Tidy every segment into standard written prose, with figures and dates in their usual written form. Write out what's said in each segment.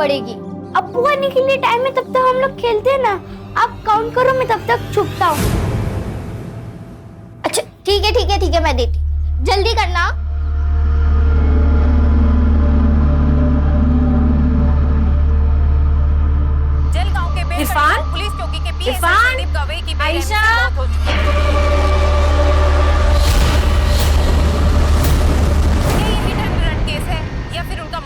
पड़ेगी। अब्बू आने के लिए टाइम है, तब तक हम लोग खेलते हैं ना। आप काउंट करो, मैं तब तक छुपता हूँ। अच्छा ठीक है ठीक है ठीक है, मैं देती, जल्दी करना। जलगांव के इरफान, पुलिस चौकी के पीएसआई इरफान, संदीप गवई की बेरहमी से आयशा। मौत हो चुकी है। ये हिट एंड रन केस है या फिर उनका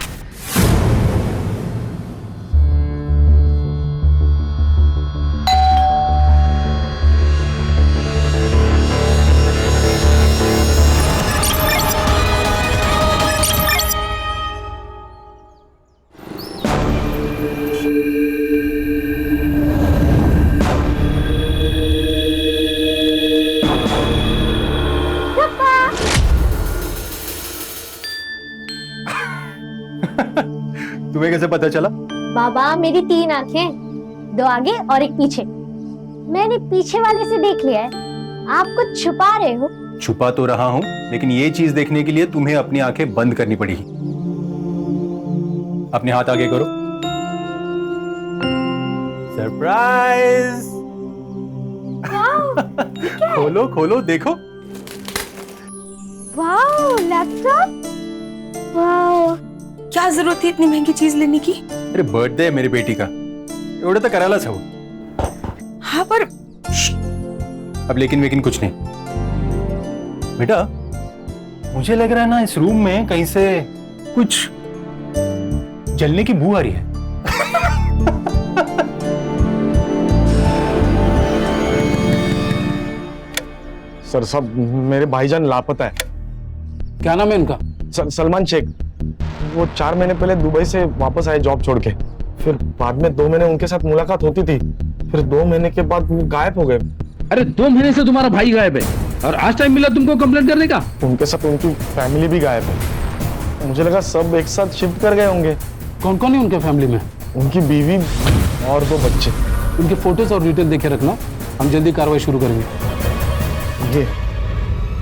तुम्हें कैसे पता चला? बाबा मेरी 3 आंखें, 2 आगे और 1 पीछे। मैंने पीछे वाले से देख लिया है। आप कुछ छुपा रहे हो। छुपा तो रहा हूं, लेकिन ये चीज देखने के लिए तुम्हें अपनी आंखें बंद करनी पड़ी। अपने हाथ आगे करो। सरप्राइज! खोलो खोलो देखो। Wow, laptop. वाओ, क्या जरूरत थी इतनी महंगी चीज लेने की? अरे बर्थडे है मेरी बेटी का, एवढं तर करायलाच हवं। हाँ पर अब लेकिन कुछ नहीं बेटा, मुझे लग रहा है ना इस रूम में कहीं से कुछ जलने की बू आ रही है। सर सब मेरे भाईजान लापता है। क्या नाम है उनका? सलमान शेख। वो 4 महीने पहले दुबई से वापस आए जॉब छोड़ के। फिर बाद में 2 महीने उनके साथ मुलाकात होती थी, फिर 2 महीने के बाद वो गायब हो गए। अरे 2 महीने से तुम्हारा भाई गायब है और आज टाइम मिला तुमको कंप्लेंट करने का? उनके साथ उनकी फैमिली भी गायब है। मुझे लगा सब एक साथ शिफ्ट कर गए होंगे। कौन कौन है उनके फैमिली में? उनकी बीवी और 2 बच्चे। उनके फोटोज और डिटेल देखे रखना, हम जल्दी कार्रवाई शुरू करेंगे। ये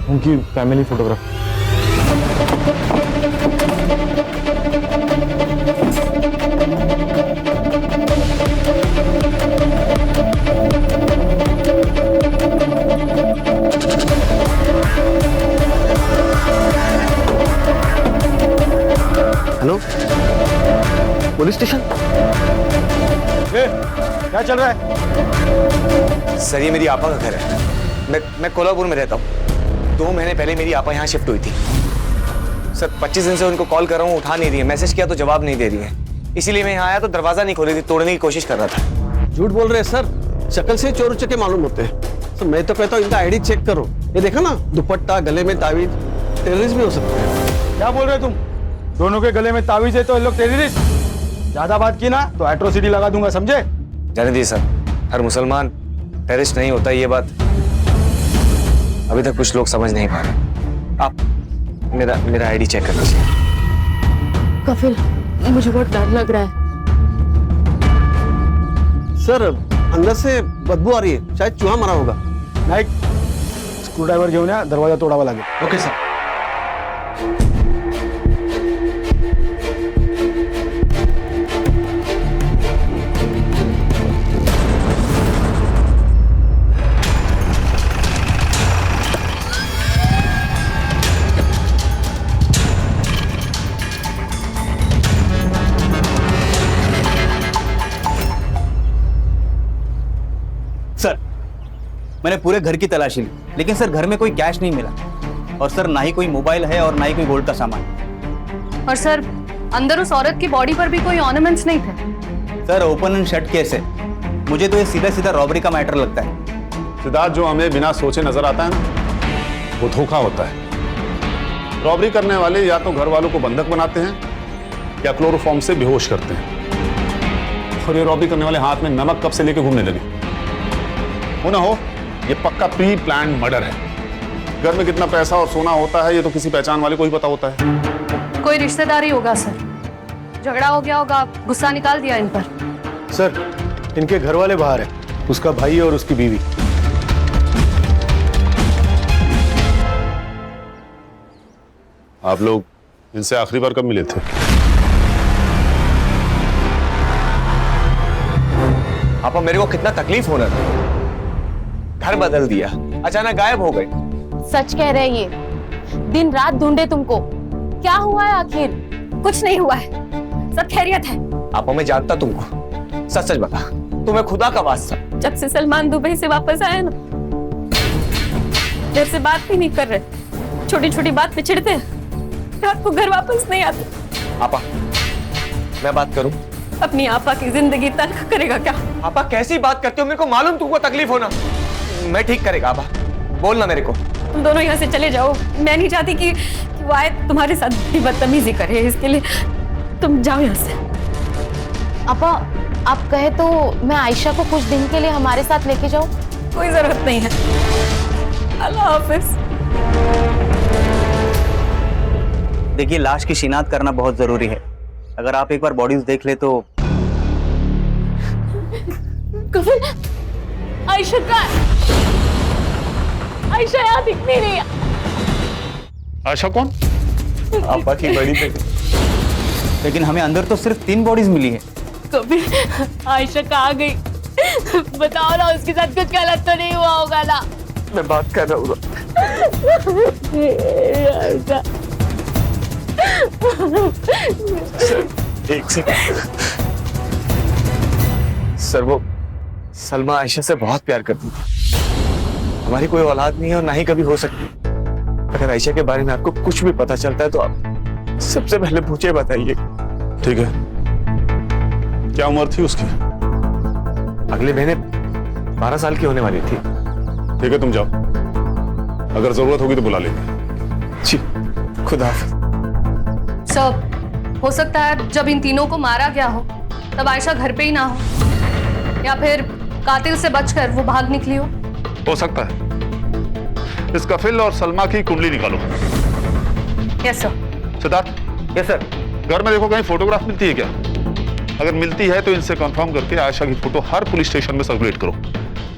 उनकी family photograph. Hello, police station. क्या चल रहा है? सर ये मेरी आपा का घर है। मैं कोल्हापुर में रहता हूँ। 2 महीने पहले मेरी आपा यहाँ शिफ्ट हुई थी। सर 25 दिन से उनको कॉल कर रहा हूँ, उठा नहीं रही है। मैसेज किया तो जवाब नहीं दे रही है, इसीलिए मैं यहाँ आया तो दरवाजा नहीं खोली थी, तोड़ने की कोशिश कर रहा था। झूठ बोल रहे हैं सर, शक्ल से चोर उचक्के मालूम होते हैं। सर मैं तो कहता हूँ इनका आईडी चेक करो। ये देखा ना, दुपट्टा, गले में तावीज, टेररिस्ट भी हो सकते हैं। क्या बोल रहे तुम? दोनों के गले में तावीज है तो ये लोग टेररिस्ट। ज्यादा बात की ना तो एट्रोसिटी लगा दूंगा, समझे? जाने दीजिए सर, हर मुसलमान टेररिस्ट नहीं होता, ये बात अभी तक कुछ लोग समझ नहीं पा रहे। आप मेरा आईडी चेक कर लीजिए। कपिल, मुझे बहुत डर लग रहा है। सर अंदर से बदबू आ रही है, शायद चूहा मरा होगा। नाईक, स्क्रू ड्रायव्हर घेऊन या, दरवाजा तोडावा लागेल। Okay sir. सर मैंने पूरे घर की तलाशी ली, लेकिन सर घर में कोई कैश नहीं मिला, और सर ना ही कोई मोबाइल है और ना ही कोई गोल्ड का सामान। और सर अंदर उस औरत की बॉडी पर भी कोई ऑर्नामेंट्स नहीं थे। Sir open and shut case है, मुझे तो ये सीधा सीधा रॉबरी का मैटर लगता है। सिद्धार्थ, जो हमें बिना सोचे नजर आता है ना, वो धोखा होता है। रॉबरी करने वाले या तो घर वालों को बंधक बनाते हैं या क्लोरोफॉर्म से बेहोश करते हैं। और ये रॉबरी करने वाले हाथ में नमक कब से लेके घूमने लगे। हो ना हो, ये पक्का प्री प्लान मर्डर है। घर में कितना पैसा और सोना होता है ये तो किसी पहचान वाले को ही पता होता है। कोई रिश्तेदारी होगा सर, झगड़ा हो गया होगा, गुस्सा निकाल दिया इन पर। सर इनके घर वाले बाहर है, उसका भाई और उसकी बीवी। आप लोग इनसे आखिरी बार कब मिले थे? पापा मेरे को कितना तकलीफ होना था। घर बदल दिया, अचानक गायब हो गए। सच कह रहे हैं ये, दिन रात ढूंढे तुमको। क्या हुआ है आखिर? कुछ नहीं हुआ है, सब खैरियत है। पापा मैं जानता तुमको, सच सच बता, तुम्हें खुदा का वास्ता। जब से सलमान दुबई से वापस आया ना, देर से बात भी नहीं कर रहे, छोटी छोटी बात पे चिढ़ते हैं, रात को घर वापस नहीं आते। पापा मैं बात करूं? अपनी आपा की जिंदगी तल्ख करेगा क्या? पापा कैसी बात करते हो, मेरे को मालूम तुमको तकलीफ होना। मैं ठीक करेगा पापा, बोलना मेरे को। तुम दोनों यहाँ से चले जाओ, मैं नहीं चाहती कि वो आए तुम्हारे साथ भी बदतमीजी करे, इसके लिए तुम जाओ यहाँ से। अपा, आप कहे तो मैं आयशा को कुछ दिन के लिए हमारे साथ लेके जाऊं? कोई जरूरत नहीं है, अल्लाह हाफिज। देखिए, लाश की शिनाख्त करना बहुत जरूरी है। अगर आप एक बार बॉडीज देख ले तो। कफिल, आयशा का, आयशा यहाँ दिख नहीं रही है। आयशा कौन? पापा की बड़ी बेटी। लेकिन हमें अंदर तो सिर्फ 3 बॉडीज मिली है। कफिल, आयशा कहाँ गई? बताओ ना, उसके साथ कुछ गलत तो नहीं हुआ होगा ना? मैं बात कर रहा हूँ। एक सेकंड सर, वो सलमा आयशा से बहुत प्यार करती थी। हमारी कोई औलाद नहीं है और ना ही कभी हो सकती। अगर आयशा के बारे में आपको कुछ भी पता चलता है तो आप सबसे पहले मुझे बताइए। ठीक है, क्या उम्र थी उसकी? अगले महीने 12 साल की होने वाली थी। ठीक है, तुम जाओ, अगर जरूरत होगी तो बुला लेंगे। जी, खुदा हाफिज। सब हो सकता है जब इन तीनों को मारा गया हो तब आयशा घर पे ही ना हो, या फिर कातिल से बचकर वो भाग निकली हो सकता है। इस कफिल और सलमा की कुंडली निकालो। Yes sir. Siddharth. Yes sir. घर में देखो कहीं फोटोग्राफ मिलती है क्या? अगर मिलती है तो इनसे कंफर्म करके आयशा की फोटो हर पुलिस स्टेशन में सर्कुलेट करो।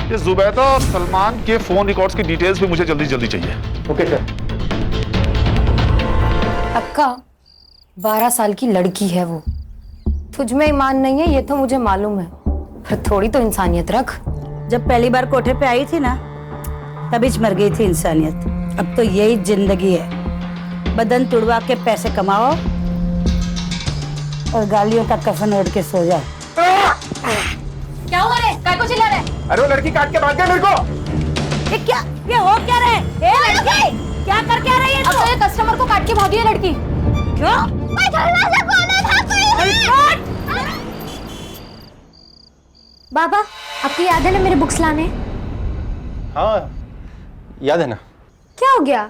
ये जुबैदा और सलमान के फोन रिकॉर्ड्स की डिटेल्स भी मुझे जल्दी जल्दी चाहिए। Okay sir. अक्का, 12 साल की लड़की है वो। तुझ में ईमान नहीं है ये तो मुझे मालूम है, पर थोड़ी तो इंसानियत रख। जब पहली बार कोठे पे आई थी ना, तभी मर गई थी इंसानियत। अब तो यही जिंदगी है, बदन तुड़वा के पैसे कमाओ और गालियों का कफन ओढ़ के सो जाओ। क्या हुआ रे? काय को चिल्ला रहे? अरे वो लड़की काट के भाग गया मेरे को। ये क्या, ये हो क्या रहे? ए लड़की, क्या करके आ रही है? अब तो ये कस्टमर को काट के भागी है लड़की। क्यों? मैं झगड़ा से बोला था बाबा, आपको याद है ना मेरे बुक्स लाने? हाँ याद है ना। क्या हो गया,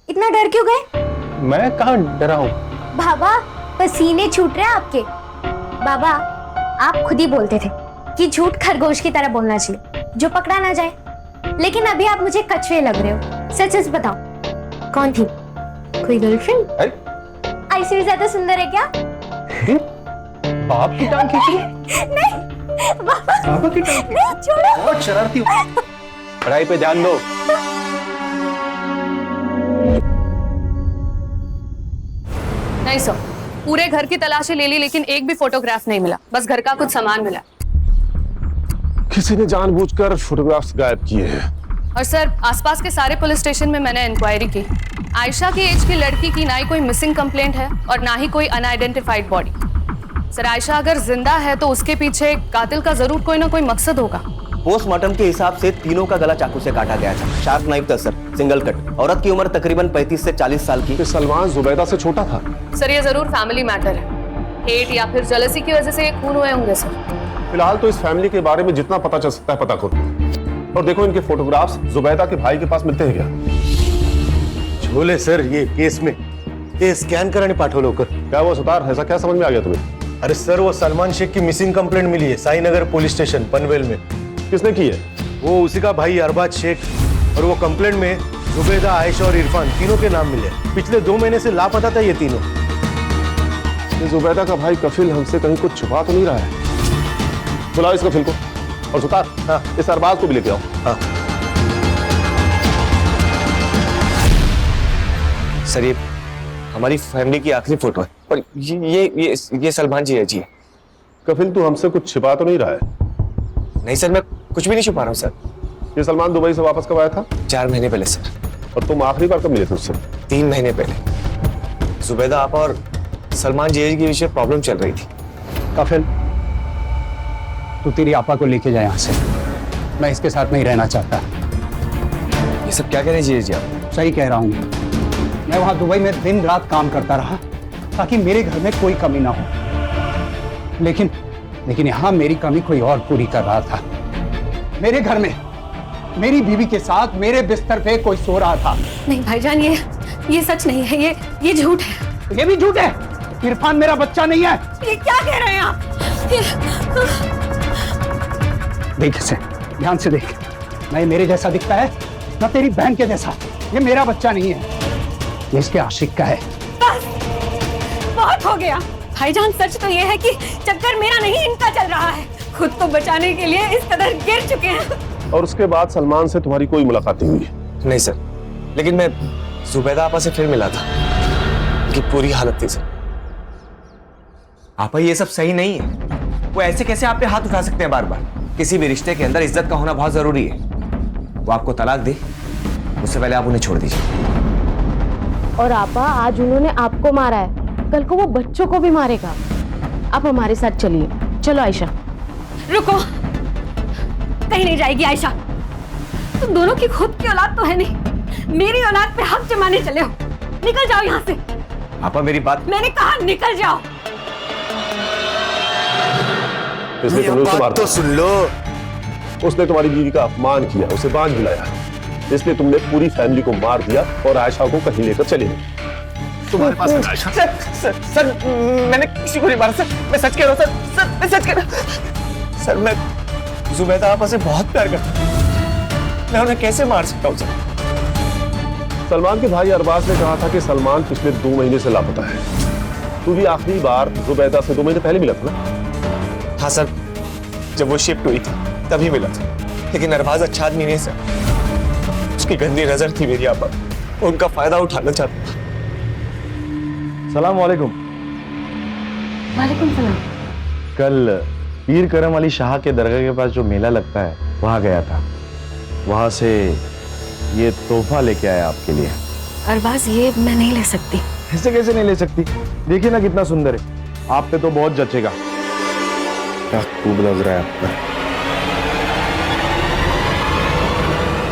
इतना डर क्यों गए? मैं कहाँ डरा हूँ बाबा, पसीने छूट रहे हैं आपके। बाबा, आप खुद ही बोलते थे कि झूठ खरगोश की तरह बोलना चाहिए जो पकड़ा ना जाए, लेकिन अभी आप मुझे कछुए लग रहे हो। सच सच बताओ, कौन थी? कोई गर्लफ्रेंड? ऐसे भी ज्यादा सुंदर है क्या? बाप की टांग खींची? नहीं बाबा की टांग? नहीं, छोड़ो। बहुत शरारती हो। पढ़ाई पे ध्यान दो। नहीं सर, पूरे घर की तलाशी ले ली लेकिन एक भी फोटोग्राफ नहीं मिला, बस घर का कुछ सामान मिला। किसी ने जानबूझकर फोटोग्राफ्स गायब किए हैं। और सर, आसपास के सारे पुलिस स्टेशन में मैंने इंक्वायरी की। आयशा की एज की लड़की की ना ही कोई मिसिंग कंप्लेंट है और ना ही कोई अनआइडेंटिफाइड बॉडी। सर, आयशा अगर जिंदा है तो उसके पीछे कातिल का जरूर कोई ना कोई मकसद होगा। पोस्टमार्टम के हिसाब से तीनों का गला चाकू से काटा गया था। शार्प नाइफ था सर, सिंगल कट। औरत की उम्र तकरीबन 35 से 40 साल की। सलमान जुबैदा से छोटा था। सर, ये जरूर फैमिली मैटर है। हेट या फिर जेलसी की वजह से ये खून हुए होंगे सर। फिलहाल तो इस फैमिली के बारे में जितना पता चल सकता है पता करो। और देखो, इनके फोटोग्राफ्स जुबैदा के भाई के पास मिलते हैं क्या? झोले सर, ये केस में ये स्कॅन कराने पाठवलं लवकर। क्या वो सुतार, ऐसा क्या समझ में आ गया तुम्हें? अरे सर, वो सलमान शेख की मिसिंग कंप्लेंट मिली है साईनगर पुलिस स्टेशन पनवेल में। किसने की है? वो उसी का भाई अरबाज शेख, और वो कंप्लेंट में जुबैदा, आयशा और इरफान तीनों के नाम मिले। पिछले 2 महीने से लापता था ये तीनों। ये जुबैदा का भाई कफिल हमसे कहीं कुछ छुपा तो नहीं रहा है? बुलाओ इस कफिल को, और सुतार, हाँ, इस अरबाज को भी लेके आओ। हाँ। सर, ये हमारी फैमिली की आखिरी फोटो है और ये सलमान जी है जी। कफिल, तू हमसे कुछ छिपा तो नहीं रहा है? नहीं सर, मैं कुछ भी नहीं छुपा रहा हूँ सर। ये सलमान दुबई से वापस कब आया था? 4 महीने पहले सर। और तुम आखिरी बार कब मिले थे उससे? 3 महीने पहले। जुबैदा आपा और सलमान जहेज के विषय प्रॉब्लम चल रही थी। कफिल, तू तेरी आपा को लेके जाए यहाँ से। मैं इसके साथ नहीं रहना चाहता। ये सब क्या कह रहे हैं जहेज जी आप? सही कह रहा हूँ। मैं वहाँ दुबई में दिन रात काम करता रहा ताकि मेरे घर में कोई कमी ना हो, लेकिन यहाँ मेरी कमी कोई और पूरी कर रहा था। मेरे घर में मेरी बीवी के साथ मेरे बिस्तर पे कोई सो रहा था। नहीं भाईजान, ये सच नहीं है, ये झूठ है। ये भी झूठ है। इरफान मेरा बच्चा नहीं है। ये क्या कह रहे हैं आप? देख इसे, ध्यान से देख। नहीं मेरे जैसा दिखता है, ना तेरी बहन के जैसा। ये मेरा बच्चा नहीं है, ये इसके आशिक का है। बस, बहुत हो गया भाईजान। सच तो ये है कि चक्कर मेरा नहीं, इनका चल रहा है। खुद को बचाने के लिए इस कदर गिर चुके हैं। और उसके बाद सलमान से तुम्हारी कोई मुलाकात नहीं हुई? नहीं सर, लेकिन मैं जुबैदा आपा से फिर मिला था। उनकी पूरी हालत थी सर। आपा ये सब सही नहीं है। वो ऐसे कैसे आप पे हाथ उठा सकते हैं बार बार? किसी भी रिश्ते के अंदर इज्जत का होना बहुत जरूरी है। वो आपको तलाक दे, उससे पहले आप उन्हें छोड़ दीजिए। और आपा, आज उन्होंने आपको मारा है, कल को वो बच्चों को भी मारेगा। आप हमारे साथ चलिए। चलो आयशा। रुको, कहीं नहीं जाएगी आयशा। तुम दोनों की खुद की औलाद तो है नहीं, मेरी औलाद पे हक जमाने चले हो। निकल जाओ यहाँ से। आपा मेरी बात, मैंने कहा निकल जाओ। इसलिए तुमने उसे मारा। तो सुन लो। उसने तुम्हारी बीवी का अपमान किया, उसे बांझ बुलाया, इसलिए तुमने पूरी फैमिली को मार दिया और आयशा को कहीं लेकर चले गए। तुम्हारे पास है आयशा? सर, मैंने किसी को नहीं मारा सर। मैं सच कह रहा हूँ सर, मैं सच कह रहा हूँ सर। मैं जुबैदा आपा से बहुत प्यार करता हूँ। मैं उन्हें कैसे मार सकता हूँ सर? सलमान के भाई अरबाज ने कहा था कि सलमान पिछले 2 महीने से लापता है। तू भी आखिरी बार जुबैदा से 2 महीने पहले मिला था ना? हाँ सर, जब वो शिफ्ट हुई थी तभी मिला था। लेकिन अरबाज अच्छा आदमी नहीं सर। उसकी गंदी नजर थी मेरी आपा, उनका फायदा उठाना चाहता था। सलाम वालेकुम। वालेकुम सलाम। कल पीर करम अली शाह के दरगाह के पास जो मेला लगता है, वहां गया था। वहां से ये तोहफा लेके आया आपके लिए। अरबाज, ये मैं नहीं ले सकती। ऐसे कैसे नहीं ले सकती? देखिए ना कितना सुंदर है। आप पे तो बहुत जचेगा। क्या खूब लग रहा है आप पर।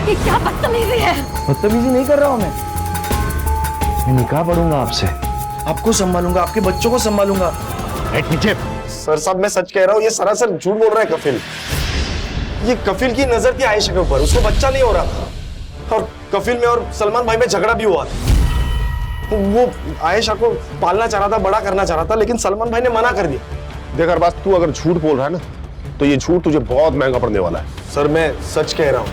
ये क्या बदतमीजी है? बदतमीजी नहीं कर रहा हूं मैं निकाह पढ़ूंगा आपसे, आपको संभालूंगा, आपके बच्चों को संभालूंगा। नीचे। सर साहब, मैं सच कह रहा हूँ, ये सरासर झूठ बोल रहा है कफिल। ये कफिल की नजर थी आयशा के ऊपर, उसको बच्चा नहीं हो रहा था। और कफिल में और सलमान भाई में झगड़ा भी हुआ था। वो आयशा को पालना चाह रहा था, बड़ा करना चाह रहा था, लेकिन सलमान भाई ने मना कर दिया। देख अरबाज, तू अगर झूठ बोल रहा है ना, तो ये झूठ तुझे बहुत महंगा पड़ने वाला है। सर, मैं सच कह रहा हूँ।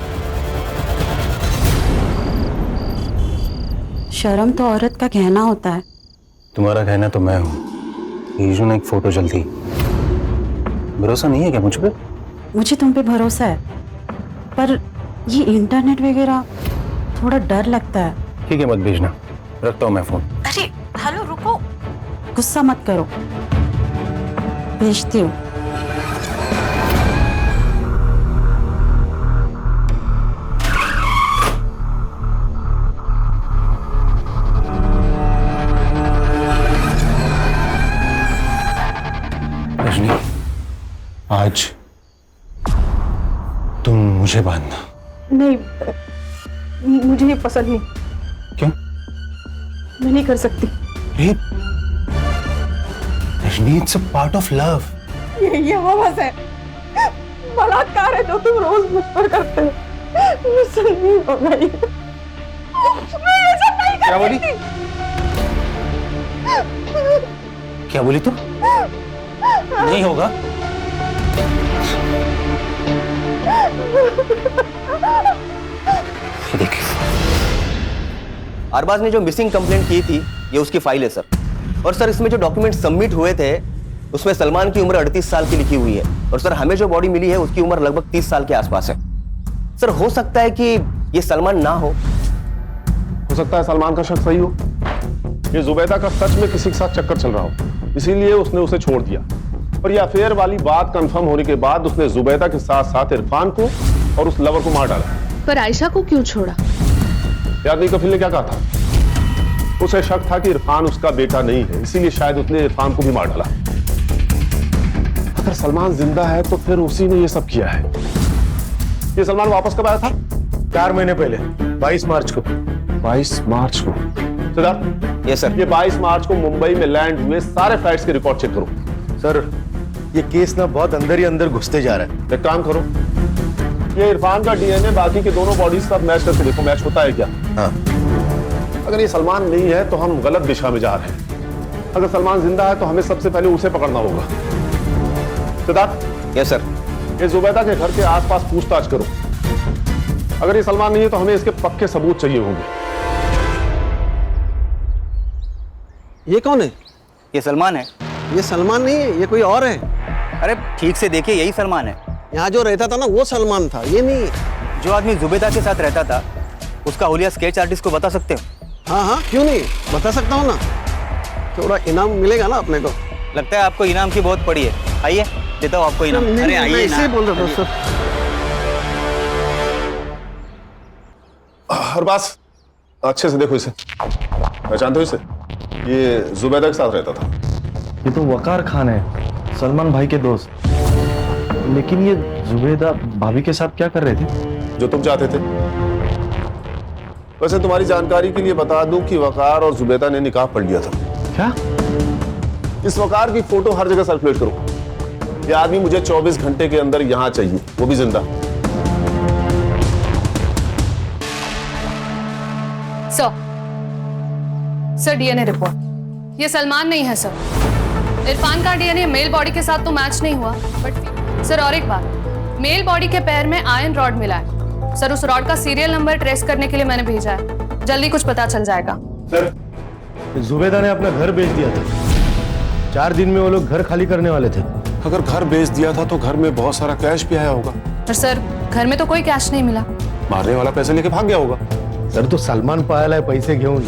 शर्म तो औरत का कहना होता है। तुम्हारा कहना तो मैं हूँ। यीशु ने एक फोटो जल्दी, भरोसा नहीं है क्या मुझ पे? मुझे तुम पे भरोसा है, पर ये इंटरनेट वगैरह थोड़ा डर लगता है। ठीक है, मत भेजना, रखता हूँ मैं फोन। अरे हेलो, रुको, गुस्सा मत करो, भेजती हूँ। रजनी, आज तुम मुझे बांधना। नहीं, मुझे ये पसंद नहीं। क्यों? मैं नहीं कर सकती। Rajni, it's a part of love. ये हवस है, बलात्कार है जो तुम रोज मुझ पर करते हो। मुझसे नहीं होगा ये। मैं ये सब नहीं कर क्या बोली? क्या बोली तुम? नहीं होगा। देख, अरबाज ने जो मिसिंग कंप्लेंट की थी, ये उसकी फाइल है सर। और सर, इसमें जो डॉक्यूमेंट सबमिट हुए थे, उसमें सलमान की उम्र 38 साल की लिखी हुई है। और सर, हमें जो बॉडी मिली है उसकी उम्र लगभग 30 साल के आसपास है। सर, हो सकता है कि ये सलमान ना हो सकता है सलमान का शक सही हो। ये जुबैदा का सच में किसी के साथ चक्कर चल रहा हो, इसीलिए उसने उसे छोड़ दिया। और ये अफेयर वाली बात कंफर्म होने के बाद उसने जुबैदा के साथ साथ इरफान को और उस लवर को मार डाला। पर आयशा को क्यों छोड़ा? याद नहीं कफिल ने क्या कहा था? उसे शक था कि इरफान उसका बेटा नहीं है, इसीलिए शायद उसने इरफान को भी मार डाला। अगर सलमान जिंदा है तो फिर उसी ने ये सब किया है। ये सलमान वापस कब आया था? 4 महीने पहले, 22 मार्च को। 22 मार्च को। Siddharth, yes sir. ये 22 मार्च को मुंबई में लैंड हुए सारे फ्लाइट्स के रिकॉर्ड चेक करो। सर, ये केस ना बहुत अंदर ही अंदर घुसते जा रहा है। एक काम करो, ये इरफान का डीएनए बाकी के दोनों बॉडीज के साथ मैच करके देखो, मैच होता है क्या? हाँ। अगर ये सलमान नहीं है तो हम गलत दिशा में जा रहे हैं। अगर सलमान जिंदा है तो हमें सबसे पहले उसे पकड़ना होगा। सिद्धार्थ। Yes sir. ये जुबैदा के घर के आसपास पूछताछ करो। अगर ये सलमान नहीं है तो हमें इसके पक्के सबूत चाहिए होंगे। ये कौन है? ये सलमान है। ये सलमान नहीं है, ये कोई और है। अरे ठीक से देखिए, यही सलमान है। यहाँ जो रहता था ना वो सलमान था, ये नहीं है। जो आदमी जुबैदा के साथ रहता था उसका हुलिया स्केच आर्टिस्ट को बता सकते हो? हाँ हाँ, क्यों नहीं, बता सकता हूँ ना। थोड़ा इनाम मिलेगा ना अपने को। लगता है आपको इनाम की बहुत पड़ी है। आइए देता हूँ आपको इनाम। अरे आइए, ऐसे ही बोल रहा था सर। और बस अच्छे से देखो इसे, पहचानते हो इसे? ये जुबैदा के साथ रहता था। ये तो वकार खान है, सलमान भाई के दोस्त। लेकिन ये जुबैदा भाभी के साथ क्या कर रहे थे? जो तुम चाहते थे। वैसे तुम्हारी जानकारी के लिए बता दूं कि वकार और जुबैदा ने निकाह पढ़ लिया था। क्या? इस वकार की फोटो हर जगह सर्कुलेट करो। ये आदमी मुझे 24 घंटे के अंदर यहां चाहिए, वो भी जिंदा। Sir, DNA report. ये सलमान नहीं है सर। इरफान का डीएनए मेल बॉडी के साथ तो मैच नहीं हुआ, बट सर और एक बात, मेल बॉडी के पैर में आयरन रॉड मिला है। सर, उस रॉड का सीरियल नंबर ट्रेस करने के लिए मैंने भेजा है, जल्दी कुछ पता चल जाएगा। सर, जुबैदा ने अपना घर बेच दिया था। 4 दिन में वो लोग घर खाली करने वाले थे। अगर घर बेच दिया था तो घर में बहुत सारा कैश भी आया होगा। पर सर, घर में तो कोई कैश नहीं मिला। मारने वाला पैसे लेके भाग गया होगा। सर, तो सलमान पायल है पैसे घेऊन,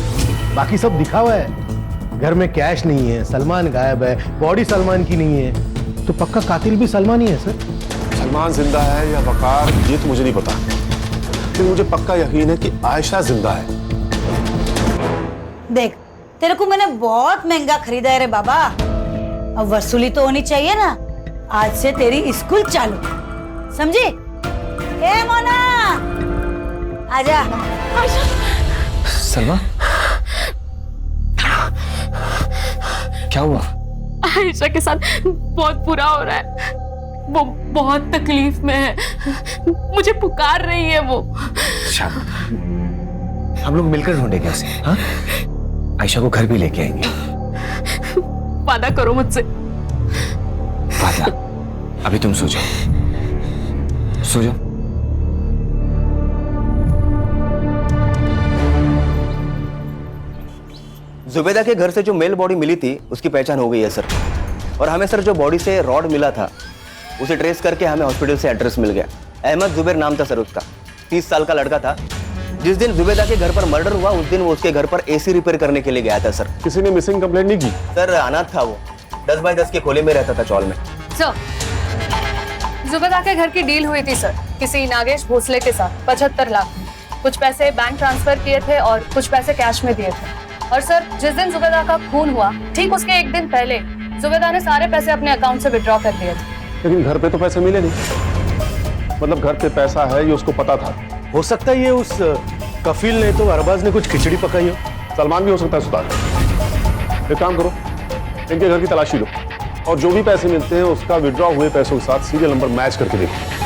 बाकी सब दिखा हुआ है। घर में कैश नहीं है, सलमान गायब है, बॉडी सलमान की नहीं है, तो पक्का कातिल भी सलमान ही है। सर, सलमान जिंदा है या वकार, ये तो मुझे नहीं पता, लेकिन मुझे पक्का यकीन है कि आयशा जिंदा है। देख, तेरे को मैंने बहुत महंगा खरीदा है रे बाबा। अब वसूली तो होनी चाहिए ना। आज से तेरी स्कूल चालू, समझी? ए मोना, आजा। सलमा, क्या हुआ? आयशा के साथ बहुत बुरा हो रहा है। वो बहुत तकलीफ में है, मुझे पुकार रही है वो। हम लोग मिलकर ढूंढेंगे उसे। हाँ? आयशा को घर भी लेके आएंगे। वादा करो मुझसे। वादा? अभी तुम सो जाओ, सो जाओ। जुबैदा के घर से जो मेल बॉडी मिली थी उसकी पहचान हो गई है सर। और हमें सर जो बॉडी से रॉड मिला था उसे ट्रेस करके हमें हॉस्पिटल से एड्रेस मिल गया। अहमद जुबैर नाम था सर उसका, 30 साल का लड़का था। जिस दिन जुबैदा के घर पर मर्डर हुआ उस दिन वो उसके घर पर एसी रिपेयर करने के लिए गया था सर। किसी ने मिसिंग कंप्लेंट नहीं की? सर, अनाथ था वो, 10 बाय 10 के खोले में रहता था चौल में। सर, जुबैदा के घर की डील हुई थी सर किसी नागेश भोसले के साथ 75 लाख। कुछ पैसे बैंक ट्रांसफर किए थे और कुछ पैसे कैश में दिए थे। और सर, जिस दिन जुबैदा का खून हुआ ठीक उसके 1 दिन पहले जुबैदा ने सारे पैसे अपने अकाउंट से विड्रॉ कर दिए थे। लेकिन घर पे तो पैसे मिले नहीं। मतलब घर पे पैसा है ये उसको पता था। हो सकता है ये उस कफील ने तो अरबाज ने कुछ खिचड़ी पकाई हो। सलमान भी हो सकता है सुधार। एक काम करो, इनके घर की तलाशी लो और जो भी पैसे मिलते हैं उसका विड्रॉ हुए पैसों के साथ सीरियल नंबर मैच करके देखो।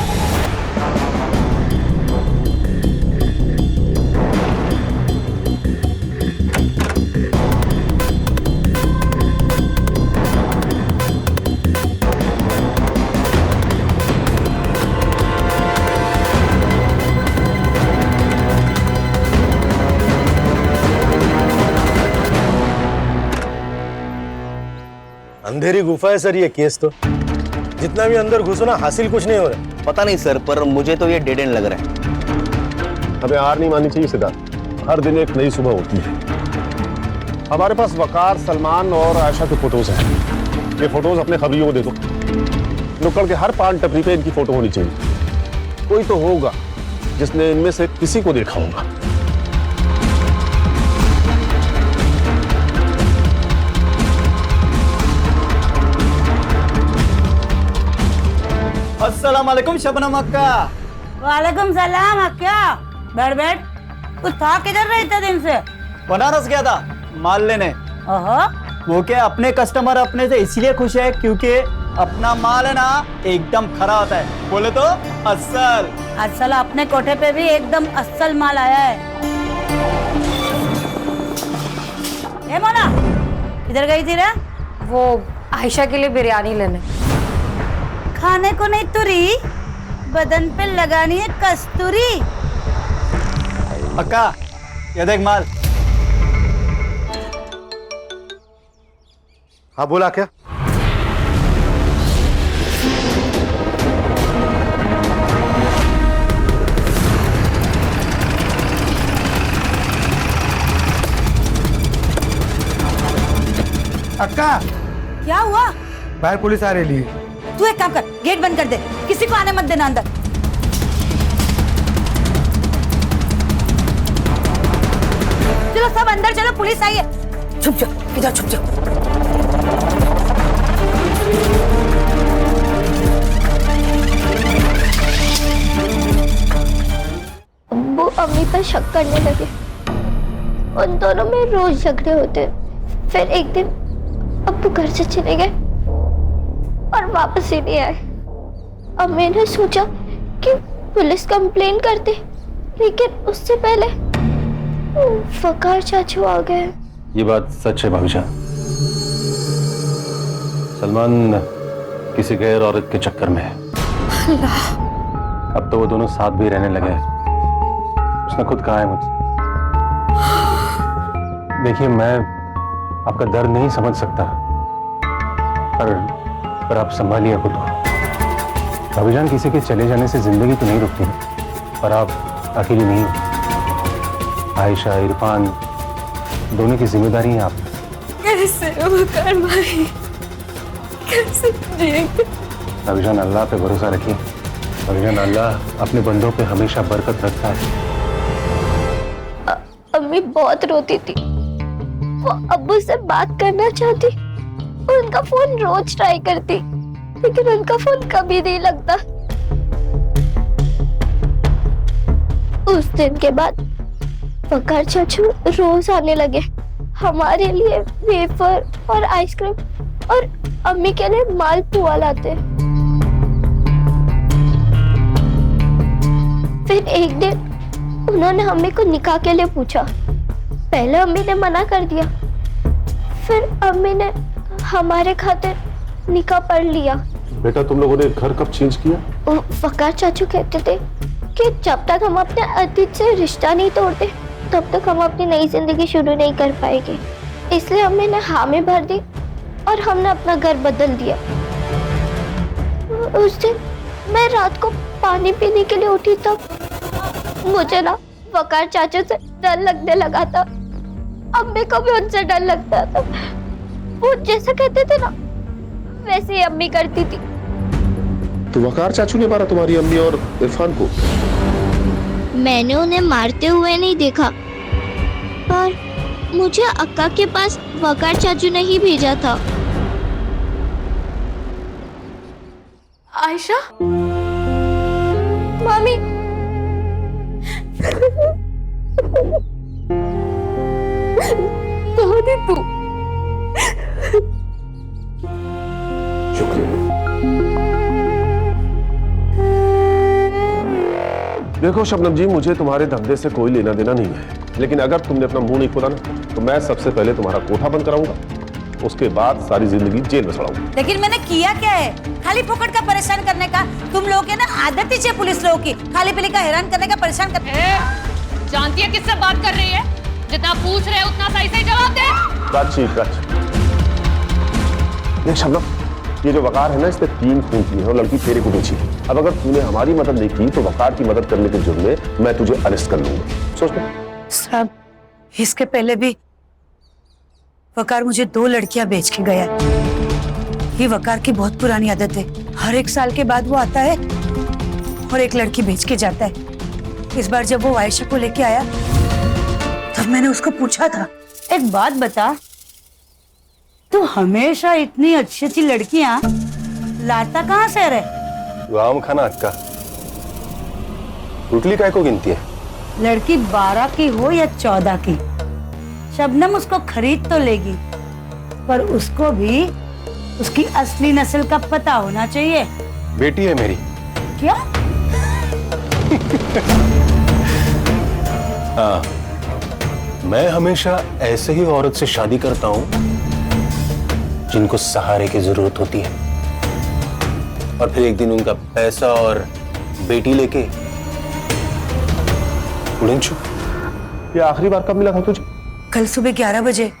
अंधेरी गुफा है सर ये केस तो। जितना भी अंदर घुसो ना, हासिल कुछ नहीं हो रहा। पता नहीं सर, पर मुझे तो ये डेड एंड लग रहा है। हमें हार नहीं माननी चाहिए सिद्धार्थ, हर दिन एक नई सुबह होती है। हमारे पास वकार, सलमान और आयशा के फोटोज हैं। ये फोटोज अपने खबरियों को देखो। नुक्कड़ के हर पान टपरी पे इनकी फोटो होनी चाहिए। कोई तो होगा जिसने इनमें से किसी को देखा होगा। अस्सलाम वालेकुम शबनम अक्का। वालेकुम सलाम अक्का। बैठ बैठ। तू था किधर रहे इतने दिन से? बनारस गया था माल लेने। ओहो। वो क्या अपने कस्टमर अपने से इसलिए खुश है क्योंकि अपना माल है ना एकदम खरा होता है। बोले तो अस्सल। अस्सल अपने कोठे पे भी एकदम अस्सल माल आया है। ए मोना, किधर गई थी रे? वो आयशा के लिए बिरयानी लेने। खाने को नहीं तुरी, बदन पे लगानी है कस्तूरी। अक्का ये देख माल। हाँ बोला क्या? अक्का क्या हुआ? बाहर पुलिस आ रही है। तू एक काम कर, गेट बंद कर दे, किसी को आने मत देना अंदर। चलो सब अंदर चलो, पुलिस आई है। छुप जाओ, इधर छुप जाओ। अब्बू अम्मी पर शक करने लगे। उन दोनों में रोज झगड़े होते। फिर एक दिन अब्बू घर से चले गए और वापस ही नहीं आए। अब मैंने सोचा कि पुलिस कंप्लेन करते, लेकिन उससे पहले वकार चाचू आ गए। ये बात सच है भाभी जान। सलमान किसी गैर औरत के चक्कर में है। अल्लाह। अब तो वो दोनों साथ भी रहने लगे हैं। उसने खुद कहा है मुझसे। देखिए मैं आपका दर्द नहीं समझ सकता, पर आप संभालिए खुद को। भाभी जान किसी के चले जाने से जिंदगी तो नहीं रुकती, पर आप अकेली नहीं हो। आयशा, इरफान दोनों की जिम्मेदारी है आप। कैसे वकार भाई, कैसे जिएंगे? भाभी जान अल्लाह पे भरोसा रखिए। भाभी जान अल्लाह अपने बंदों पे हमेशा बरकत रखता है। अम्मी बहुत रोती थी। वो अब्बू से बात करना चाहती और उनका फोन रोज ट्राई करती, लेकिन उनका फोन कभी नहीं लगता। उस दिन के बाद वकार चाचू रोज आने लगे। हमारे लिए वेफर और आइसक्रीम और अम्मी के लिए मालपुआ लाते। फिर एक दिन उन्होंने अम्मी को निकाह के लिए पूछा। पहले अम्मी ने मना कर दिया, फिर अम्मी ने हमारे खातिर निकाह पढ़ लिया। बेटा तुम लोगों ने घर कब चेंज किया? वकार चाचू कहते थे कि जब तक हम अपने अतीत से रिश्ता नहीं तोड़ते तब तक हम अपनी नई जिंदगी शुरू नहीं कर पाएंगे। इसलिए अम्मी ने हामी भर दी और हमने अपना घर बदल दिया। उस दिन मैं रात को पानी पीने के लिए उठी तब मुझे ना वकार चाचू से डर लगने लगा था। अम्मी को भी उनसे डर लगता था। वो जैसा कहते थे ना वैसे ही अम्मी करती थी। तो वकार चाचू ने मारा तुम्हारी अम्मी और इरफान को? मैंने उन्हें मारते हुए नहीं देखा, पर मुझे अक्का के पास वकार चाचू ने ही भेजा था। आयशा, मामी कहाँ थी तू? देखो शबनम जी, मुझे तुम्हारे धंधे से कोई लेना देना नहीं है, लेकिन अगर तुमने अपना मुंह नहीं खोला ना तो मैं सबसे पहले तुम्हारा कोठा बंद कराऊंगा, उसके बाद सारी जिंदगी जेल में सड़ाऊंगा। लेकिन मैंने किया क्या है? खाली फोकट का परेशान करने का। तुम लोगों के ना आदत ही है पुलिस लोगों की, खाली पीली का हैरान करने का, परेशान करने। जानती है किससे बात कर रही है? जितना पूछ रहे उतना सही सही जवाब दे। देख शबनम, ये जो वकार है ना इसने 3 खून किए हैं और लड़की तेरे को बेची है। अब अगर तूने हमारी मदद नहीं की तो वकार की मदद करने के जुर्म में मैं तुझे अरेस्ट कर लूंगा। सोच ले। साहब, इसके पहले भी वकार मुझे 2 लड़कियां बेच के गया। ये वकार की बहुत पुरानी आदत है। हर एक साल के बाद वो आता है और एक लड़की भेज के जाता है। इस बार जब वो आयशा को लेके आया तब मैंने उसको पूछा था, एक बात बता, तू हमेशा इतनी अच्छी अच्छी लड़कियां लाता कहाँ से रे? गाँव खाना अक्का टुटली काय को गिनती है? लड़की 12 की हो या 14 की, शबनम उसको खरीद तो लेगी, पर उसको भी उसकी असली नस्ल का पता होना चाहिए। बेटी है मेरी। क्या? हाँ, मैं हमेशा ऐसे ही औरत से शादी करता हूं जिनको सहारे की जरूरत होती है, और फिर एक दिन उनका पैसा और बेटी लेके उड़न छू। ये आखिरी बार कब मिला था तुझे? कल सुबह 11 बजे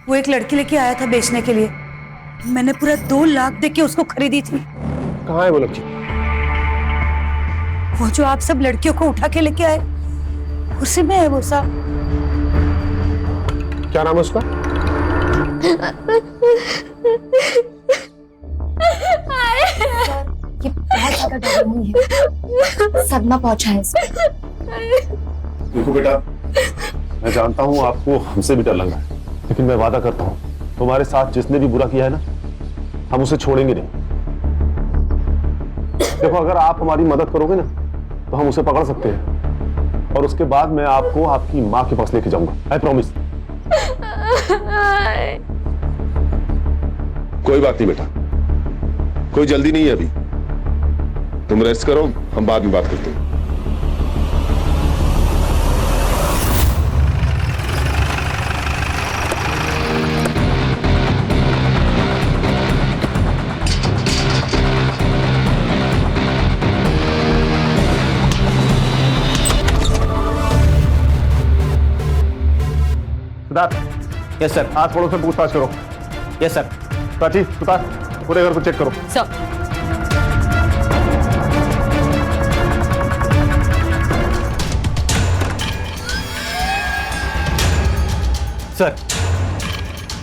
वो एक लड़की लेके आया था बेचने के लिए। मैंने पूरा 2 लाख दे के उसको खरीदी थी। कहाँ है वो लड़की? वो जो आप सब लड़कियों को उठा के लेके आए, उसी में है वो साहब। क्या नाम है उसका? ये बहुत ज्यादा डर रही है, सदमा पहुंचा है इसको। देखो बेटा, मैं जानता हूँ आपको हमसे भी डर लग रहा है, लेकिन मैं वादा करता हूँ तुम्हारे साथ जिसने भी बुरा किया है ना, हम उसे छोड़ेंगे नहीं। देखो, अगर आप हमारी मदद करोगे ना तो हम उसे पकड़ सकते हैं, और उसके बाद मैं आपको आपकी माँ के पास लेके जाऊंगा। I promise. कोई बात नहीं बेटा, कोई जल्दी नहीं है अभी, तुम रेस्ट करो, हम बाद में बात करते हैं। Yes sir. आस पड़ोस से पूछताछ करो। Yes sir. प्राची, सुतार, पूरे घर को चेक करो। सर। सर,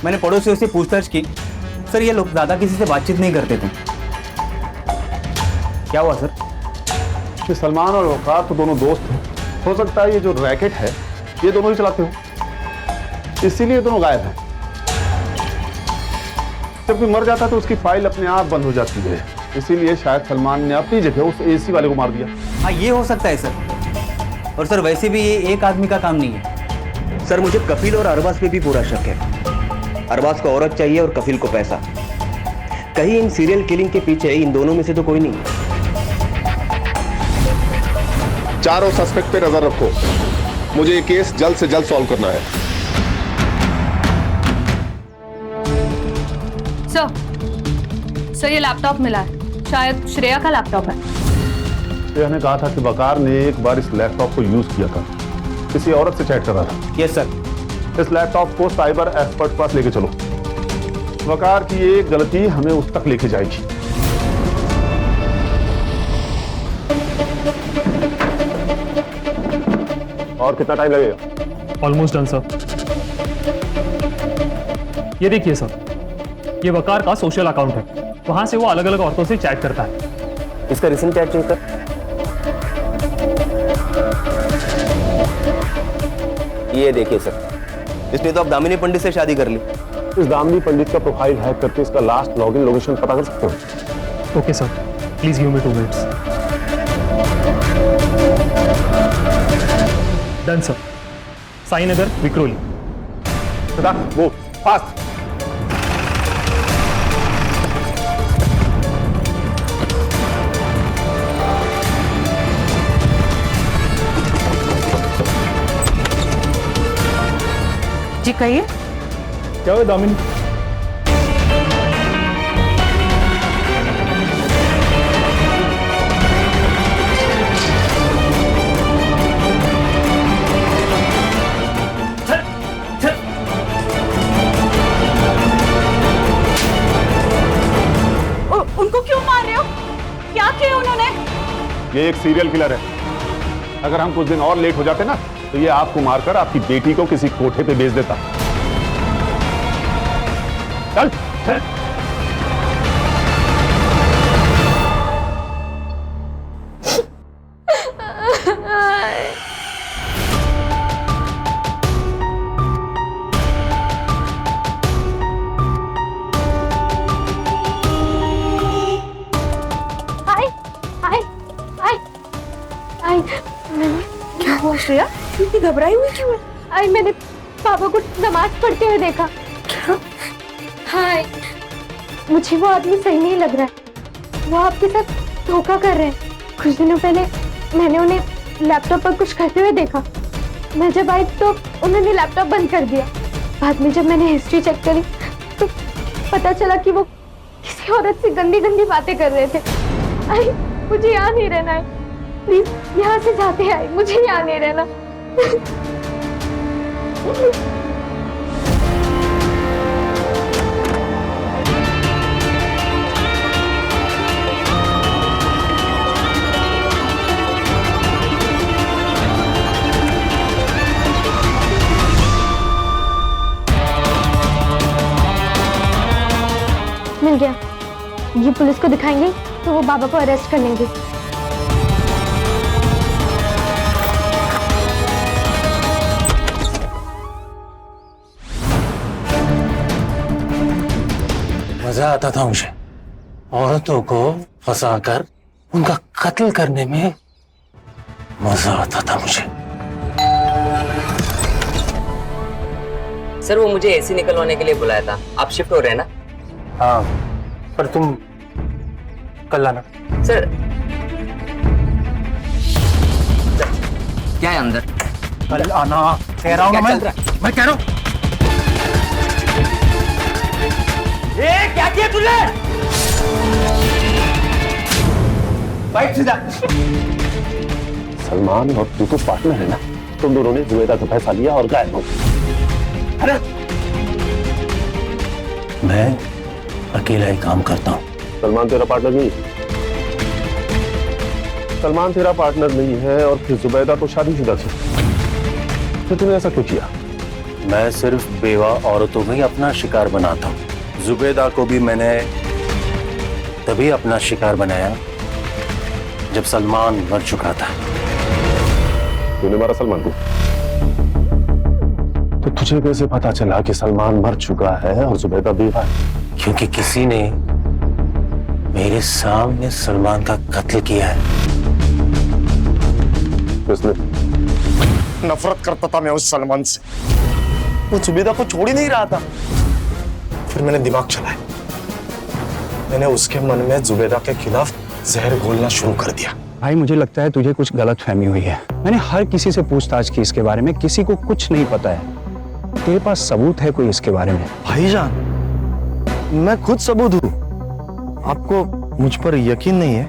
मैंने पड़ोसियों से पूछताछ की। सर, ये लोग ज्यादा किसी से बातचीत नहीं करते थे। क्या हुआ सर? ये सलमान और वकार तो दोनों दोस्त हैं। हो सकता है ये जो रैकेट है ये दोनों ही चलाते हो, इसीलिए दोनों गायब हैं। जब कोई मर जाता है तो उसकी फाइल अपने आप बंद हो जाती है, इसीलिए शायद सलमान ने अपनी जगह उस एसी वाले को मार दिया। हाँ, ये हो सकता है सर। और सर, वैसे भी ये एक आदमी का काम नहीं है। सर, मुझे कफिल और अरबाज पे भी पूरा शक है। अरबाज को औरत चाहिए और कफिल को पैसा। कहीं इन सीरियल किलिंग के पीछे इन दोनों में से तो कोई नहीं है। चारों सस्पेक्ट पे नजर रखो, मुझे ये केस जल्द से जल्द सॉल्व करना है। सर, ये लैपटॉप मिला है, शायद श्रेया का लैपटॉप है। श्रेया ने कहा था कि वकार ने एक बार इस लैपटॉप को यूज किया था, किसी औरत से चैट कर रहा था। Yes sir. इस लैपटॉप को साइबर एक्सपर्ट के पास लेके चलो। वकार की एक गलती हमें उस तक लेके जाएगी। और कितना टाइम लगेगा? Almost done sir. ये देखिए सर, ये वकार का सोशल अकाउंट है, वहां से वो अलग अलग औरतों से चैट करता है। इसका रिसेंट चैट चेक कर। ये देखिए सर, इसने तो अब दामिनी पंडित से शादी कर ली। इस दामिनी पंडित का प्रोफाइल हैक करके इसका लास्ट लॉगिन लोकेशन पता कर सकते हो? Okay sir, please give me 2 minutes. Done sir. Sai Nagar, Vikhroli. वो फास्ट। जी कहिए। क्या हुआ दामिनी? उनको क्यों मार रहे हो? क्या किया उन्होंने? ये एक सीरियल किलर है। अगर हम कुछ दिन और लेट हो जाते ना तो ये आपको मारकर आपकी बेटी को किसी कोठे पे बेच देता। चल, चल। आई मैंने क्या हुआ श्रेया? इतनी घबराई हुई क्यों है? आई मैंने पापा को नमाज पढ़ते हुए देखा। क्या? हाँ मुझे वो आदमी सही नहीं लग रहा है। वो आपके साथ धोखा कर रहे हैं। कुछ दिनों पहले मैंने उन्हें लैपटॉप पर कुछ करते हुए देखा। मैं जब आई तो उन्होंने लैपटॉप बंद कर दिया। बाद में जब मैंने हिस्ट्री चेक करी तो पता चला कि वो किसी औरत से गंदी गंदी बातें कर रहे थे। आई मुझे यहाँ नहीं रहना है, प्लीज यहाँ से जाते आई, मुझे यहाँ नहीं रहना। मिल गया। ये पुलिस को दिखाएंगे तो वो बाबा को अरेस्ट कर लेंगे। मजा आता था मुझे औरतों को फंसाकर उनका कत्ल करने में। मजा आता था मुझे। सर वो मुझे एसी निकलवाने के लिए बुलाया था। आप शिफ्ट हो रहे हैं ना? हाँ पर तुम कल आना। सर क्या है अंदर? कल आना कह रहा हूँ मैं कह रहा हूँ। क्या किया तूने? बैठ सीधा। सलमान और तू तो पार्टनर है ना, तुम दोनों ने जुबैदा का पैसा लिया और गायब हो गए। अरे मैं अकेला ही काम करता हूँ। सलमान तेरा पार्टनर नहीं। सलमान तेरा पार्टनर नहीं है और फिर जुबैदा तो शादीशुदा थी, तो तूने ऐसा क्यों किया? मैं सिर्फ बेवा औरतों में ही अपना शिकार बनाता हूँ। जुबैदा को भी मैंने तभी अपना शिकार बनाया जब सलमान मर चुका था। तूने मारा सलमान को? तो तुझे कैसे पता चला कि सलमान मर चुका है और जुबैदा बेवा है? क्योंकि किसी ने मेरे सामने सलमान का कत्ल किया है। किसने? नफरत करता था मैं उस सलमान से। वो जुबैदा को छोड़ ही नहीं रहा था। फिर मैंने दिमाग चलाया। मैंने उसके मन में जुबैदा के खिलाफ जहर घोलना शुरू कर दिया। भाई मुझे लगता है तुझे कुछ गलत फहमी हुई है। मैंने हर किसी से पूछताछ की इसके बारे में, किसी को कुछ नहीं पता है। तेरे पास सबूत है कोई इसके बारे में? भाईजान मैं खुद सबूत हूँ। आपको मुझ पर यकीन नहीं है?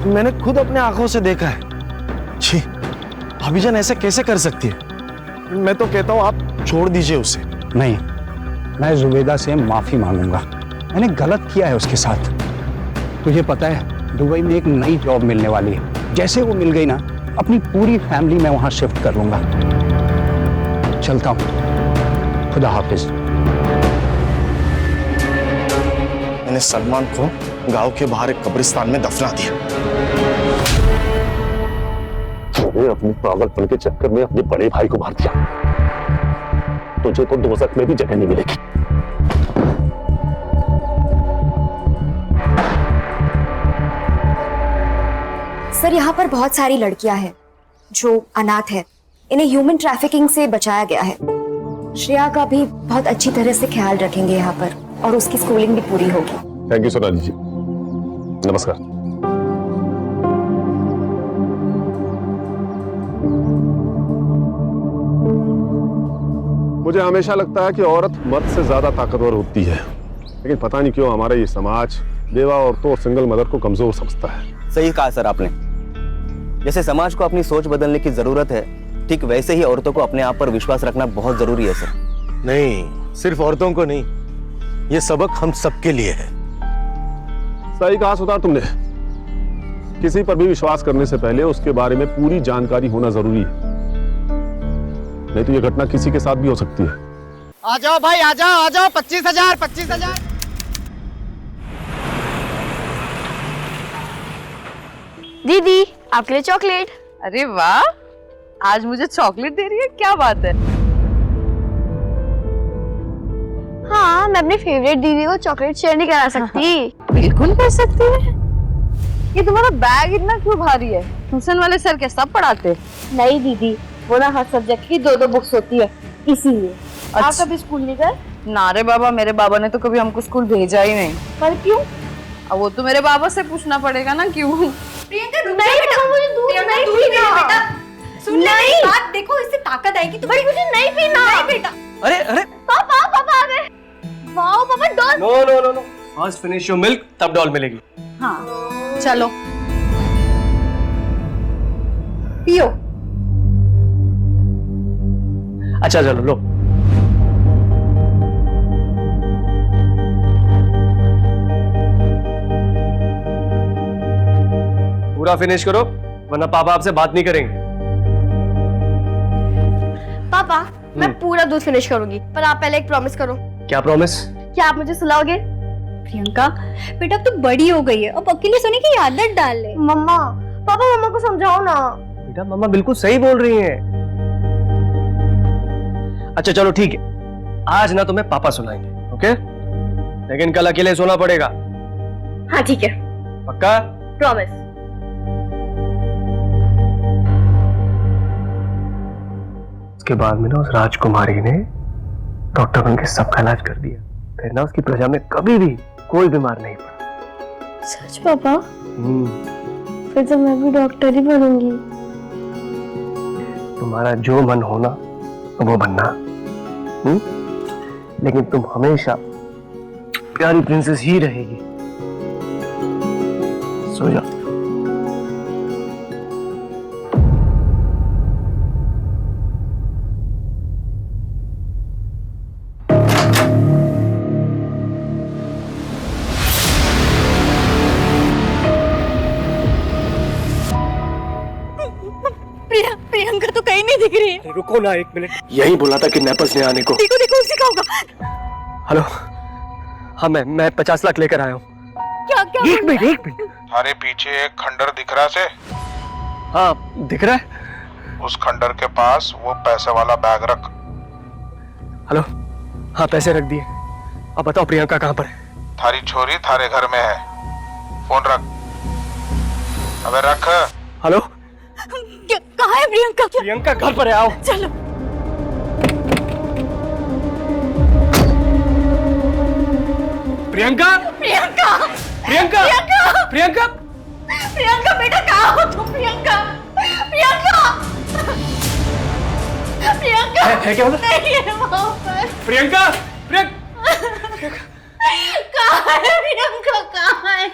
मैंने खुद अपने आंखों से देखा है। छी, भाभीजान ऐसे कैसे कर सकती है? मैं तो कहता हूँ आप छोड़ दीजिए उसे। नहीं, मैं जुबैदा से माफी मांगूंगा। मैंने गलत किया है उसके साथ। तुझे पता है दुबई में एक नई जॉब मिलने वाली है। जैसे वो मिल गई ना, अपनी पूरी फैमिली मैं वहां शिफ्ट कर लूंगा। चलता हूं, खुदा हाफिज। मैंने सलमान को गांव के बाहर एक कब्रिस्तान में दफना दिया। तूने अपने पागलपन के चक्कर में अपने बड़े भाई को मार दिया। तुझे तो दोज़ख में भी जगह नहीं मिलेगी। सर यहाँ पर बहुत सारी लड़कियां हैं जो अनाथ है। इन्हें ह्यूमन ट्रैफिकिंग से बचाया गया है। श्रेया का भी बहुत अच्छी तरह से ख्याल रखेंगे यहाँ पर, और उसकी स्कूलिंग भी पूरी होगी। थैंक यू सोनाली जी। नमस्कार। मुझे हमेशा लगता है कि औरत मर्द से ज्यादा ताकतवर होती है, लेकिन पता नहीं क्यों हमारा ये समाज बेवा औरतों और सिंगल मदर को कमजोर समझता है। सही कहा सर आपने। जैसे समाज को अपनी सोच बदलने की जरूरत है, ठीक वैसे ही औरतों को अपने आप पर विश्वास रखना बहुत जरूरी है सर। नहीं, सिर्फ औरतों को नहीं, ये सबक हम सबके लिए है। सही कहा सुधार तुमने। किसी पर भी विश्वास करने से पहले उसके बारे में पूरी जानकारी होना जरूरी है, नहीं तो ये घटना किसी के साथ भी हो सकती है। आ जाओ भाई, आ जाओ 25,000 25,000। दीदी आपके लिए चॉकलेट। अरे वाह, आज मुझे चॉकलेट दे रही है, क्या बात है। हाँ, मैं अपनी फेवरेट दीदी को चॉकलेट शेयर नहीं करा सकती। बिल्कुल कर सकती है। ये तुम्हारा बैग इतना क्यों भारी है? ट्यूशन वाले सर क्या सब पढ़ाते? नहीं दीदी, वो ना हर सब्जेक्ट की 2-2 बुक्स होती है, इसीलिए। आप कभी स्कूल नहीं गए? ना रे बाबा, मेरे बाबा ने तो कभी हमको स्कूल भेजा ही नहीं। पर क्यों? अब वो तो मेरे बाबा से पूछना पड़ेगा ना क्यों। प्रियंका रुक जा बेटा, मुझे दूध नहीं पीना बेटा। सुन ले मेरी बात, देखो इससे ताकत आएगी। तो मुझे नहीं पीना। नहीं बेटा। अरे अरे पापा पापा आ गए। वाओ पापा doll. No no no no, first finish your milk तब डॉल मिलेगी। हाँ चलो पियो। अच्छा चलो लो। पूरा फिनिश करो वरना पापा आपसे बात नहीं करेंगे। पापा मैं पूरा दूध फिनिश करूंगी, पर आप पहले एक प्रॉमिस करो। क्या प्रॉमिस? क्या आप मुझे सुलाओगे? प्रियंका बेटा अब तो बड़ी हो गई है, अब अकेले सोने की आदत डाल ले। मम्मा, पापा मम्मा को समझाओ ना। बेटा मम्मा बिल्कुल सही बोल रही हैं। अच्छा चलो ठीक है, आज ना तुम्हें पापा सुनाएंगे, ओके? लेकिन कल अकेले सोना पड़ेगा। हाँ ठीक है, पक्का? प्रॉमिस। उसके बाद में ना उस राजकुमारी ने डॉक्टर बनके सबका इलाज कर दिया, फिर ना उसकी प्रजा में कभी भी कोई बीमार नहीं पड़ा। सच पापा? फिर तो मैं भी डॉक्टर ही बनूंगी। तुम्हारा जो मन होना वो बनना, लेकिन तुम हमेशा प्यारी प्रिंसेस ही रहेगी। सो जाओ। प्रियंका तो कहीं नहीं दिख रही है। रुको ना एक मिनट, यही बोला था किडनैपर्स ने आने को। देखो देखो उसी का होगा। हेलो, हाँ मैं 50 लाख लेकर आया हूँ। क्या क्या? एक मिनट। तुम्हारे पीछे एक खंडर दिख रहा है? हाँ दिख रहा है। उस खंडर के पास वो पैसे वाला बैग रख। हेलो, हाँ पैसे रख दिए। अब बताओ प्रियंका कहाँ पर है? थारी छोरी थारे घर में है, फोन रख। अबे रख। हेलो, कहाँ है प्रियंका? प्रियंका घर पर है, आओ। चलो। प्रियंका प्रियंका प्रियंका प्रियंका प्रियंका बेटा कहाँ हो तुम? प्रियंका प्रियंका प्रियंका है क्या मतलब? नहीं है वहाँ पर। प्रियंका कहाँ है प्रियंका? कहाँ है?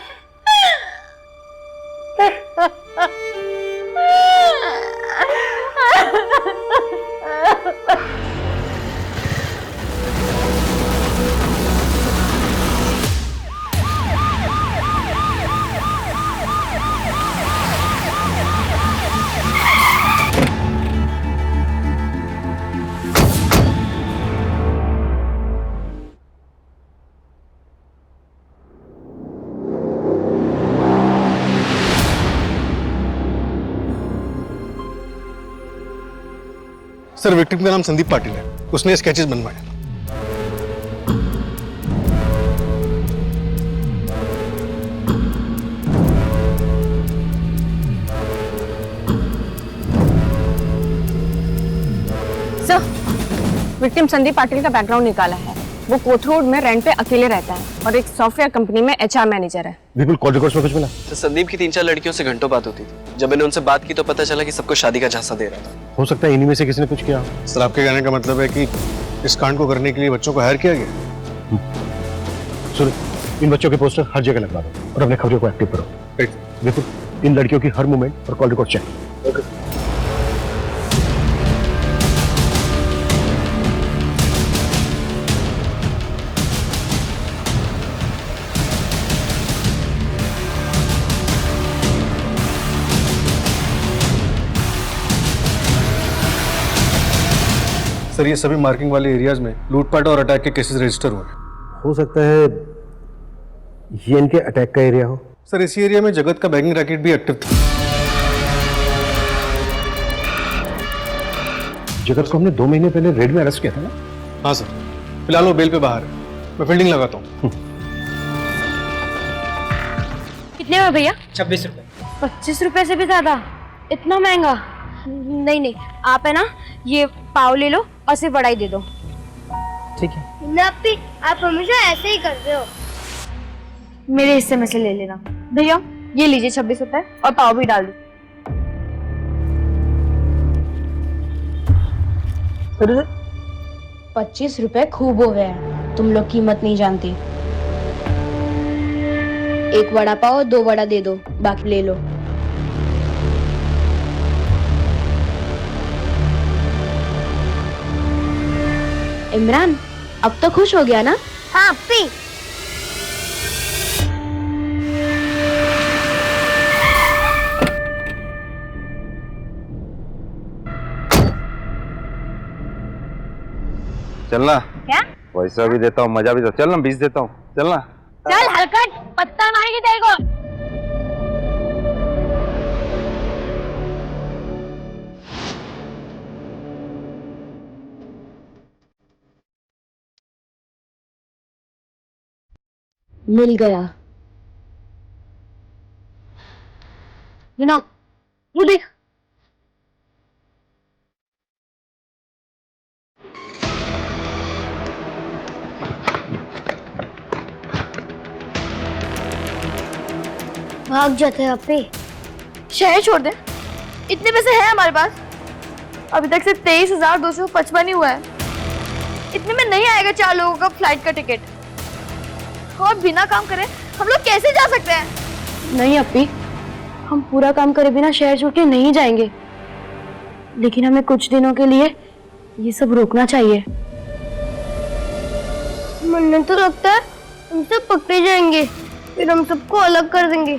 सर विक्टिम का नाम संदीप पाटिल है, उसने स्केचेस बनवाए। सर, विक्टिम संदीप पाटिल का बैकग्राउंड निकाला है। वो कोथरूड में रेंट पे अकेले रहता है और एक सॉफ्टवेयर कंपनी में HR मैनेजर है। बिल्कुल कॉल रिकॉर्ड्स में कुछ मिला? तो संदीप की 3-4 लड़कियों से घंटों बात होती थी। जब मैंने उनसे बात की तो पता चला कि सबको शादी का झांसा दे रहा था। हो सकता है इन्हीं में से किसी ने कुछ किया। सर आपके कहने का मतलब है कि इस कांड को करने के लिए बच्चों को हायर किया गया? सुनो, इन बच्चों के पोस्टर हर जगह लगवा दो और अपने खबरों को एक्टिव करो। बिल्कुल, इन लड़कियों की हर मूवमेंट और कॉल रिकॉर्ड चेक। सर ये सभी मार्किंग वाले एरियाज में लूटपाट और अटैक के केसेस रजिस्टर हुए। हो सकता है ये इनके अटैक का एरिया हो। सर इसी एरिया में जगत का बैंकिंग रैकेट भी एक्टिव था। जगत को हमने 2 महीने पहले रेड में अरेस्ट किया था ना? हाँ सर, फिलहाल वो बेल पे बाहर है, मैं फील्डिंग लगाता हूँ। कितने में भैया? 26 रुपए। 25 रुपए से भी ज्यादा? इतना महंगा? नहीं नहीं, आप है ना ये पाव ले लो और सिर्फ वड़ा ही दे दो। ठीक है। नप्पी, आप हमेशा ऐसे ही करते हो। मेरे हिस्से में से ले लेना। भैया ये लीजिए 26 रुपए और पाव भी डाल दो। 25 रुपए खूब हो गए हैं, तुम लोग कीमत नहीं जानती। एक वड़ा पाव और 2 वड़ा दे दो, बाकी ले लो। इमरान अब तो खुश हो गया ना? हाँ अपी। चलना। क्या? पैसा भी देता हूँ, मजा भी देता हूँ। चलना 20 देता हूँ, चलना। चल हलकट, पत्ता मारेगी तेरे को। मिल गया। वो देख। भाग जाते हैं अपे। शहर छोड़ दे, इतने पैसे हैं हमारे पास। अभी तक सिर्फ 23,255 ही हुआ है। इतने में नहीं आएगा 4 लोगों का फ्लाइट का टिकट। और बिना काम करे हम लोग कैसे जा सकते हैं? नहीं अपी, हम पूरा काम करे बिना शहर छोड़ के नहीं जाएंगे, लेकिन हमें कुछ दिनों के लिए ये सब रोकना चाहिए। मुन्ने तो लगता है हम सब पकड़े जाएंगे, फिर हम सबको अलग कर देंगे।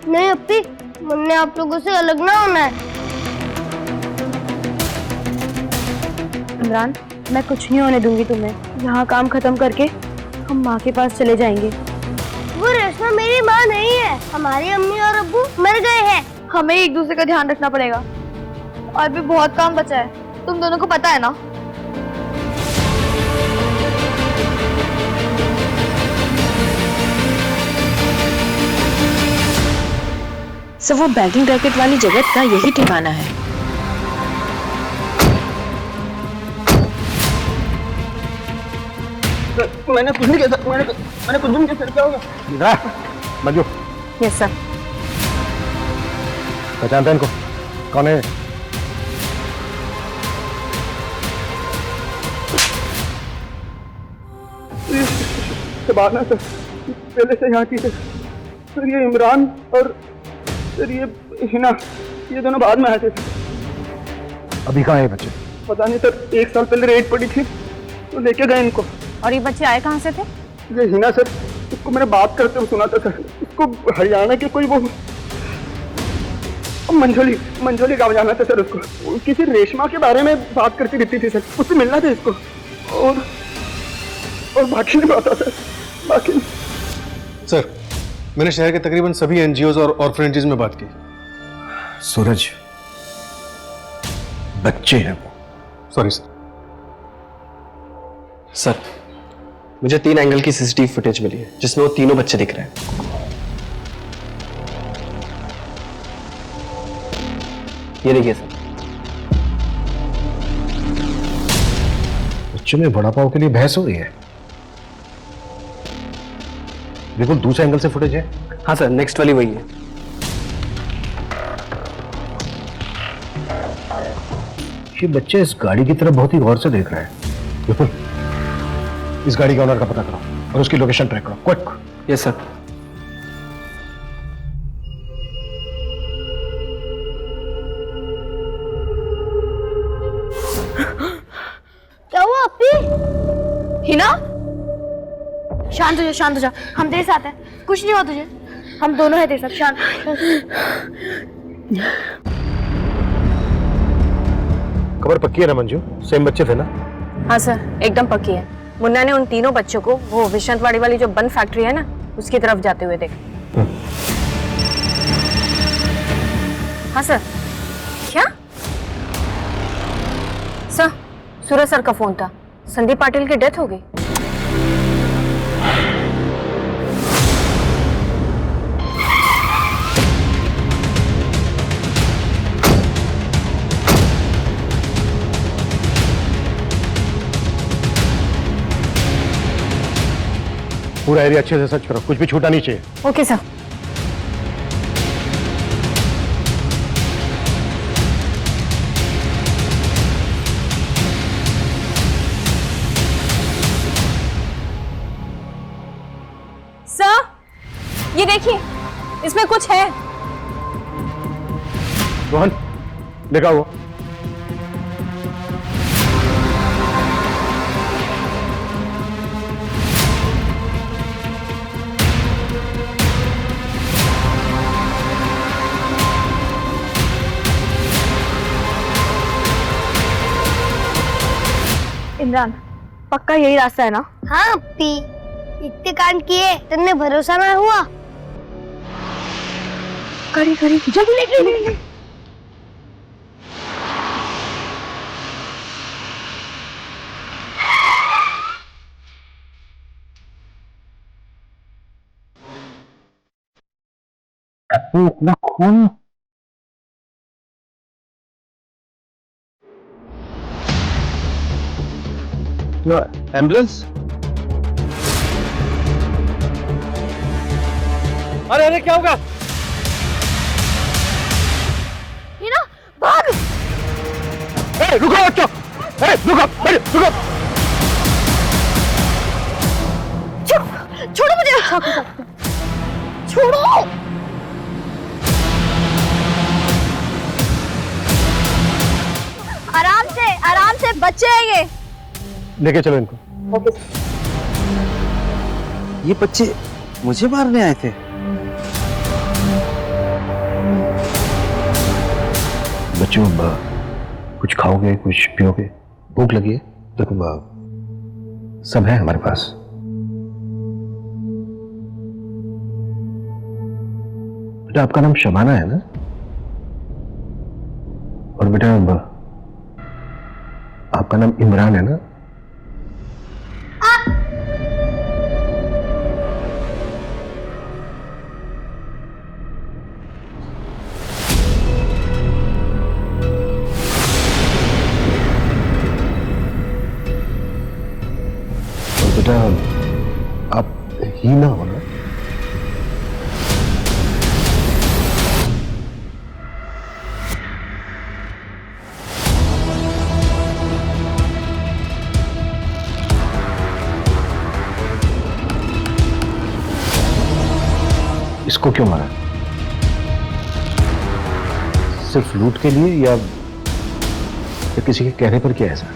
नहीं अपी, मुन्ने आप लोगों से अलग ना होना है। इमरान, मैं कुछ नहीं होने दूंगी तुम्हें। यहाँ काम खत्म करके हम माँ के पास चले जाएंगे। वो रेशमा मेरी माँ नहीं है, हमारी अम्मी और अब्बू मर गए हैं। हमें एक दूसरे का ध्यान रखना पड़ेगा, और भी बहुत काम बचा है, तुम दोनों को पता है ना। सब वो बैंकिंग रैकेट वाली जगत का यही ठिकाना है। मैंने कुछ नहीं किया, मैंने कुछ नहीं किया। क्या होगा? Manju, yes sir. पहचानते हैं इनको? कौन है? शबाना सर पहले से यहाँ की सर। ये इमरान और सर ये हिना, ये दोनों बाद में आए थे। अभी कहाँ है बच्चे? पता नहीं सर, 1 साल पहले रेड पड़ी थी तो लेके गए इनको। और ये बच्चे आए कहाँ से थे? ये हिना सर, उसको मैंने बात करते हुए सुना था सर। उसको हरियाणा के कोई वो मंझोली गाँव जाना था सर। उसको किसी रेशमा के बारे में बात करती रहती थी सर, उससे मिलना था इसको। और बाकी नहीं पता सर, बाकी। सर मैंने शहर के तकरीबन सभी एनजीओज और ऑर्फनेजेस में बात की। सूरज, बच्चे हैं वो। Sorry sir. सर मुझे 3 एंगल की सीसीटीवी फुटेज मिली है जिसमें वो तीनों बच्चे दिख रहे हैं। ये देखिए सर। बच्चों में वड़ा पाव के लिए बहस हो रही है। बिल्कुल दूसरे एंगल से फुटेज है। हाँ सर, नेक्स्ट वाली वही है। ये बच्चे इस गाड़ी की तरफ बहुत ही गौर से देख रहे हैं। बिल्कुल इस गाड़ी के ओनर का पता करो और उसकी लोकेशन ट्रैक करो, क्विक। Yes sir. क्या हुआ अपी? हिना, शांत हो जा, शांत हो जा। हम तेरे साथ हैं, कुछ नहीं हुआ तुझे। हम दोनों हैं तेरे साथ, शांत। खबर पक्की है ना मंजू? सेम बच्चे थे ना? हाँ सर, एकदम पक्की है। मुन्ना ने उन तीनों बच्चों को वो विश्वंतवाड़ी वाली जो बन फैक्ट्री है ना, उसकी तरफ जाते हुए देखा। हाँ सर। क्या सर? सूरज सर का फोन था, संदीप पाटिल की डेथ हो गई। पूरा एरिया अच्छे से सर्च करो, कुछ भी छूटा नहीं चाहिए। Okay sir. सर ये देखिए, इसमें कुछ है। रोहन देखा वो। इमरान, पक्का यही रास्ता है ना? हाँ अपी, इतने कांड किए तुमने भरोसा ना हुआ? करी करी जल्दी ले। इतना खून। एम्बुलेंस। अरे अरे क्या होगा? हीना भाग। रुको बच्चों, रुको। छोड़ो मुझे, छोड़ो। आराम से बच्चे हैं ये। लेके चलो इनको। ये बच्चे मुझे मारने आए थे? बच्चों कुछ खाओगे, कुछ पियोगे? भूख लगी है? देखो सब है हमारे पास। बेटा आपका नाम शबाना है ना? और बेटा आपका नाम इमरान है ना? और बेटा आप हीना हो ना? इसको क्यों मारा? सिर्फ लूट के लिए या किसी के कहने पर किया ऐसा?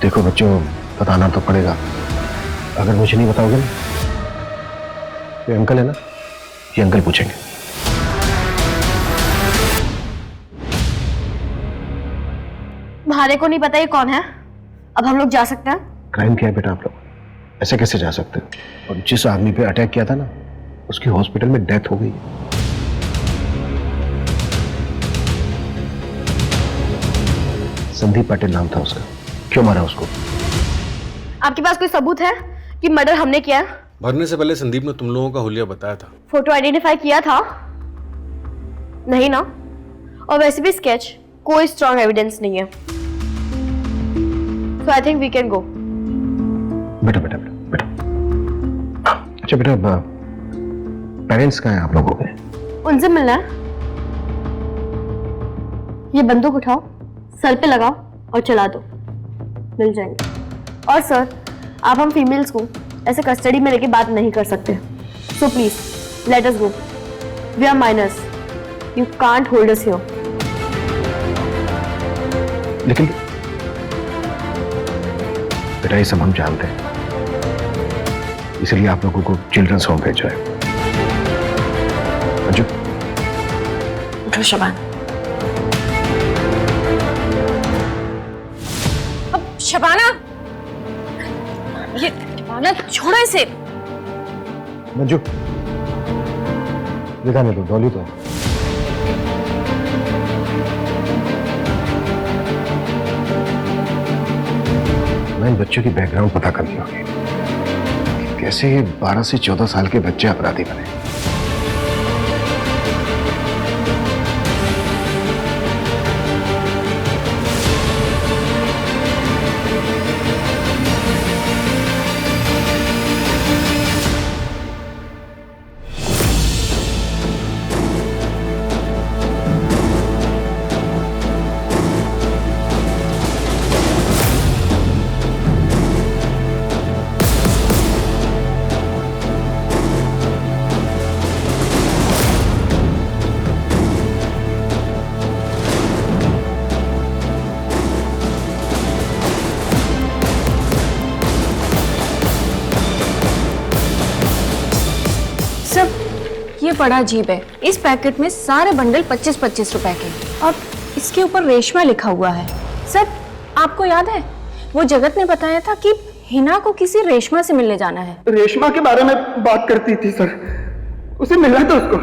देखो बच्चों, बताना तो पड़ेगा। अगर मुझे नहीं बताओगे ना, ये अंकल है ना, ये अंकल पूछेंगे। भारे को नहीं पता ये कौन है। अब हम लोग जा सकते हैं? क्राइम किया है बेटा आप लोग, ऐसे कैसे जा सकते हो? और जिस आदमी पे अटैक किया था ना, उसकी हॉस्पिटल में डेथ हो गई। संदीप पाटिल नाम था उसका। क्यों मारा उसको? आपके पास कोई सबूत है कि मर्डर हमने किया है? भरने से पहले संदीप ने तुम लोगों का हुलिया बताया था। फोटो आइडेंटिफाई किया था? नहीं ना? और वैसे भी स्केच कोई स्ट्रॉन्ग एविडेंस नहीं है। So I think we can go. बेटा अच्छा बेटा, पेरेंट्स कहाँ हैं आप लोगों के? उनसे मिलना है। ये बंदूक उठाओ, सर पे लगाओ और चला दो, मिल जाएंगे। और सर, आप हम फीमेल्स को ऐसे कस्टडी में लेके बात नहीं कर सकते। So please let us go. We are minors, you can't hold us here. लेकिन बेटा ये सब हम जानते हैं, इसलिए आप लोगों को चिल्ड्रंस होम भेजा है। अंजू, उठो शबान। अब शबाना, ये शबाना छोड़ो इसे। मंजू, विदा में दो, डॉली तो है। मैं इन बच्चों की बैकग्राउंड पता करनी होगी, कैसे ये 12 से 14 साल के बच्चे अपराधी बने। सब ये बड़ा अजीब है। इस पैकेट में सारे बंडल 25-25 रुपए के और इसके ऊपर रेशमा लिखा हुआ है। सर, आपको याद है वो जगत ने बताया था कि हिना को किसी रेशमा से मिलने जाना है। रेशमा के बारे में बात करती थी सर, उसे मिलना था उसको।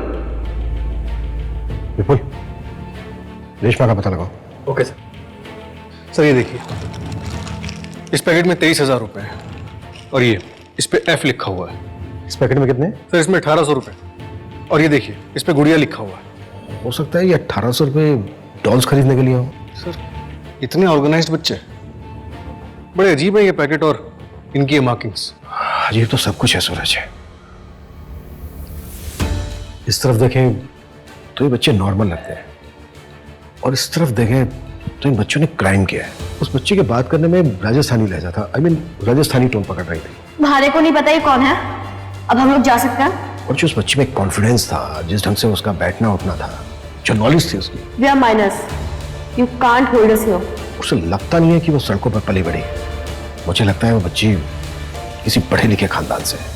विपुल, रेशमा का पता लगाओ। Okay sir. सर ये देखिए, इस पैकेट में 23,000 रुपए है और ये इस पे F लिखा हुआ है। इस पैकेट में कितने? सर इसमें 1800 रुपए और ये देखिए इस पे गुड़िया लिखा हुआ है। हो सकता है ये 1800 रुपए डॉल्स खरीदने के लिए हो। सर इतने ऑर्गेनाइज्ड बच्चे, बड़े अजीब है ये पैकेट और इनकी ये मार्किंग्स। अजीब तो सब कुछ है सूरज। इस तरफ देखें तो ये बच्चे नॉर्मल लगते हैं और इस तरफ देखें तो इन बच्चों ने क्राइम किया है। उस बच्चे के बात करने में राजस्थानी लहजा था, I mean, राजस्थानी टोन पकड़ रही थी। भारे को नहीं पता ये कौन है। अब हम लोग जा सकते हैं। और जो उस बच्चे में कॉन्फिडेंस था, जिस ढंग से उसका बैठना उठना था, जो नॉलेज थी उसकी, We are minors. You can't hold us here. उसे लगता नहीं है कि वो सड़कों पर पली बड़ी। मुझे लगता है वो बच्ची किसी पढ़े लिखे खानदान से है।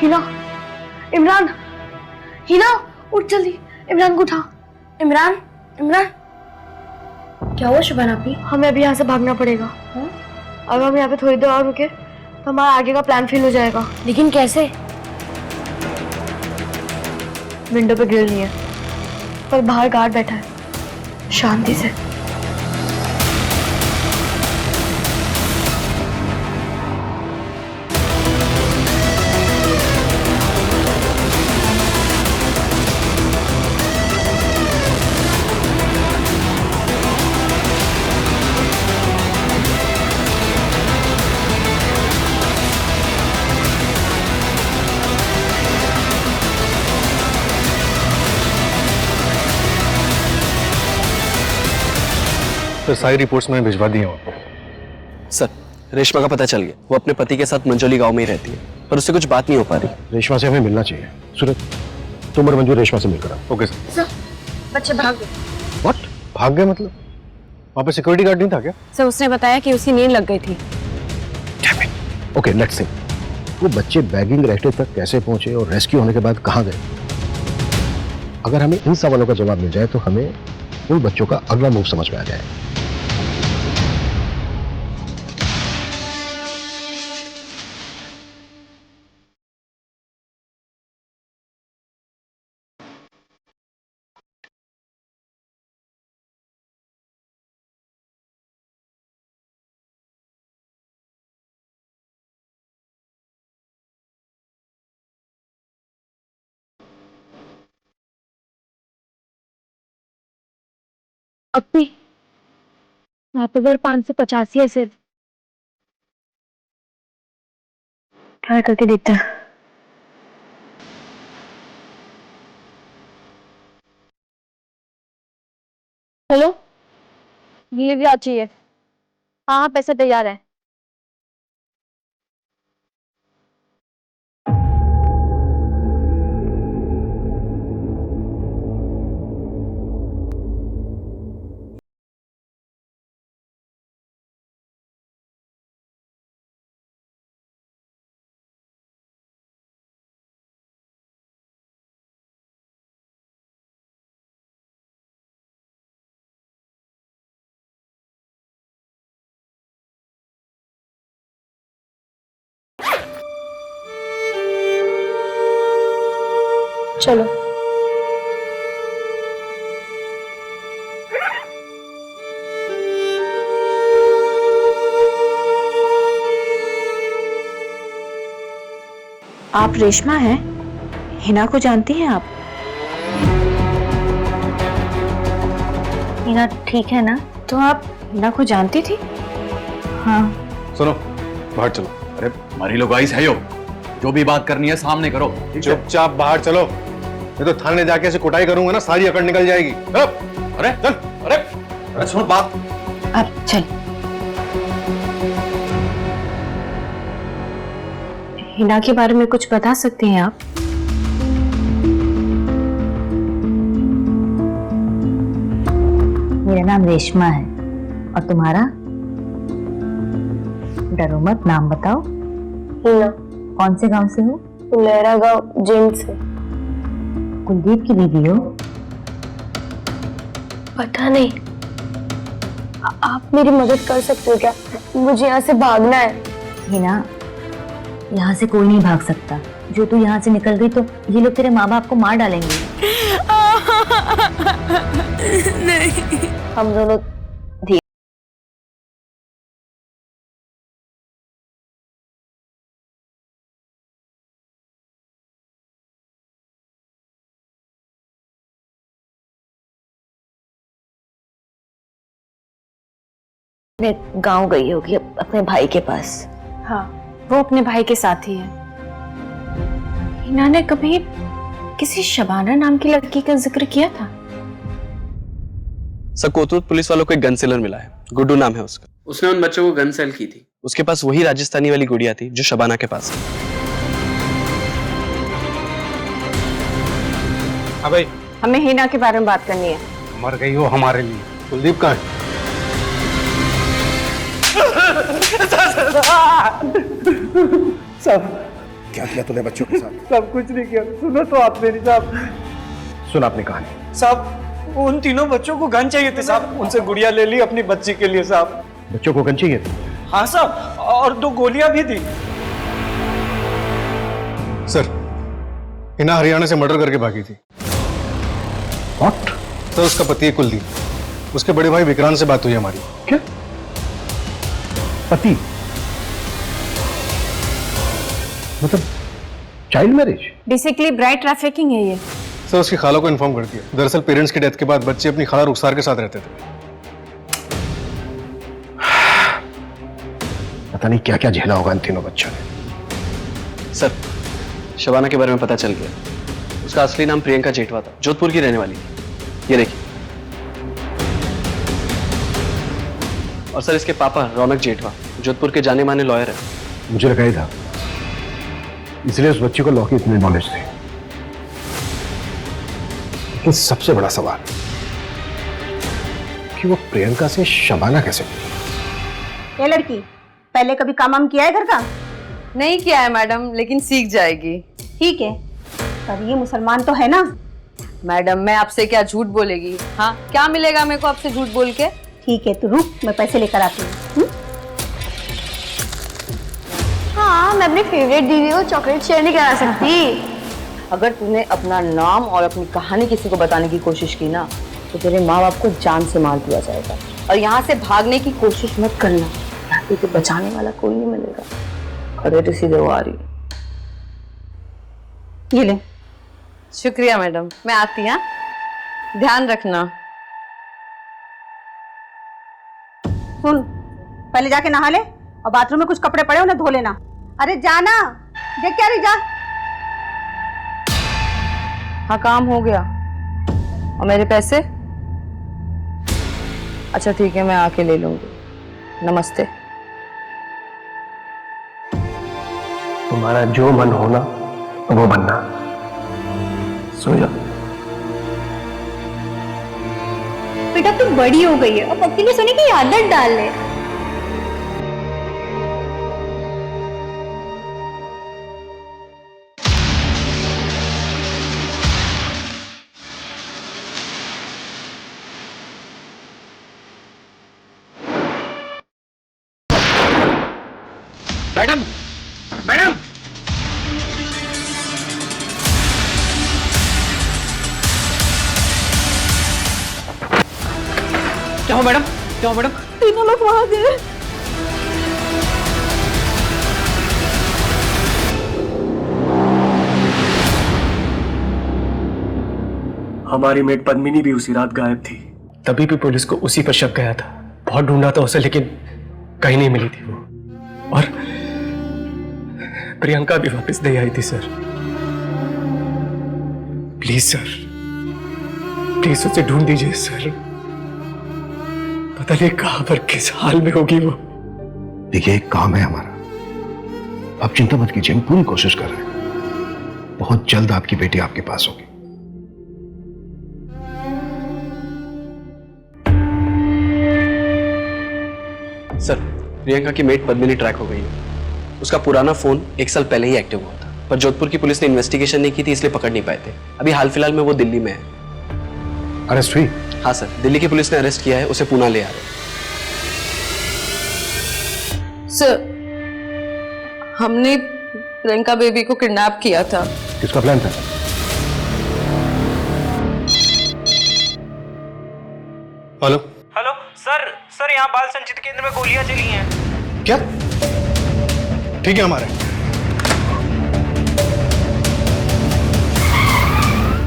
हिना, इमरान, हिना उठ जल्दी, इमरान को उठा। इमरान, इमरान, क्या हुआ शुभान आपी? हमें अभी यहाँ से भागना पड़ेगा। अगर हम यहाँ पे थोड़ी देर और रुके तो हमारा आगे का प्लान फेल हो जाएगा। लेकिन कैसे? विंडो पे ग्रिल नहीं है, पर बाहर गार्ड बैठा है, शांति से। सर सारी रिपोर्ट्स मैंने भिजवा दी हैं। सर रेशमा का पता चल गया, वो अपने पति के साथ मंजोली गांव में ही रहती है, पर उससे कुछ बात नहीं हो पा रही। रेशमा से हमें मिलना चाहिए। सूरज, तुम और मंजू रेशमा से मिलकर आओ। Okay sir. सर, बच्चे भाग गए। व्हाट? भाग गए मतलब? वहां पे सिक्योरिटी गार्ड नहीं था क्या? सर, उसने बताया कि उसकी नींद लग गई थी। Okay, let's see. वो बच्चे बैगिंग रेस्टे तक कैसे पहुंचे और रेस्क्यू होने के बाद कहां गए? अगर हमें इन सवालों का जवाब मिल जाए तो हमें उन बच्चों का अगला मूव समझ में आ जाए। अपी, यहाँ पे 585 है सिर्फ। ट्राई करके देखते हैं। हेलो, डिलीवरी आ चाहिए। हाँ, पैसा तैयार है। चलो। आप रेशमा हैं? हिना को जानती हैं आप? हिना ठीक है ना? तो आप हिना को जानती थी? हाँ। सुनो, बाहर चलो। अरे हमारी लोग आइस है यो, जो भी बात करनी है सामने करो। चुपचाप बाहर चलो, नहीं तो थाने जाके ऐसे कुटाई करूंगा ना, सारी अकड़ निकल जाएगी। अरे चल, अरे सुनो बात। अब चल। हिना के बारे में कुछ बता सकते हैं आप? मेरा नाम रेशमा है और तुम्हारा? डरो मत, नाम बताओ। हिना। कौन से गांव से हो? लहरा गांव जेल से। कुलदीप की बीवी हो? पता नहीं। आप मेरी मदद कर सकते हो क्या? मुझे यहाँ से भागना है। हिना, यहाँ से कोई नहीं भाग सकता। जो तू यहाँ से निकल गई तो ये लोग तेरे माँ बाप को मार डालेंगे। नहीं, हम दोनों गांव गई होगी अपने भाई के पास। हाँ, वो अपने भाई के साथ ही है। हिना ने कभी किसी शबाना नाम की लड़की का जिक्र किया था? सर, कोतुत पुलिस वालों को एक गन सेलर मिला है, गुड्डू नाम है उसका। उसने उन बच्चों को गन सेल की थी। उसके पास वही राजस्थानी वाली गुड़िया थी जो शबाना के पास है। हाँ भाई, हमें हिना के बारे में बात करनी है। मर गई हो हमारे लिए। कुलदीप कहाँ है? सब क्या किया तूने बच्चों के साथ? सब कुछ नहीं किया। सुनो तो आप मेरी साहब। सुन आपने कहानी। साहब, उन तीनों बच्चों को गन चाहिए थी साहब। उनसे गुड़िया ले ली अपनी बच्ची के लिए साहब। बच्चों को गन चाहिए थी? हाँ साहब, और 2 गोलियां भी थी। सर, हिना हरियाणा से मर्डर करके भागी थी। What? सर, उसका पति है कुलदीप। उसके बड़े भाई विक्रांत से बात हुई हमारी। क्या? पति? मतलब child marriage? Basically bride trafficking है ये। सर, उसकी खाला को इन्फॉर्म कर दिया। दरअसल पेरेंट्स की डेथ के बाद बच्चे अपनी खाला रुखसार के साथ रहते थे। पता नहीं क्या क्या झेला होगा इन तीनों बच्चों ने। सर, शबाना के बारे में पता चल गया। उसका असली नाम प्रियंका जेठवा था, जोधपुर की रहने वाली थी। ये देखिए। और सर, इसके पापा रौनक जेठवा जोधपुर के जाने माने लॉयर है। मुझे लगा ही था, इसलिए उस बच्चे को लॉ की इतनी नॉलेज थी। लेकिन सबसे बड़ा सवाल कि वो प्रियंका से शबाना कैसे मिली? ये लड़की पहले कभी काम किया है घर का? नहीं किया है मैडम, लेकिन सीख जाएगी। ठीक है, पर ये मुसलमान तो है ना? मैडम, मैं आपसे क्या झूठ बोलेगी? हाँ, क्या मिलेगा मेरे को आपसे झूठ बोल के? ठीक है, तो रुक, मैं पैसे लेकर आती हूँ। हाँ, मैं अपनी फेवरेट दीदी को चॉकलेट शेयर नहीं करा सकती। अगर तूने अपना नाम और अपनी कहानी किसी को बताने की कोशिश की ना, तो तेरे माँ बाप को जान से मार दिया जाएगा। और यहाँ से भागने की कोशिश मत करना, यहाँ तुझे बचाने वाला कोई नहीं मिलेगा। खड़े तो सीधे वो आ रही। ये ले। शुक्रिया मैडम, मैं आती। हाँ, ध्यान रखना। सुन, पहले जाके नहा ले और बाथरूम में कुछ कपड़े पड़े उन्हें धो लेना। अरे जाना, देख क्या रही, जा। हाँ, काम हो गया। और मेरे पैसे? अच्छा ठीक है, मैं आके ले लूंगी। नमस्ते। तुम्हारा जो मन होना वो बनना। सो जा। बेटा तू बड़ी हो गई है, अब अकेले सोने की आदत डाल ले। मैडम, मैडम, क्या हो मैडम? क्या हो मैडम? तीनों लोग वहां गए। हमारी मेट पद्मिनी भी उसी रात गायब थी। तभी भी पुलिस को उसी पर शक गया था। बहुत ढूंढा था उसे, लेकिन कहीं नहीं मिली थी वो। और प्रियंका भी वापस नहीं आई थी सर। प्लीज सर, प्लीज उसे ढूंढ दीजिए सर। पता नहीं कहां पर, किस हाल में होगी वो। देखिए, एक काम है हमारा। आप चिंता मत कीजिए, हम पूरी कोशिश कर रहे हैं। बहुत जल्द आपकी बेटी आपके पास होगी। सर, प्रियंका की मेट पद्मिनी ट्रैक हो गई है। उसका पुराना फोन 1 साल पहले ही एक्टिव हुआ था, पर जोधपुर की पुलिस ने इन्वेस्टिगेशन नहीं की थी, इसलिए पकड़ नहीं पाए थे। अभी हाल फिलहाल में वो दिल्ली में है। अरेस्ट हुई? हाँ सर, दिल्ली की पुलिस ने अरेस्ट किया है, उसे पुणे ले आ रहे हैं। सर, हमने प्रियंका बेबी को किडनैप किया था। किसका प्लान था? हेलो हेलो सर यहाँ बाल संचित केंद्र में गोलियां चली हैं। क्या? ठीक है, हमारे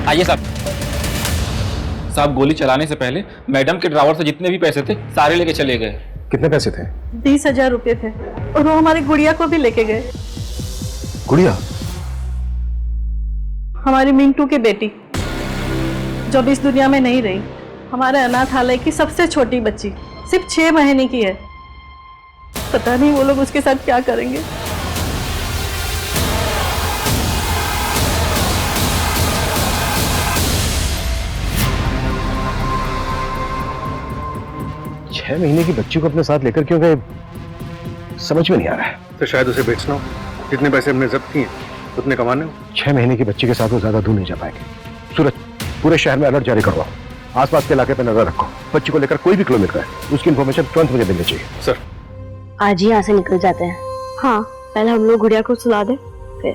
आइए साहब, गोली चलाने से पहले मैडम के ड्रावर से जितने भी पैसे थे सारे लेके चले गए। कितने पैसे थे? 20,000 रुपए थे और वो हमारी गुड़िया को भी लेके गए। गुड़िया? हमारी मिंटू की बेटी जो अब इस दुनिया में नहीं रही, हमारे अनाथालय की सबसे छोटी बच्ची, सिर्फ 6 महीने की है। पता नहीं वो लोग उसके साथ क्या करेंगे। छह महीने की बच्ची को अपने साथ लेकर क्यों गए, समझ में नहीं आ रहा है। तो शायद उसे बेचना हो, जितने पैसे हमने जब्त किए उतने कमाने हो। 6 महीने की बच्ची के साथ वो ज्यादा दूर नहीं जा पाएंगे। सूरज, पूरे शहर में अलर्ट जारी करवाओ, आसपास के इलाके पर नजर रखो। बच्ची को लेकर कोई भी क्लू मिलता है उसकी इन्फॉर्मेशन तुरंत मुझे मिलनी चाहिए। सर, आज ही यहाँ से निकल जाते हैं। हाँ, पहले हम लोग गुड़िया को सुला दे, फिर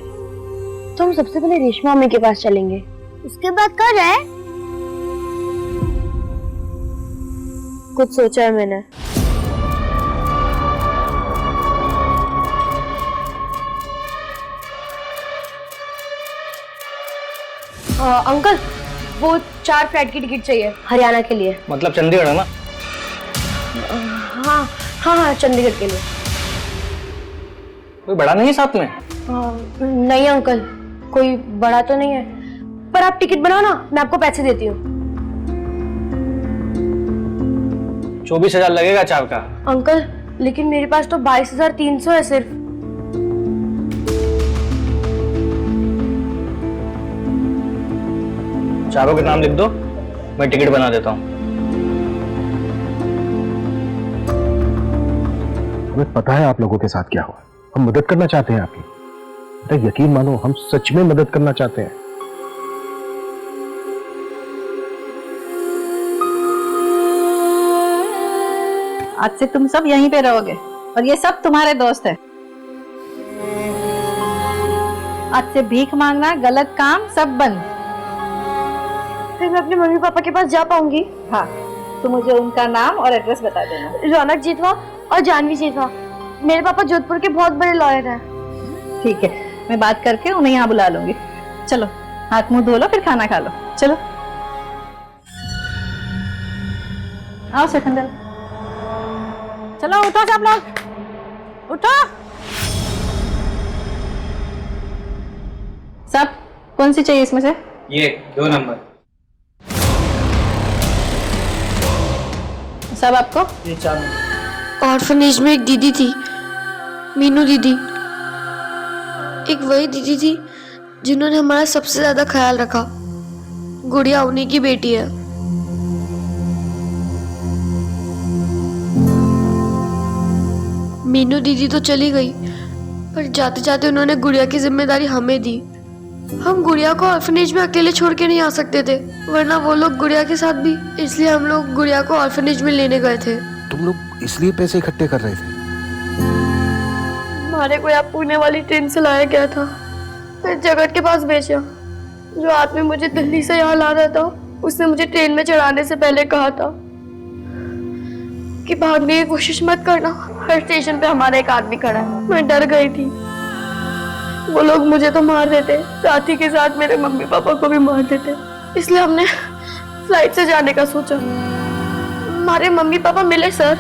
तो हम सबसे पहले रेशमा मम्मी के पास चलेंगे। उसके बाद कर रहे हैं? कुछ सोचा है मैंने। अंकल, वो 4 फ्लाइट की टिकट चाहिए हरियाणा के लिए। मतलब चंडीगढ़ है ना? हाँ, चंडीगढ़ के लिए। कोई बड़ा नहीं है साथ में? नहीं अंकल, कोई बड़ा तो नहीं है, पर आप टिकट बनाओ ना, मैं आपको पैसे देती हूँ। 24,000 लगेगा 4 का। अंकल, लेकिन मेरे पास तो 22,300 है सिर्फ। चारों के नाम लिख दो, मैं टिकट बना देता हूँ। हमें पता है आप लोगों के साथ क्या हुआ, हम मदद करना चाहते हैं आपकी। तो यकीन मानो, हम सच में मदद करना चाहते हैं। आज से तुम सब यहीं पे रहोगे और ये सब तुम्हारे दोस्त है। आज से भीख मांगना, गलत काम सब बंद। फिर मैं अपने मम्मी पापा के पास जा पाऊंगी? हाँ, तो मुझे उनका नाम और एड्रेस बता देना। रौनक जीतवा और जानवी जीतवा। मेरे पापा जोधपुर के बहुत बड़े लॉयर हैं। ठीक है, मैं बात करके उन्हें यहाँ बुला लूंगी। चलो, हाथ मुंह धो लो, फिर खाना खा लो। चलो आओ सिकंदर, चलो उठो सब लोग, उठो सब। कौन सी चाहिए इसमें से? ये 2 नंबर। सब आपको? ये 4 नंबर। ऑर्फनेज में एक दीदी थी, मीनू दीदी। एक वही दीदी थी जिन्होंने हमारा सबसे ज्यादा ख्याल रखा। गुड़िया उन्हीं की बेटी है। मीनू दीदी तो चली गई, पर जाते जाते उन्होंने गुड़िया की जिम्मेदारी हमें दी। हम गुड़िया को ऑर्फनेज में अकेले छोड़ के नहीं आ सकते थे, वरना वो लोग गुड़िया के साथ भी। इसलिए हम लोग गुड़िया को ऑर्फनेज में लेने गए थे। तुम लोग इसलिए पैसे इकट्ठे कर रहे थे? हमारे को यहाँ पुणे वाली ट्रेन से लाया गया था, फिर जगत के पास भेजा। जो आदमी मुझे दिल्ली से यहाँ ला रहा था, उसने मुझे ट्रेन में चढ़ाने से पहले कहा था कि भागने की कोशिश मत करना, हर स्टेशन पे हमारा एक आदमी खड़ा है। मैं डर गई थी, वो लोग मुझे तो मार देते, साथ ही के साथ मेरे मम्मी पापा को भी मार देते। इसलिए हमने फ्लाइट से जाने का सोचा। हमारे मम्मी पापा मिले सर।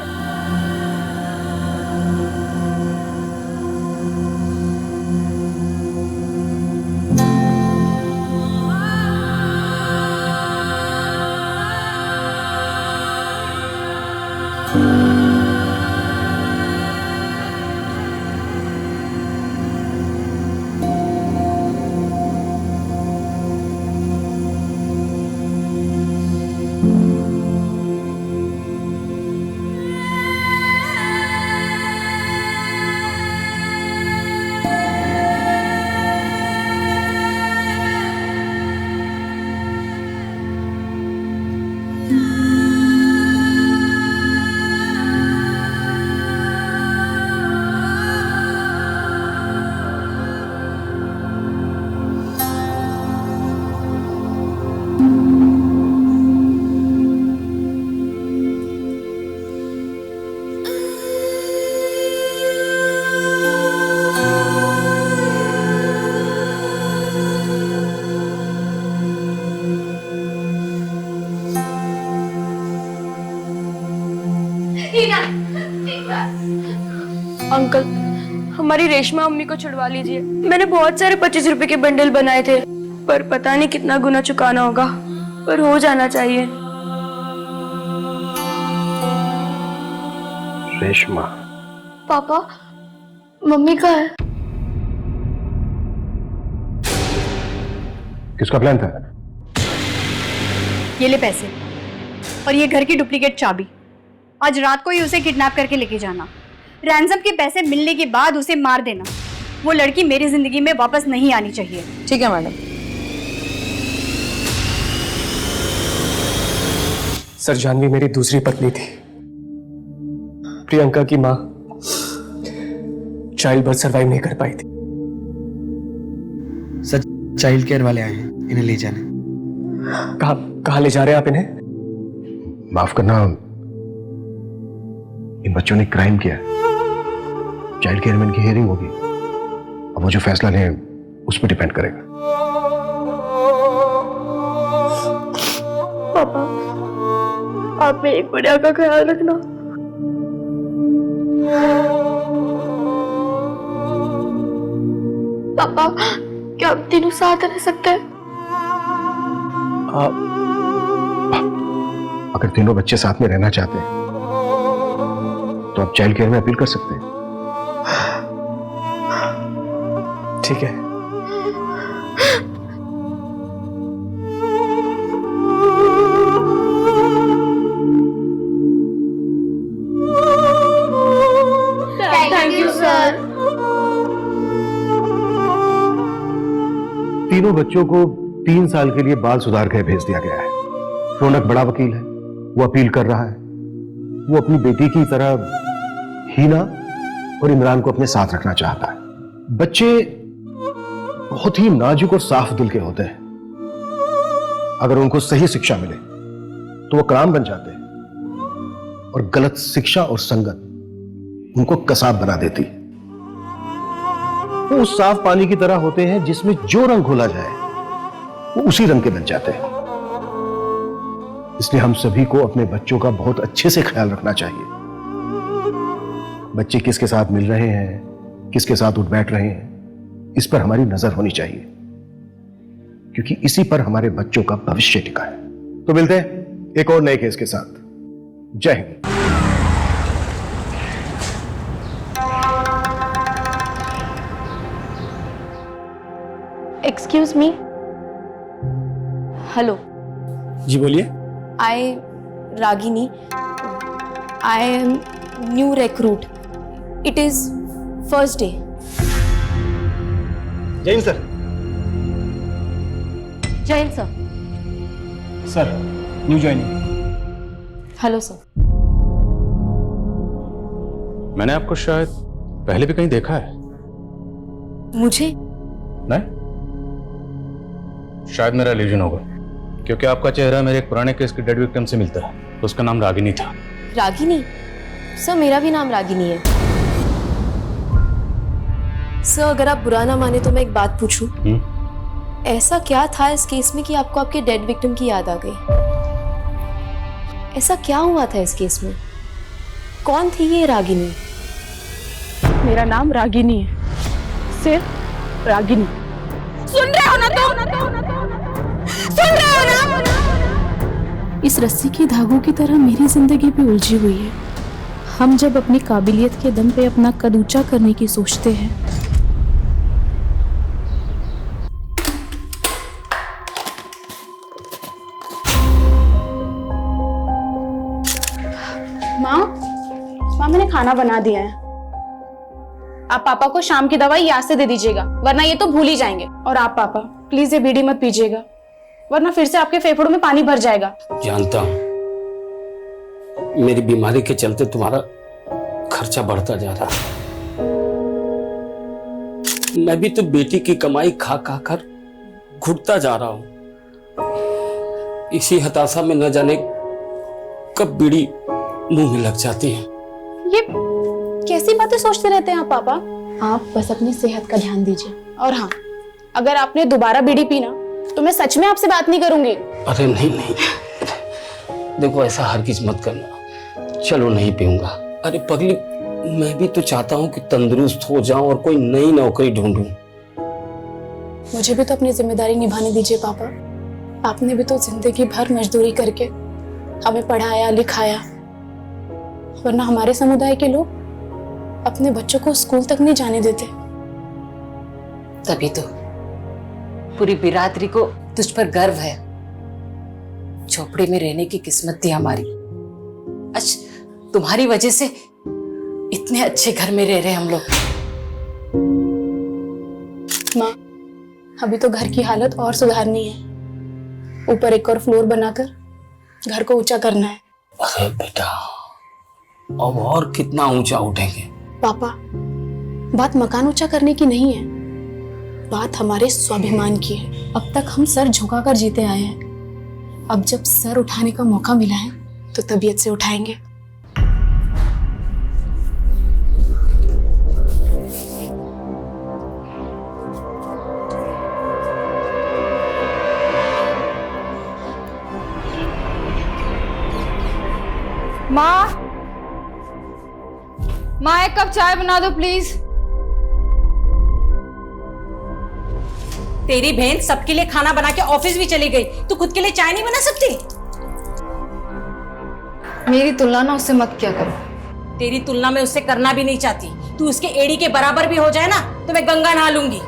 अंकल, हमारी रेशमा अम्मी को छुड़वा लीजिए। मैंने बहुत सारे 25 रुपए के बंडल बनाए थे, पर पता नहीं कितना गुना चुकाना होगा, पर हो जाना चाहिए। रेशमा, पापा, मम्मी कहाँ है? किसका प्लान था? ये ले पैसे और ये घर की डुप्लीकेट चाबी। आज रात को ही उसे किडनैप करके लेके जाना। रैंसम के पैसे मिलने के बाद उसे मार देना। वो लड़की मेरी जिंदगी में वापस नहीं आनी चाहिए। ठीक है मैडम। सर, जानवी मेरी दूसरी पत्नी थी। प्रियंका की माँ चाइल्ड बर्थ सर्वाइव नहीं कर पाई थी। सर, चाइल्ड केयर वाले आए हैं, इन्हें ले जाने। कहाँ ले जा रहे हैं आप इन्हें? माफ करना, इन बच्चों ने क्राइम किया। चाइल्ड केयर में इनकी हियरिंग होगी। अब वो जो फैसला लें उस पर डिपेंड करेगा। पापा, आप मेरी गुड़िया का ख्याल रखना। पापा, क्या आप तीनों साथ रह सकते हैं? अगर तीनों बच्चे साथ में रहना चाहते हैं तो आप चाइल्ड केयर में अपील कर सकते हैं। ठीक है। Thank you sir. तीनों बच्चों को 3 साल के लिए बाल सुधार गृह भेज दिया गया है। रौनक बड़ा वकील है, वो अपील कर रहा है। वो अपनी बेटी की तरह हीना और इमरान को अपने साथ रखना चाहता है। बच्चे बहुत ही नाजुक और साफ दिल के होते हैं। अगर उनको सही शिक्षा मिले तो वो कराम बन जाते हैं, और गलत शिक्षा और संगत उनको कसाब बना देती। वो उस साफ पानी की तरह होते हैं जिसमें जो रंग घोला जाए वो उसी रंग के बन जाते हैं। इसलिए हम सभी को अपने बच्चों का बहुत अच्छे से ख्याल रखना चाहिए। बच्चे किसके साथ मिल रहे हैं, किसके साथ उठ बैठ रहे हैं, इस पर हमारी नजर होनी चाहिए, क्योंकि इसी पर हमारे बच्चों का भविष्य टिका है। तो मिलते हैं एक और नए केस के साथ। जय हिंद। Excuse me. हेलो। जी बोलिए। I, Ragini, I am new recruit. It is first day. जय हिंद सर। जय Hind sir. Sir, new joining. Hello sir. मैंने आपको शायद पहले भी कहीं देखा है। मुझे? नहीं, शायद मेरा इल्यूजन होगा, क्योंकि आपका चेहरा मेरे एक पुराने केस के डेड विक्टिम से मिलता है। उसका नाम रागिनी था। रागिनी? सर, मेरा भी नाम रागिनी है। सर, अगर आप बुरा ना माने तो मैं एक बात पूछूं? ऐसा क्या था इस केस में कि आपको आपके डेड विक्टिम की याद आ गई? ऐसा क्या हुआ था इस केस में? कौन थी ये रागिनी? मेरा नाम रागिनी है, सिर्फ रागिनी। सुन रहे हो ना तुम? सुन रहे हो ना? इस रस्सी के धागों की तरह मेरी जिंदगी भी उलझी हुई है। हम जब अपनी काबिलियत के दम पे अपना कद ऊंचा करने की सोचते हैं, माँ मैंने खाना बना दिया है। आप पापा को शाम की दवाई याद से दे दीजिएगा, वरना ये तो भूल ही जाएंगे। और आप पापा प्लीज ये बीड़ी मत पीजिएगा, वरना फिर से आपके फेफड़ों में पानी भर जाएगा। जानता हूं, मेरी बीमारी के चलते तुम्हारा खर्चा बढ़ता जा रहा है। मैं भी तो बेटी की कमाई खा खा कर घुटता जा रहा हूं। इसी हताशा में न जाने कब बीड़ी मुंह में लग जाती है। ये कैसी बातें सोचते रहते हैं आप पापा? आप बस अपनी सेहत का ध्यान दीजिए। और हाँ, अगर आपने दोबारा बीड़ी पीना तो मैं सच में आपसे बात नहीं करूंगी। अरे नहीं नहीं, देखो ऐसा हरगिज मत करना। चलो नहीं पीऊंगा। अरे पगली, मैं भी तो चाहता हूँ कि तंदुरुस्त हो जाऊं और कोई नई नौकरी ढूंढूं। मुझे भी तो अपनी जिम्मेदारी निभाने दीजिए पापा। आपने भी तो जिंदगी भर मजदूरी करके हमें पढ़ाया लिखाया, वरना हमारे समुदाय के लोग अपने बच्चों को स्कूल तक नहीं जाने देते। तभी तो पूरी बिरादरी को तुझ पर गर्व है। झोपड़ी में रहने की किस्मत थी हमारी, आज तुम्हारी वजह से इतने अच्छे घर में रह रहे हम लोग। माँ, अभी तो घर की हालत और सुधारनी है, ऊपर एक और फ्लोर बनाकर घर को ऊंचा करना है। अरे बेटा, अब और कितना ऊंचा उठेंगे? पापा, बात मकान ऊंचा करने की नहीं है, बात हमारे स्वाभिमान की है। अब तक हम सर झुकाकर जीते आए हैं, अब जब सर उठाने का मौका मिला है तो तबीयत से उठाएंगे। माँ एक कप चाय बना दो प्लीज। तेरी बहन सबके लिए खाना बना के ऑफिस भी चली गई, तू खुद के लिए चाय नहीं बना सकती? मेरी तुलना ना उससे मत किया करो। तेरी तुलना में उससे करना भी नहीं चाहती। तू उसके एड़ी के बराबर भी हो जाए ना तो मैं गंगा नहा लूंगी।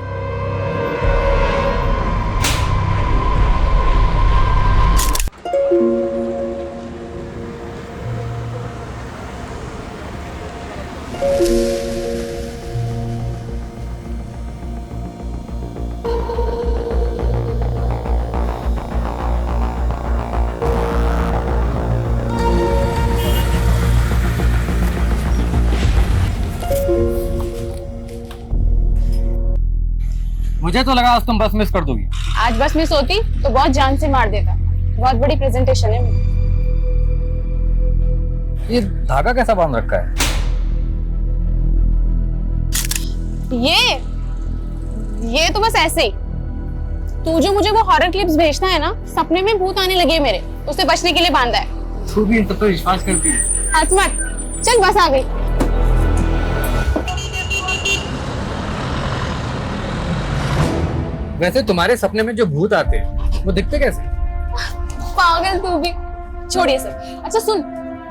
मुझे तो लगा आज तुम बस मिस कर दोगी। आज बस मिस होती तो बहुत जान से मार देता। बहुत बड़ी प्रेजेंटेशन है मेरी। ये धागा कैसा बांध रखा है? ये तो बस ऐसे ही। तू जो मुझे वो हॉरर क्लिप्स भेजना है ना, सपने में भूत आने लगे मेरे, उससे बचने के लिए बांधा है। तू भी इन सब पे विश्वास करती है? हंस मत, चल बस आ गई। वैसे तुम्हारे सपने में जो भूत आते हैं वो दिखते कैसे? पागल तू भी। छोड़िए सर। अच्छा सुन,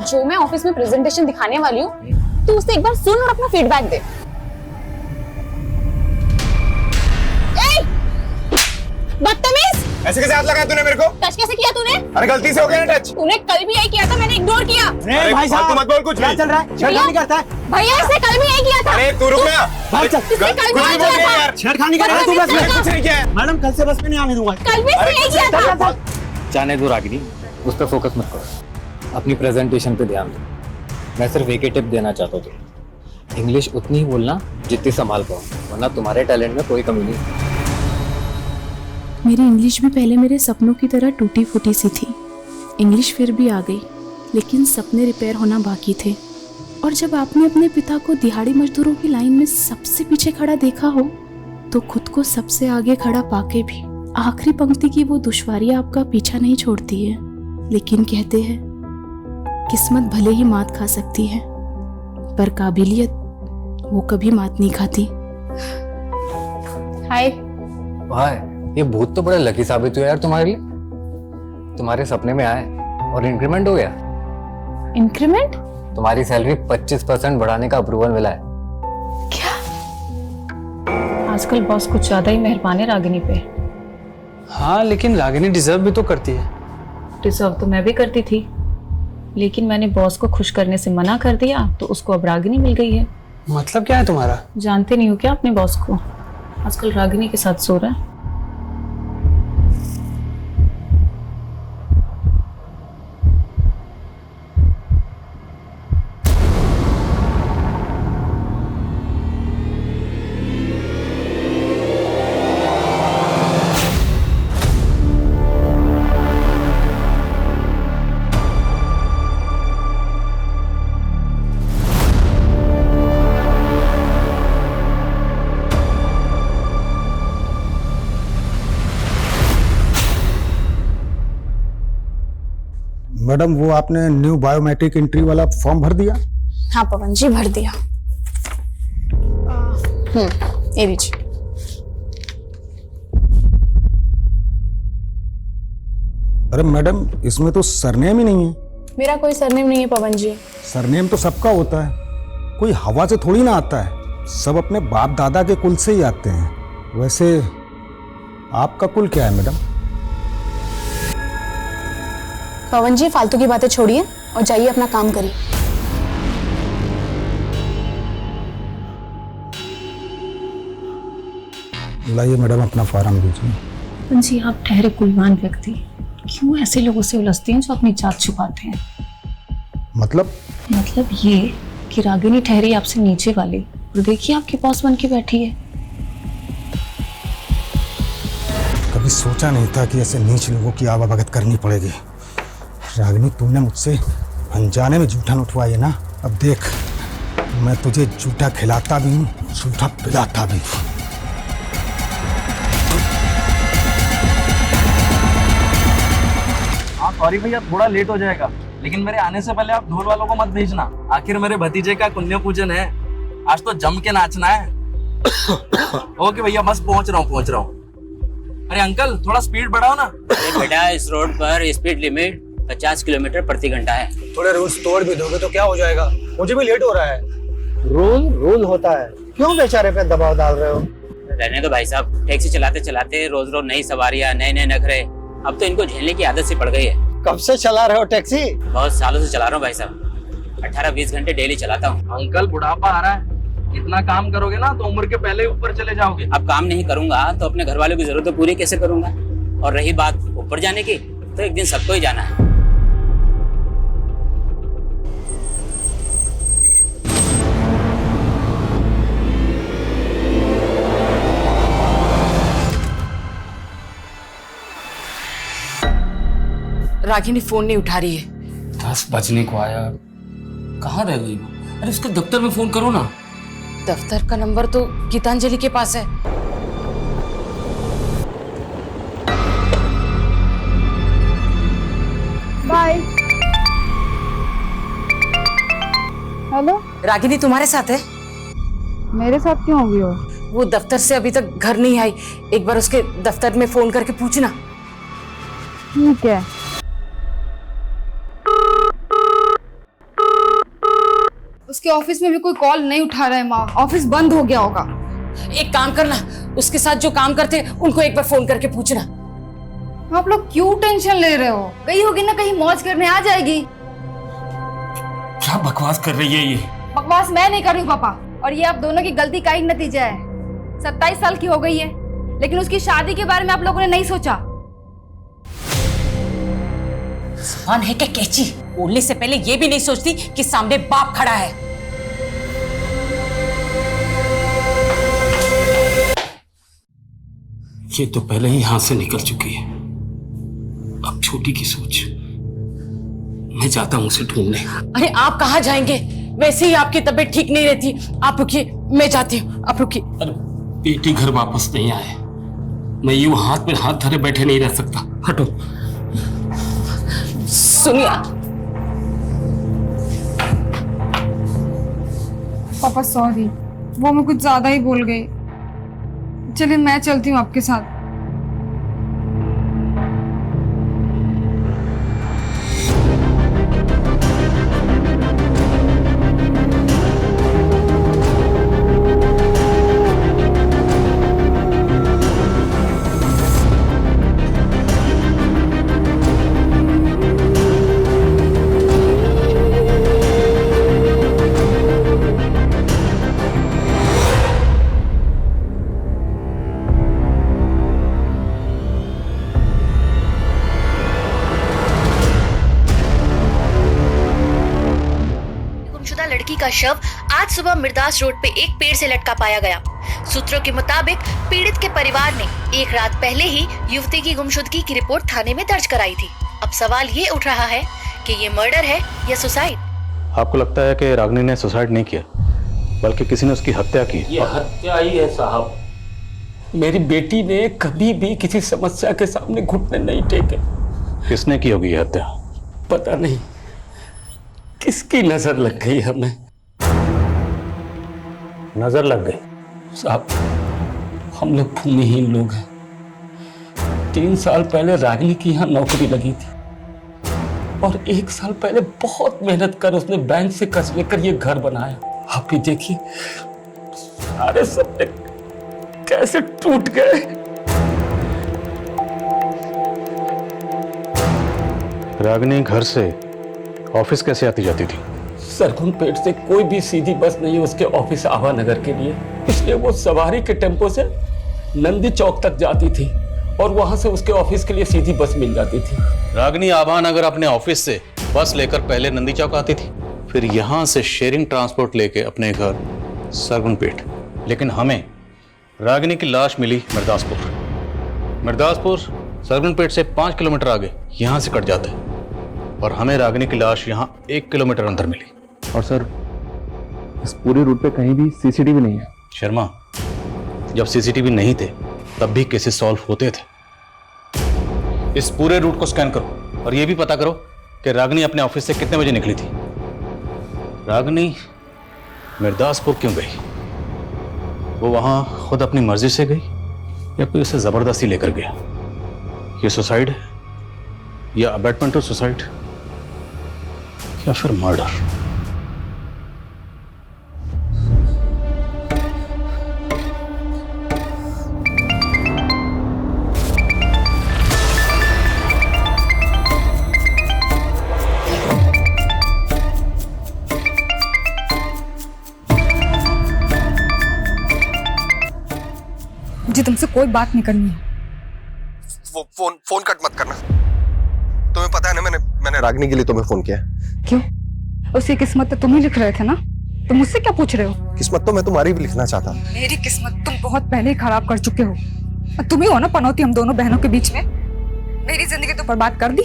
जो मैं ऑफिस में प्रेजेंटेशन दिखाने वाली हूँ, तू उससे एक बार सुन और अपना फीडबैक दे। बदतमीज! ऐसे कैसे हाथ लगाया तूने मेरे को? टच कैसे किया तूने? अरे गलती से हो गया ना टच। तूने कल भी यही किया था, मैंने इग्नोर किया। अरे भाई साहब, मत बोल कुछ भी। क्या चल रहा है? छेड़खानी करता है? भैया इसने कल भी यही किया था। अरे तू रुक ना। भाई चल। इसने कल भी यही किया था। छेड़खानी कर रहा है तू बस में? कुछ नहीं किया है। मैडम कल से बस में नहीं आने दूंगा। कल भी इसने यही किया था। जाने दो रागिनी, उस पर फोकस मत करो, अपनी प्रेजेंटेशन पे ध्यान दो। मैं सिर्फ एक ही टिप देना चाहता हूँ, इंग्लिश उतनी ही बोलना जितनी संभाल पाओ, वरना तुम्हारे टैलेंट में कोई कमी नहीं। मेरी इंग्लिश भी पहले मेरे सपनों की तरह टूटी फूटी सी थी। इंग्लिश फिर भी आ गई, लेकिन सपने रिपेयर होना बाकी थे। और जब आपने अपने पिता को दिहाड़ी मजदूरों की लाइन में सबसे पीछे खड़ा देखा हो, तो खुद को सबसे आगे खड़ा पाके भी आखिरी पंक्ति की वो दुश्वारी आपका पीछा नहीं छोड़ती है। लेकिन कहते हैं किस्मत भले ही मात खा सकती है, पर काबिलियत वो कभी मात नहीं खाती। हाय भाई, ये भूत तो बड़ा लकी साबित हुआ यार तुम्हारे लिए। तुम्हारे सपने में आए और इंक्रीमेंट हो गया। इंक्रीमेंट? तुम्हारी सैलरी 25% बढ़ाने का अप्रूवल मिला है। क्या? आजकल बॉस कुछ ज्यादा ही मेहरबान है रागिनी पे। हाँ, लेकिन रागिनी डिजर्व भी तो करती है। डिजर्व तो मैं भी करती थी, लेकिन मैंने बॉस को खुश करने से मना कर दिया, तो उसको अब रागिनी मिल गई है। मतलब क्या है तुम्हारा? जानते नहीं हो क्या अपने बॉस को? आजकल रागिनी के साथ सो रहा है। मैडम, वो आपने न्यू बायोमेट्रिक एंट्री वाला फॉर्म भर दिया? हाँ पवन जी, भर दिया। ये लीजिए। अरे मैडम, इसमें तो सरनेम ही नहीं है। मेरा कोई सरनेम नहीं है पवन जी। सरनेम तो सबका होता है, कोई हवा से थोड़ी ना आता है, सब अपने बाप दादा के कुल से ही आते हैं। वैसे आपका कुल क्या है मैडम? पवन जी फालतू की बातें छोड़िए और जाइए अपना काम करिए। लाइए मैडम अपना फार्म दीजिए। पवन जी, आप ठहरे कुलवान व्यक्ति, क्यों ऐसे लोगों से उलझते हैं जो अपनी जात छुपाते हैं? मतलब ये कि रागिनी ठहरी आपसे नीचे वाली और देखिए आपके पास बन के बैठी है। कभी सोचा नहीं था कि ऐसे नीच लोगों की आवाभगत करनी पड़ेगी। रागिनी, तुमने मुझसे अनजाने में जूठन उठवाई है ना, अब देख मैं तुझे जूठा खिलाता भी हूँ, जूठा पिलाता भी हूँ। हाँ सॉरी भैया, थोड़ा लेट हो जाएगा, लेकिन मेरे आने से पहले आप ढोल वालों को मत भेजना। आखिर मेरे भतीजे का पुण्य पूजन है, आज तो जम के नाचना है। ओके भैया, बस पहुंच रहा हूँ। अरे अंकल, थोड़ा स्पीड बढ़ाओ ना। अरे बेटा, इस रोड पर स्पीड लिमिट 50 किलोमीटर प्रति घंटा है। थोड़े रूल्स तोड़ भी दोगे तो क्या हो जाएगा? मुझे भी लेट हो रहा है। रूल होता है, क्यों बेचारे पे दबाव डाल रहे हो? रहने दो भाई साहब, टैक्सी चलाते चलाते रोज रोज नई सवारियां, नए नखरे, अब तो इनको झेलने की आदत सी पड़ गई है। कब से चला रहे हो टैक्सी? बहुत सालों से चला रहा हूँ भाई साहब, 18-20 घंटे डेली चलाता हूँ। अंकल, बुढ़ापा आ रहा है, इतना काम करोगे ना तो उम्र के पहले ऊपर चले जाओगे। अब काम नहीं करूंगा तो अपने घर वालों की जरूरतें पूरी कैसे करूंगा? और रही बात ऊपर जाने की, तो एक दिन सबको ही जाना है। रागिनी फोन नहीं उठा रही है। 10 बजने को आया, कहाँ रह गई वो? अरे उसके दफ्तर में फोन करो ना। दफ्तर का नंबर तो गीतांजलि के पास है। बाय। हेलो, रागिनी तुम्हारे साथ है? मेरे साथ क्यों होगी हो? वो दफ्तर से अभी तक घर नहीं आई, एक बार उसके दफ्तर में फोन करके पूछना। ठीक है। उसके ऑफिस में भी कोई कॉल नहीं उठा रहा है माँ, ऑफिस बंद हो गया होगा। एक काम करना, उसके साथ जो काम करते उनको एक बार फोन करके पूछना। आप लोग क्यों टेंशन ले रहे हो? कहीं होगी ना कहीं मौज करने आ जाएगी। क्या बकवास कर रही है ये? बकवास मैं नहीं कर रही हूँ पापा, और ये आप दोनों की गलती का ही नतीजा है। 27 साल की हो गई है, लेकिन उसकी शादी के बारे में आप लोगों ने नहीं सोचा। जुबान है क्या कैची? बोलने से पहले ये भी नहीं सोचती कि सामने बाप खड़ा है। ये तो पहले ही हाथ से निकल चुकी है, अब छोटी की सोच। मैं जाता हूँ उसे ढूंढने। अरे आप कहाँ जाएंगे? वैसे ही आपकी तबीयत ठीक नहीं रहती। आप रुकिए, मैं जाती हूँ, आप रुकिए। अरे बेटी घर वापस नहीं आए, मैं यूं हाथ में हाथ धरे बैठे नहीं रह सकता। हटो। सुनिए पापा सॉरी, वो मैं कुछ ज्यादा ही बोल गई। चलिए मैं चलती हूँ आपके साथ। लड़की का शव आज सुबह मिर्दास रोड पे एक पेड़ से लटका पाया गया। सूत्रों के मुताबिक पीड़ित के परिवार ने एक रात पहले ही युवती की गुमशुदगी की रिपोर्ट थाने में दर्ज कराई थी। अब सवाल ये उठ रहा है कि ये मर्डर है या सुसाइड। आपको लगता है कि रागिनी ने सुसाइड नहीं किया, बल्कि किसी ने उसकी हत्या की? ये हत्या ही है साहब। मेरी बेटी ने कभी भी किसी समस्या के सामने घुटने नहीं टेके। किसने की होगी ये हत्या? पता नहीं किसकी नजर लग गई हमें। नजर लग गई? साहब, हम लोग भूमिहीन लोग हैं। 3 साल पहले रागिनी की यहाँ नौकरी लगी थी और 1 साल पहले बहुत मेहनत कर उसने बैंक से कर्ज लेकर ये घर बनाया। आप भी देखिए सारे सपने कैसे टूट गए। रागिनी घर से ऑफिस कैसे आती जाती थी? सरगुन पेट से कोई भी सीधी बस नहीं उसके ऑफिस आवा नगर के लिए, इसलिए वो सवारी के टेम्पो से नंदी चौक तक जाती थी और वहां से उसके ऑफिस के लिए सीधी बस मिल जाती थी। रागिनी आभान अगर अपने ऑफिस से बस लेकर पहले नंदी चौक आती थी, फिर यहां से शेयरिंग ट्रांसपोर्ट लेके अपने घर सरगुनपेट। लेकिन हमें रागिनी की लाश मिली मिर्दासपुर सरगुनपेट से 5 किलोमीटर आगे यहां से कट जाता है और हमें रागिनी की लाश यहां 1 किलोमीटर अंदर मिली। और सर इस पूरे रूट पे कहीं भी सीसीटीवी नहीं है। शर्मा, जब सीसीटीवी नहीं थे तब भी केसेस सॉल्व होते थे। इस पूरे रूट को स्कैन करो और यह भी पता करो कि रागिनी अपने ऑफिस से कितने बजे निकली थी। रागिनी मिर्दासपुर क्यों गई? वो वहां खुद अपनी मर्जी से गई या कोई उसे जबरदस्ती लेकर गया? ये सुसाइड है या अबैटमेंट टू सुसाइड या फिर मर्डर? मुझे तुमसे कोई बात नहीं करनी है। वो फोन कट मत करना। तुम्हें पता है ना मैंने रागिनी के लिए तुम्हें फोन किया। क्यों? उसकी किस्मत तो तुम ही लिख रहे थे ना, तो मुझसे क्या पूछ रहे हो? किस्मत तो मैं तुम्हारी भी लिखना चाहता। मेरी किस्मत तुम बहुत पहले ही खराब कर चुके हो। तुम ही हो ना पनौती हम दोनों बहनों के बीच में। मेरी जिंदगी तो बर्बाद कर दी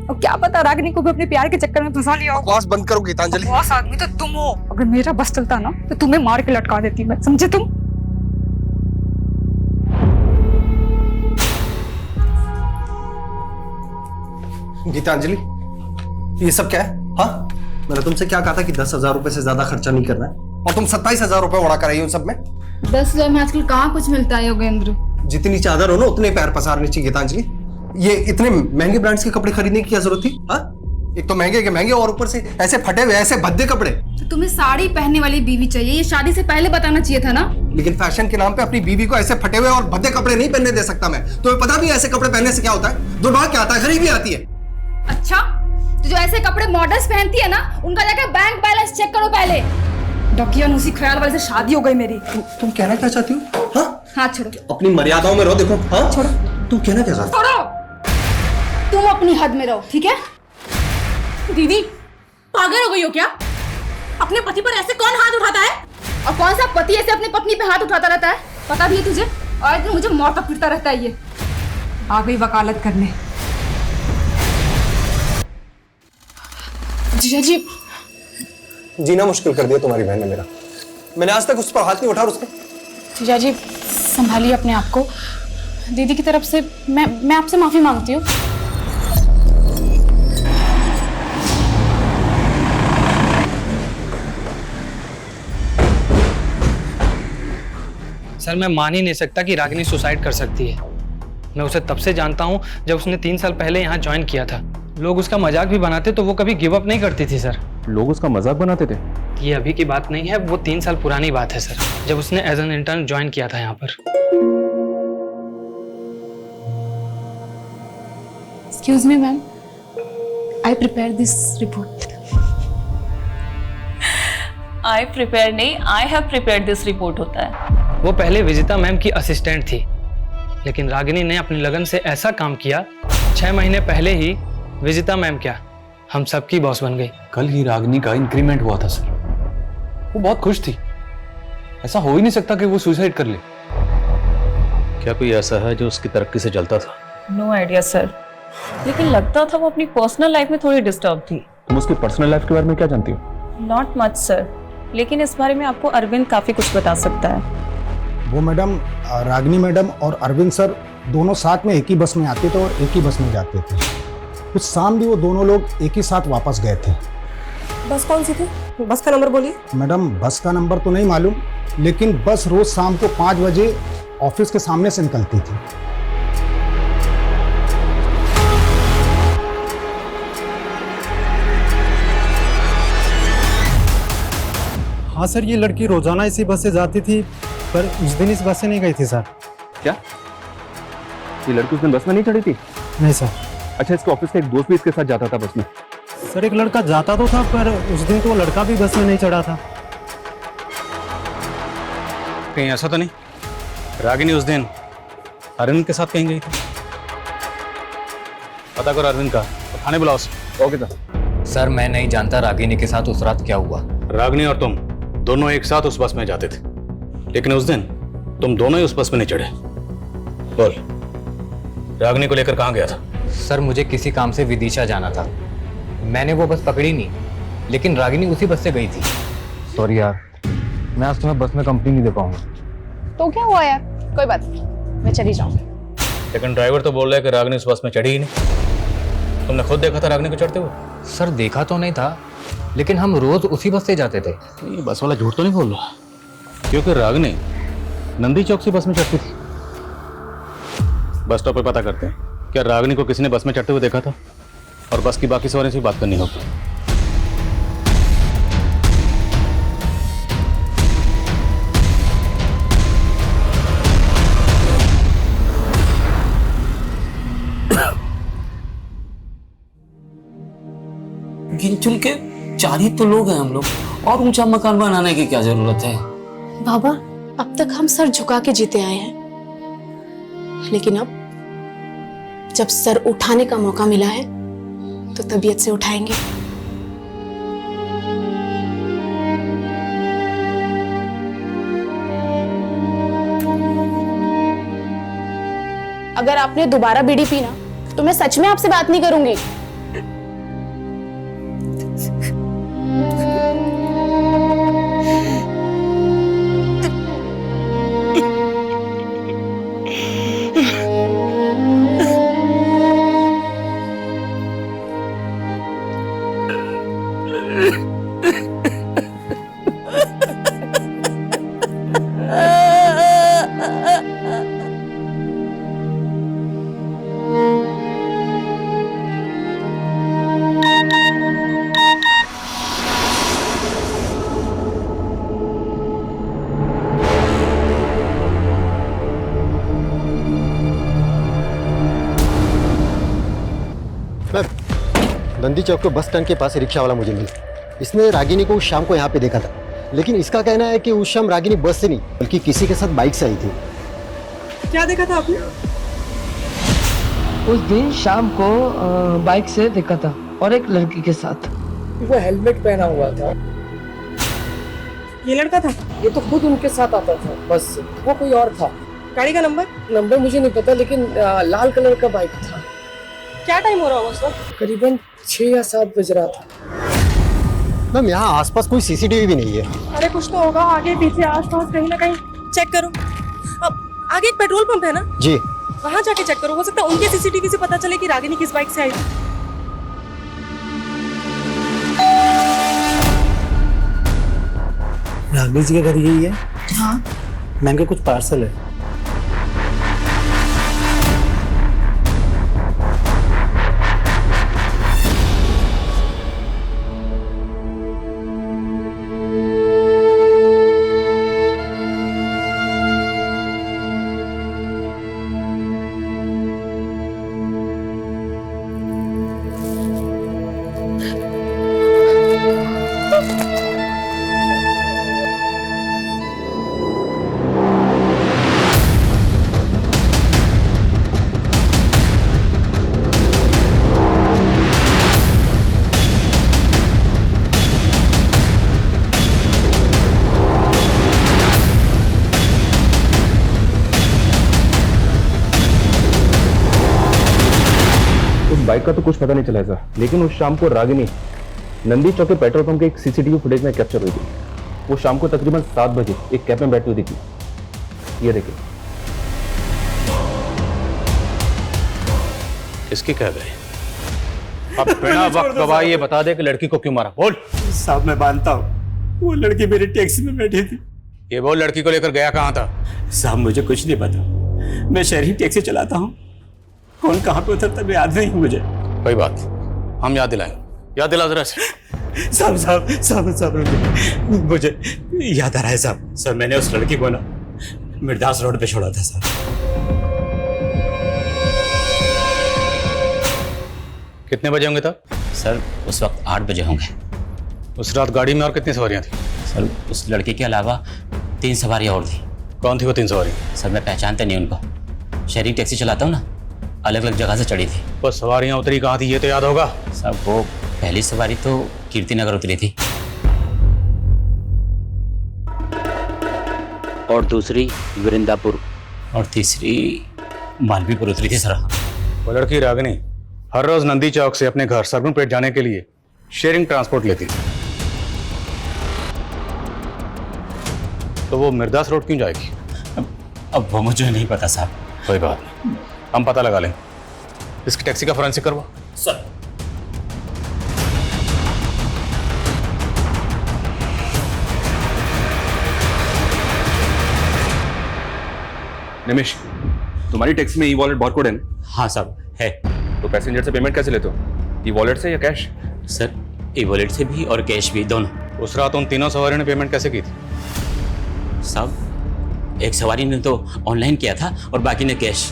और क्या पता रागिनी को भी अपने प्यार के चक्कर में फंसा लिया हो। बकवास बंद करो गीतांजलि। बकवास आदमी तो तुम हो। अगर मेरा बस चलता ना तो तुम्हें मार के लटका देती मैं, समझे तुम? गीतांजलि, ये सब क्या है? हाँ, मैंने तुमसे क्या कहा था कि 10,000 रुपए से ज्यादा खर्चा नहीं करना है और तुम 27,000 रुपए उड़ा कर रही हो सब में। 10,000 में आजकल कहाँ कुछ मिलता है योगेंद्र? जितनी चादर हो ना उतने पैर पसारने चाहिए गीतांजलि। ये इतने महंगे ब्रांड्स के कपड़े खरीदने की क्या जरूरत थी? हाँ, एक तो महंगे के महंगे और ऊपर से ऐसे फटे हुए ऐसे भद्दे कपड़े। तो तुम्हें साड़ी पहनने वाली बीवी चाहिए, ये शादी से पहले बताना चाहिए था ना। लेकिन फैशन के नाम पे अपनी बीवी को ऐसे फटे हुए और भद्दे कपड़े नहीं पहनने दे सकता मैं। तुम्हें पता भी है ऐसे कपड़े पहनने से क्या होता है? दुर्भाग्य क्या आता है, गरीबी आती है। अच्छा, तो जो ऐसे कपड़े मॉडल्स पहनती है ना, उनका जाकर बैंक बैलेंस चेक करो पहले। डॉक्टर उसी ख्याल वाले से शादी हो गई मेरी। तुम कहना क्या चाहती हो? हाँ, हाथ छोड़ो। अपनी मर्यादाओं में रहो। देखो, हाँ छोड़ो। तुम कहना क्या चाहती हो? छोड़ो। तुम अपनी हद में रहो, ठीक है? दीदी पागल हो गई हो क्या? अपने पति पर ऐसे कौन हाथ उठाता है? और कौन सा पति ऐसे अपनी पत्नी पे हाथ उठाता रहता है? पता भी है तुझे? और मुझे मौत तक फिरता रहता है ये। आ गई वकालत करने। जीजा जी, जीना मुश्किल कर दिया तुम्हारी बहन ने मेरा। मैंने आज तक उस पर हाथ नहीं उठा। उसने जीजा जी संभालिए अपने आप को। दीदी की तरफ से मैं आपसे माफी मांगती हूँ। सर, मैं मान ही नहीं सकता कि रागिनी सुसाइड कर सकती है। मैं उसे तब से जानता हूँ जब उसने 3 साल पहले यहाँ ज्वाइन किया था। लोग उसका मजाक भी बनाते तो वो कभी गिव अप नहीं करती थी सर। लोग उसका मजाक बनाते थे? ये अभी की बात नहीं है, वो 3 साल पुरानी बात है सर, जब उसने एज एन इंटर्न ज्वाइन किया था यहाँ पर। Excuse me ma'am, I prepare this report. I prepare नहीं, I have prepared this report होता है। वो पहले विजिता मैम की असिस्टेंट थी, लेकिन रागिनी ने अपनी लगन से ऐसा काम किया 6 महीने पहले ही विजिता मैम क्या हम सबकी बॉस बन गई। कल ही रागिनी का इंक्रीमेंट हुआ था सर। वो बहुत खुश थी। ऐसा हो ही नहीं सकता कि वो सुसाइड कर ले। क्या कोई ऐसा है जो उसकी तरक्की से जलता था? नो आइडिया सर, लेकिन लगता था वो अपनी पर्सनल लाइफ में थोड़ी डिस्टर्ब थी। तुम उसकी पर्सनल लाइफ के बारे में क्या जानती हो? नॉट मच सर, लेकिन इस बारे में आपको अरविंद काफी कुछ बता सकता है। वो मैडम, रागिनी मैडम और अरविंद सर दोनों साथ में एक ही बस में आते थे और एक ही बस में जाते थे। कुछ शाम भी वो दोनों लोग एक ही साथ वापस गए थे। बस कौन सी थी? बस का नंबर बोलिए। मैडम बस का नंबर तो नहीं मालूम, लेकिन बस रोज शाम को 5 बजे ऑफिस के सामने से निकलती थी। हाँ सर, ये लड़की रोजाना इसी बस से जाती थी, पर उस दिन इस बस से नहीं गई थी सर। क्या ये लड़की उस दिन बस में नहीं चढ़ी थी? नहीं सर। अच्छा, इसके ऑफिस का एक दोस्त भी इसके साथ जाता था बस में? सर एक लड़का जाता तो था, पर उस दिन तो वो लड़का भी बस में नहीं चढ़ा था। कहीं ऐसा तो नहीं रागिनी उस दिन अरविंद के साथ कहीं गई थी? पता करो अरविंद का, तो थाने बुलाओ उसे। ओके सर मैं नहीं जानता रागिनी के साथ उस रात क्या हुआ। रागिनी और तुम दोनों एक साथ उस बस में जाते थे, लेकिन उस दिन तुम दोनों ही उस बस में नहीं चढ़े। बोल, रागिनी को लेकर कहाँ गया था? सर मुझे किसी काम से विदिशा जाना था, मैंने वो बस पकड़ी नहीं, लेकिन रागिनी उसी बस से गई थी। सॉरी यार, मैं आज तुम्हें बस में कंपनी नहीं दे पाऊंगा। तो क्या हुआ यार, कोई बात नहीं, मैं चली जाऊंगी। लेकिन ड्राइवर तो बोल रहा है कि रागिनी उस बस में चढ़ी ही नहीं। तुमने खुद देखा था रागिनी को चढ़ते हुए? सर देखा तो नहीं था, लेकिन हम रोज उसी बस से जाते थे। ये बस वाला झूठ तो नहीं बोल रहा, क्योंकि रागिनी नंदी चौक से बस में चढ़ती थी। बस स्टॉप पे पता करते हैं, क्या रागिनी को किसी ने बस में चढ़ते हुए देखा था? और बस की बाकी सवारियों से बात करनी होगी। गिन चुन के 4 ही तो लोग हैं हम लोग, और ऊंचा मकान बनाने की क्या जरूरत है? बाबा अब तक हम सर झुका के जीते आए हैं, लेकिन अब जब सर उठाने का मौका मिला है तो तबीयत से उठाएंगे। अगर आपने दोबारा बीड़ी पी ना तो मैं सच में आपसे बात नहीं करूंगी। नंदी चौक के बस स्टैंड के पास रिक्शा वाला मुझे मिला। इसने रागिनी को उस शाम को यहाँ पे देखा था, लेकिन इसका कहना है कि उस शाम रागिनी बस से नहीं बल्कि किसी के साथ बाइक से आई थी। क्या देखा था आपने? उस दिन शाम को बाइक से देखा था और एक लड़की के साथ। वो हेलमेट पहना हुआ था। ये लड़का था? ये तो खुद उनके साथ आता था बस से, वो कोई और था। गाड़ी का नंबर? नंबर मुझे नहीं पता, लेकिन लाल कलर का बाइक था। क्या टाइम हो रहा होगा उस वक्त? करीबन 6 या 7 बज रहा था। मैम यहाँ आसपास कोई सीसीटीवी भी नहीं है। अरे कुछ तो होगा, आगे पीछे आसपास कहीं ना कहीं चेक करो। अब आगे एक पेट्रोल पंप है ना जी, वहाँ जाके चेक करो, हो सकता है उनके सीसीटीवी से पता चले कि रागिनी किस बाइक से आई थी। रागिनी जी का घर यही है? हाँ। मैम के कुछ पार्सल है। बाइक का तो कुछ पता नहीं चला सर, लेकिन उस शाम को रागिनी नंदी चौक के पेट्रोल पंप के एक सीसीटीवी फुटेज में कैप्चर हुई थी। वो शाम को तकरीबन 7 बजे एक कैब में बैठी हुई दिखी। ये देखिए। किसकी कैब है? अब बिना वक्त गवाए ये बता दे कि लड़की को क्यों मारा। बोल। साहब मैं मानता हूँ वो लड़की मेरी टैक्सी में बैठी थी, ये वो लड़की को लेकर गया कहाँ था? साहब मुझे कुछ नहीं पता, मैं शहरी टैक्सी चलाता हूँ, कौन कहाँ पे उतरता है याद नहीं मुझे। कोई बात, हम याद दिलाएंगे, याद दिला जरा से। साहब मुझे याद आ रहा है साहब। सर मैंने उस लड़की को ना मिर्दास रोड पे छोड़ा था साहब। कितने बजे होंगे तब? सर उस वक्त 8 बजे होंगे। उस रात गाड़ी में और कितनी सवारियां थी? सर उस लड़की के अलावा 3 सवारियां और थी। कौन थी वो 3 सवारियां? सर मैं पहचानता नहीं उनको, शहरी टैक्सी चलाता हूँ ना, अलग अलग जगह से चढ़ी थी। वो सवारियां उतरी कहाँ थी ये तो याद होगा? साहब वो पहली सवारी तो कीर्ति नगर उतरी थी और दूसरी वृंदापुर और तीसरी मालवीपुर उतरी थी सर। वो लड़की रागिनी हर रोज नंदी चौक से अपने घर सरगुनपेट जाने के लिए शेयरिंग ट्रांसपोर्ट लेती थी, तो वो मिर्दास रोड क्यों जाएगी? अब वो मुझे नहीं पता साहब। कोई बात नहीं, हम पता लगा लेंगे। इसकी टैक्सी का फोरेंसिक करवा। सर निमिष, तुम्हारी टैक्सी में ई वॉलेट बारकोड है? हाँ साहब है। तो पैसेंजर से पेमेंट कैसे लेते हो? ई वॉलेट से या कैश? सर ई वॉलेट से भी और कैश भी, दोनों। उस रात उन तीनों सवारियों ने पेमेंट कैसे की थी? साहब एक सवारी ने तो ऑनलाइन किया था और बाकी ने कैश।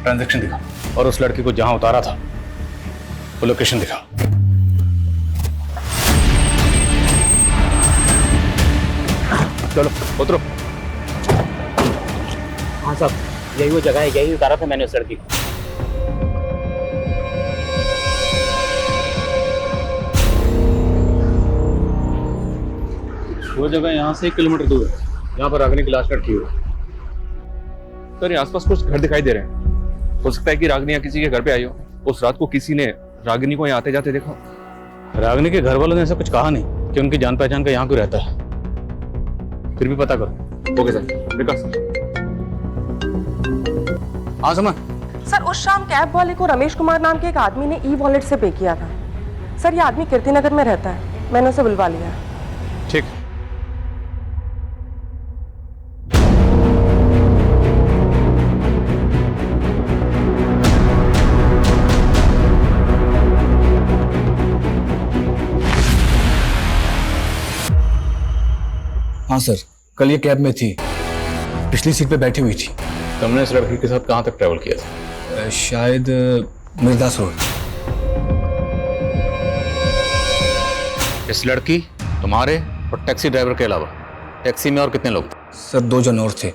ट्रांजैक्शन दिखा और उस लड़की को जहां उतारा था वो लोकेशन दिखा। चलो उतरो। हाँ साहब यही वो जगह है, यही उतारा था मैंने उस लड़की को। वो जगह यहाँ से 1 किलोमीटर दूर है, यहाँ पर रागिनी की लाश लटकी हुई है। सर यहाँ आसपास कुछ घर दिखाई दे रहे हैं, हो सकता है कि रागिनी या किसी के घर पे आई हो। उस रात को किसी ने रागिनी को यहाँ आते जाते देखा। रागिनी के घर वालों ने ऐसा कुछ कहा नहीं कि उनकी जान पहचान का यहाँ कोई रहता है, फिर भी पता करो। ओके सर, विकास। हाँ सुमन। सर उस शाम कैब वाले को रमेश कुमार नाम के एक आदमी ने ई वॉलेट से पे किया था। सर ये आदमी कीर्ति नगर में रहता है, मैंने उसे बुलवा लिया। ठीक। हाँ सर, कल ये कैब में थी, पिछली सीट पे बैठी हुई थी। तुमने इस लड़की के साथ कहाँ तक ट्रैवल किया था? शायद मिर्दास रोड। इस लड़की, तुम्हारे और टैक्सी ड्राइवर के अलावा टैक्सी में और कितने लोग थे? सर 2 जन और थे,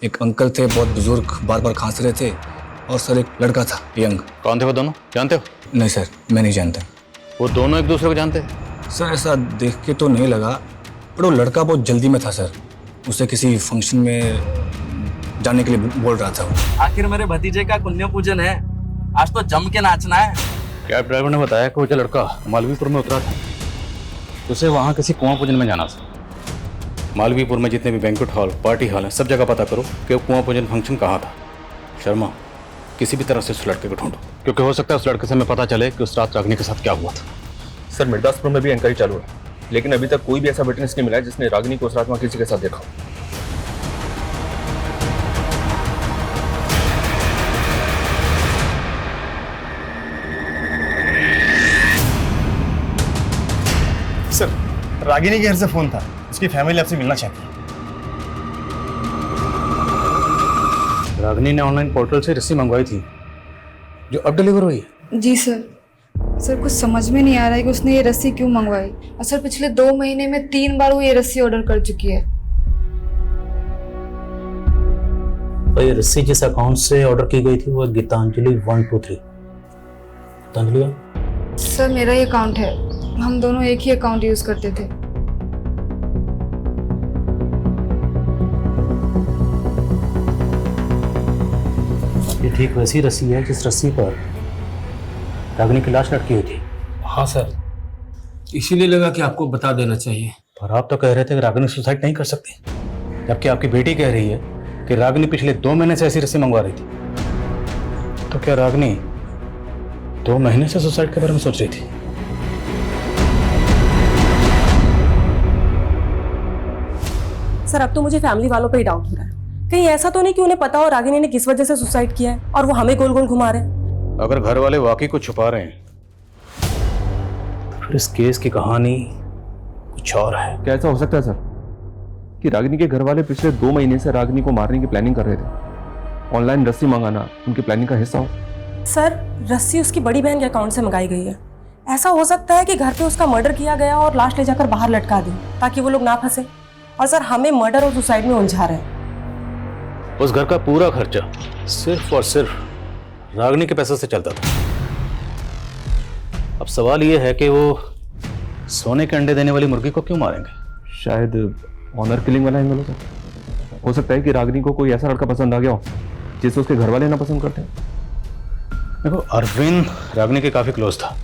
एक अंकल थे बहुत बुजुर्ग, बार बार खांस रहे थे, और सर एक लड़का था यंग। कौन थे वो दोनों, जानते हो? नहीं सर, मैं नहीं जानता। वो दोनों एक दूसरे को जानते? सर ऐसा देख के तो नहीं लगा, पर वो लड़का बहुत जल्दी में था सर, उसे किसी फंक्शन में जाने के लिए बोल रहा था वो। आखिर मेरे भतीजे का पुण्य पूजन है, आज तो जम के नाचना है। कैब ड्राइवर ने बताया कि वो जो लड़का मालवीपुर में उतरा था, उसे वहाँ किसी कुआं पूजन में जाना था। मालवीपुर में जितने भी बैंक्वेट हॉल, पार्टी हॉल हैं, सब जगह पता करो कि वो कुआं पूजन फंक्शन कहाँ था। शर्मा, किसी भी तरह से उस लड़के को ढूंढो, क्योंकि हो सकता है उस लड़के से हमें पता चले कि उस रात रागिनी के साथ क्या हुआ था। सर मिर्दासपुर में भी इंक्वायरी चालू है, लेकिन अभी तक कोई भी ऐसा विटनेस नहीं मिला है जिसने रागिनी को उस रात वहाँ किसी के साथ देखा हो। सर रागिनी के घर से फोन था, उसकी फैमिली आपसे मिलना चाहती है। रागिनी ने ऑनलाइन पोर्टल से रस्सी मंगवाई थी जो अब डिलीवर हुई है। जी सर। सर कुछ समझ में नहीं आ रहा है कि उसने ये रस्सी क्यों मंगवाई। सर पिछले 2 महीने में 3 बार वो ये रस्सी ऑर्डर कर चुकी है। तो ये रस्सी जिस अकाउंट से ऑर्डर की गई थी वो गीतांजलि 123। गीतांजलि सर मेरा ही अकाउंट है, हम दोनों एक ही अकाउंट यूज करते थे। ये ठीक वैसी रस्सी है जिस रस्सी पर रागिनी की लाश लटकी हुई थी। हाँ सर, इसीलिए लगा कि आपको बता देना चाहिए। पर आप तो कह रहे थे कि रागिनी सुसाइड नहीं कर सकती, जबकि आपकी बेटी कह रही है कि रागिनी पिछले 2 महीने से ऐसी रस्सी मंगवा रही थी। तो क्या रागिनी 2 महीने से सुसाइड के बारे में सोच रही थी? सर अब तो मुझे फैमिली वालों पे ही डाउट हो रहा है। कहीं ऐसा तो नहीं कि उन्हें पता हो रागिनी ने किस वजह से सुसाइड किया है और वो हमें गोल गोल घुमा रहे हैं। अगर घर वाले वाकई कुछ छुपा रहे हैं तो फिर इस केस की कहानी कुछ और है। क्या ऐसा हो सकता है सर कि रागिनी के घर वाले पिछले 2 महीने से रागिनी को मारने की प्लानिंग कर रहे थे? ऑनलाइन रस्सी मंगाना उनकी प्लानिंग का हिस्सा हो? सर रस्सी उसकी बड़ी बहन के अकाउंट से मंगाई गई है। ऐसा हो सकता है कि घर पे उसका मर्डर किया गया और लाश ले जाकर बाहर लटका दी ताकि वो लोग ना फंसे। और सर हमें मर्डर और सुसाइड में उलझा रहे हैं। उस घर का पूरा खर्चा सिर्फ और सिर्फ रागिनी के पैसे से चलता था। अब सवाल ये है कि वो सोने के अंडे देने वाली मुर्गी को क्यों मारेंगे? शायद ऑनर किलिंग वाला एंगल हो सकता है कि रागिनी को कोई ऐसा लड़का पसंद आ गया हो जिसे उसके घर वाले ना पसंद करते। देखो अरविंद रागिनी के काफी क्लोज था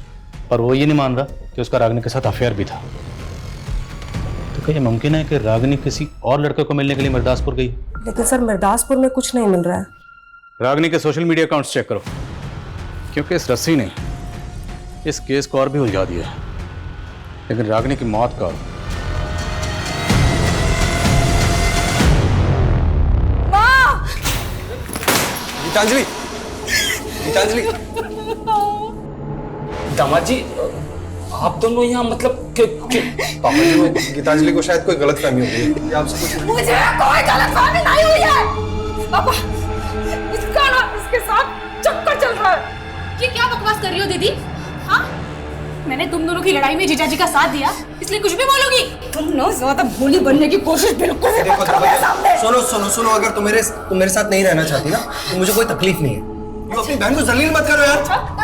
और वो ये नहीं मान रहा कि उसका रागिनी के साथ अफेयर भी था। तो क्या ये मुमकिन है कि रागिनी किसी और लड़के को मिलने के लिए मिर्दासपुर गई? लेकिन सर मिर्दासपुर में कुछ नहीं मिल रहा है। रागिनी के सोशल मीडिया अकाउंट्स चेक करो, क्योंकि इस रस्सी ने इस केस को और भी उलझा दिया है। लेकिन रागिनी की मौत का गीतांजलि, गीतांजलि, दामाद जी आप दोनों यहाँ मतलब पापा जी को गीतांजलि को शायद कोई गलतफहमी हो गई है। आपसे कुछ मुझे कोई गलतफहमी नहीं हुई है। पापा इसका ना इसके साथ चक्कर चल रहा है। ये क्या बकवास कर रही हो दीदी? हाँ मैंने तुम दोनों की लड़ाई में जीजा जी का साथ दिया इसलिए कुछ भी बोलोगी? तुम ना ज्यादा भोली बनने की कोशिश बिल्कुल भी मत करो मेरे सामने। सुनो सुनो सुनो, अगर तुम मेरे साथ नहीं रहना चाहती ना तो मुझे कोई तकलीफ नहीं है। तुम अपनी बहन को जलील मत करो यार।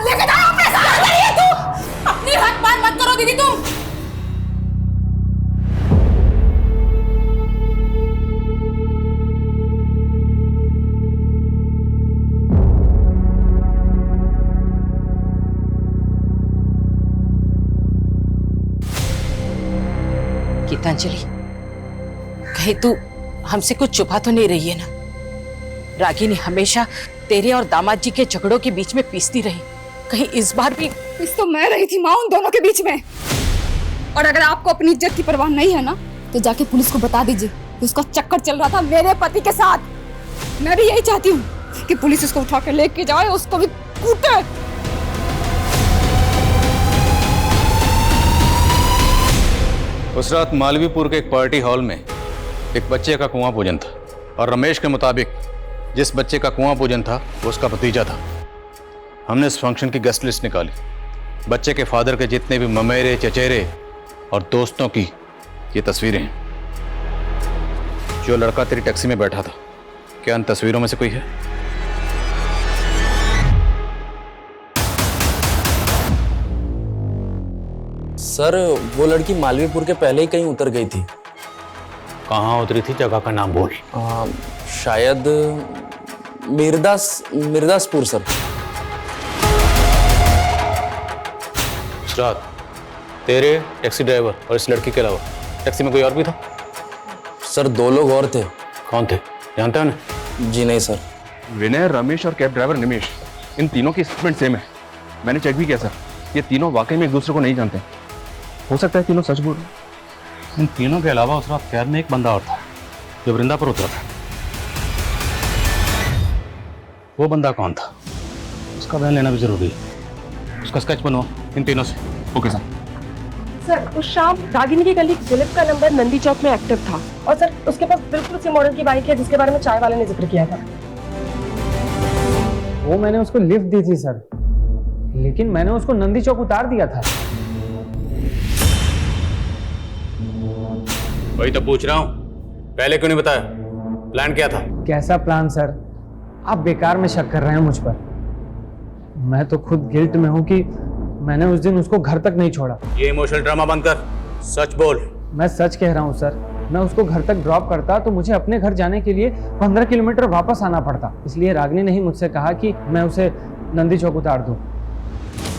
लेके जाओ अपने साथ। तू अपनी हक बात मत करो दीदी तुम। गीतांजलि कहीं तू हमसे कुछ छुपा तो नहीं रही है ना? रागिनी हमेशा तेरे और दामाद जी के झगड़ों के बीच में पीसती रही, कहीं इस बार भी? इस तो मैं रही थी माँ उन दोनों के बीच में। और अगर आपको अपनी इज्जत की परवाह नहीं है ना तो जाके पुलिस को बता दीजिए कि उसका चक्कर चल रहा था मेरे पति के साथ। मैं भी यही चाहती हूँ कि पुलिस उसको उठा के लेके जाए, उसको भी कूटे। उस रात मालवीपुर के एक पार्टी हॉल में एक बच्चे का कुआं पूजन था और रमेश के मुताबिक जिस बच्चे का कुआं पूजन था वो उसका भतीजा था। हमने इस फंक्शन की गेस्ट लिस्ट निकाली। बच्चे के फादर के जितने भी ममेरे चचेरे और दोस्तों की ये तस्वीरें हैं। जो लड़का तेरी टैक्सी में बैठा था, क्या इन तस्वीरों में से कोई है? सर वो लड़की मालवीपुर के पहले ही कहीं उतर गई थी। कहाँ उतरी थी? जगह का नाम बोल। शायद मिर्दासपुर सर। इस रात तेरे टैक्सी ड्राइवर और इस लड़की के अलावा टैक्सी में कोई और भी था? सर 2 लोग और थे। कौन थे? जानते हो ना? जी नहीं सर। विनय, रमेश और कैब ड्राइवर निमेश, इन तीनों की स्टेटमेंट सेम है। मैंने चेक भी किया सर, ये तीनों वाकई में एक दूसरे को नहीं जानते। हो सकता है तीनों सच बोल रहे हैं। इन तीनों के अलावा उस रात कैब में एक बंदा और था जो वृंदा पर उतरा था। वो बंदा कौन था? उसका बयान लेना भी जरूरी है। उसका स्केच बनवाओ इन तीनों से। Okay sir. सर उस शाम रागिनी की कलीग दिलीप का नंबर नंदी चौक में एक्टिव था और सर उसके पास बिल्कुल उसी मॉडल की बाइक है जिसके बारे में चाय वाले ने जिक्र किया था। वो मैंने उसको लिफ्ट दी थी सर, लेकिन मैंने उसको नंदी चौक उतार दिया था। वही तो पूछ रहा हूँ, पहले क्यों नहीं बताया? प्लान क्या था? कैसा प्लान सर? आप बेकार में शक कर रहे हैं मुझ पर। मैं तो खुद गिल्ट में हूँ कि मैंने उस दिन उसको घर तक नहीं छोड़ा। ये इमोशनल ड्रामा बंद कर, सच बोल। मैं सच कह रहा हूँ सर। मैं उसको घर तक ड्रॉप करता तो मुझे अपने घर जाने के लिए 15 किलोमीटर वापस आना पड़ता। इसलिए रागिनी ने ही मुझसे कहा कि मैं उसे नंदी चौक उतार दूँ,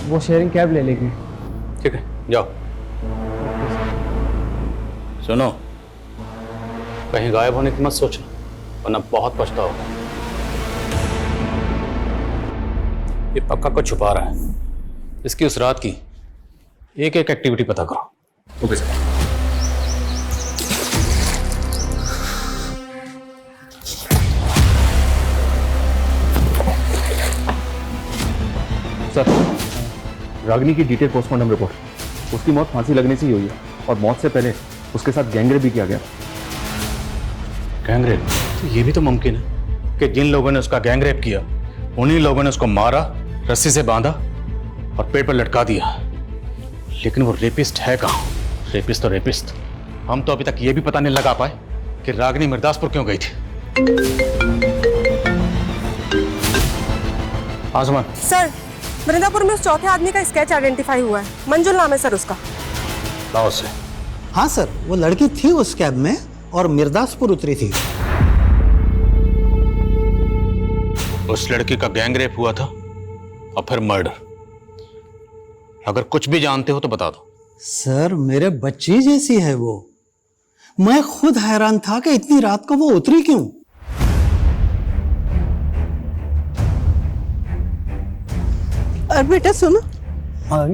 वो शेयरिंग कैब ले लेगी। ठीक है, जाओ। सुनो, कहीं गायब होने की मत सोचना, वरना बहुत पछताओगे। ये पक्का को छुपा रहा है। इसकी उस रात की एक एक एक्टिविटी पता करो। Okay sir. सर, रागिनी की डिटेल पोस्टमार्टम रिपोर्ट, उसकी मौत फांसी लगने से ही हुई है और मौत से पहले उसके साथ गैंगरेप भी किया गया। गैंगरेप? तो ये भी तो मुमकिन है कि जिन लोगों ने उसका गैंगरेप किया उन्हीं लोगों ने उसको मारा, रस्सी से बांधा और पेड़ पर लटका दिया। लेकिन वो रेपिस्ट है कहाँ? रेपिस्ट तो रेपिस्ट। हम तो अभी तक ये भी पता नहीं लगा पाए कि रागिनी मिर्दासपुर क्यों गई थी। आसमान सर, वृंदापुर में उस चौथे आदमी का स्केच आइडेंटिफाई हुआ है। मंजुल नाम है सर उसका। लाओ से। हाँ सर, वो लड़की थी उस कैब में और मिर्दासपुर उतरी थी। उस लड़की का गैंगरेप हुआ था और फिर मर्डर। अगर कुछ भी जानते हो तो बता दो। सर, मेरे बच्ची जैसी है वो। मैं खुद हैरान था कि इतनी रात को वो उतरी क्यों। और बेटा सुनो। हाँ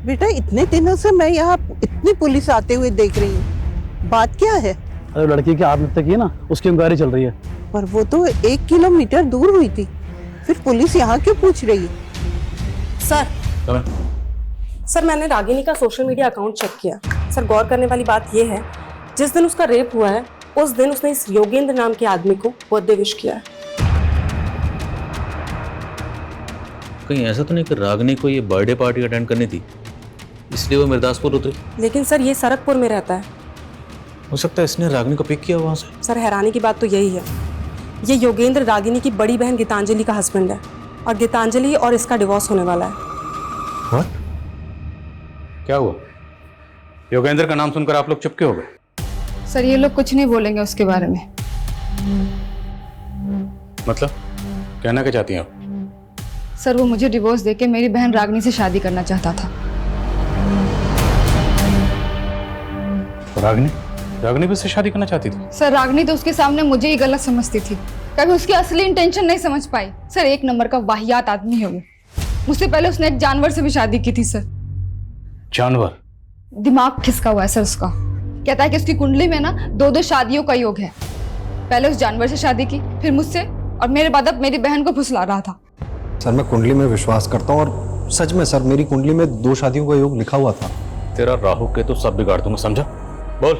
बेटा, इतने दिनों से मैं यहाँ इतनी पुलिस आते हुए देख रही हूँ, बात क्या है? अरे लड़की की आत्महत्या की है ना, उसकी इंक्वायरी चल रही है। पर वो तो 1 किलोमीटर दूर हुई थी, फिर पुलिस यहाँ क्यों पूछ रही है? सर, मैंने रागिनी का सोशल मीडिया अकाउंट चेक किया। सर, गौर करने वाली बात यह है, जिस दिन उसका रेप हुआ है उस दिन उसने इस योगेंद्र नाम के आदमी को बर्थडे विश किया है। कहीं ऐसा तो नहीं कि रागिनी को ये बर्थडे पार्टी अटेंड करनी थी इसलिए वो मिर्दासपुर उतरी? लेकिन सर, ये सरकपुर में रहता है। हो सकता है इसने रागिनी को पिक किया वहां से। सर, हैरानी की बात तो यही है, ये योगेंद्र रागिनी की बड़ी बहन गीतांजलि का हस्बैंड है और गीतांजलि और इसका डिवोर्स होने वाला है। What? क्या हुआ? योगेंद्र का नाम सुनकर आप लोग चुप क्यों हो गए? सर, ये लोग कुछ नहीं बोलेंगे उसके बारे में। मतलब कहना क्या चाहती हैं आप? सर, वो मुझे डिवोर्स देके मेरी बहन रागिनी से शादी करना चाहता था। रागिनी भी उससे शादी करना चाहती थी? सर, रागिनी तो उसके सामने मुझे ही गलत समझती थी, कभी उसकी असली इंटेंशन नहीं समझ पाई। सर, 1 नंबर का वाहियात आदमी है वो। मुझसे पहले उसने एक जानवर से भी शादी की थी सर। जानवर? दिमाग खिसका हुआ है सर उसका। कहता है कि उसकी कुंडली में ना 2-2 शादियों का योग है। पहले उस जानवर से शादी की, फिर मुझसे, और मेरे बाद अब मेरी बहन को फुसला रहा था। सर, मैं कुंडली में विश्वास करता हूँ और सच में सर, मेरी कुंडली में 2 शादियों का योग लिखा हुआ था। तेरा राहु के तो सब बिगाड़ दूंगा, समझा? बोल,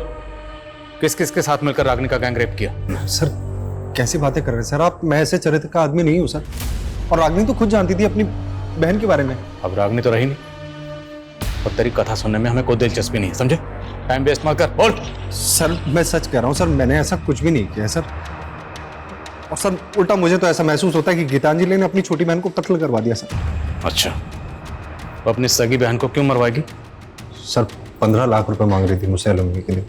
किस किस के साथ मिलकर रागिनी का गैंगरेप किया? सर, कैसी बातें कर रहे हैं सर आप? मैं ऐसे चरित्र का आदमी नहीं हूँ सर। और रागिनी तो खुद जानती थी अपनी बहन के बारे में। अब रागिनी तो रही नहीं और तेरी कथा सुनने में हमें कोई दिलचस्पी नहीं है, समझे? टाइम वेस्ट मत कर, बोल। सर, मैं सच कह रहा हूँ सर, मैंने ऐसा कुछ भी नहीं किया सर। और सर, उल्टा मुझे तो ऐसा महसूस होता है कि गीतांजलि ने अपनी छोटी बहन को कत्ल करवा दिया सर। अच्छा, वो अपनी सगी बहन को क्यों मरवाएगी? सर, 15 लाख रुपए मांग रही थी मुझसे एलिमनी के लिए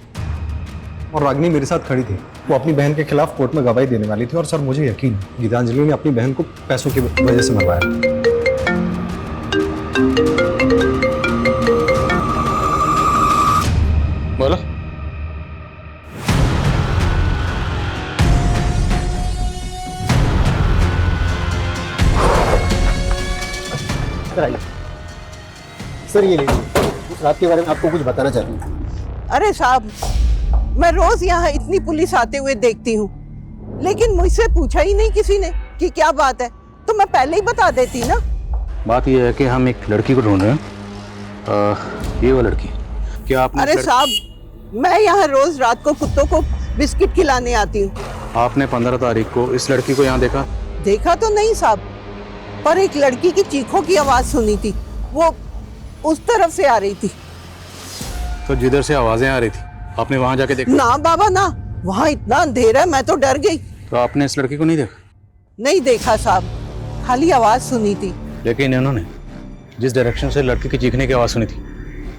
और रागिनी मेरे साथ खड़ी थी। वो अपनी बहन के खिलाफ कोर्ट में गवाही देने वाली थी और सर, मुझे यकीन गीतांजलि ने अपनी बहन को पैसों की वजह से मरवाया। बोलो। सर, ये लीजिए, उस रात के बारे में आपको कुछ बताना चाहती हूँ। अरे साहब, मैं रोज यहाँ इतनी पुलिस आते हुए देखती हूँ, लेकिन मुझसे पूछा ही नहीं किसी ने कि क्या बात है, तो मैं पहले ही बता देती ना। बात यह है कि हम एक लड़की को ढूंढ रहे हैं। ये वो लड़की, क्या आपने? अरे साहब, मैं यहाँ रोज रात को कुत्तों को बिस्किट खिलाने आती हूँ। आपने 15 तारीख को इस लड़की को यहाँ देखा? देखा तो नहीं साहब, पर एक लड़की की चीखों की आवाज सुनी थी, वो उस तरफ से आ रही थी। तो जिधर से आवाजें आ रही थी आपने वहां जाके देखा? ना बाबा ना, वहाँ इतना अंधेरा है, मैं तो डर गई। तो आपने इस लड़की को नहीं देखा? नहीं देखा साहब, खाली आवाज सुनी थी। लेकिन इन्होंने जिस डायरेक्शन से लड़की की चीखने की आवाज सुनी थी,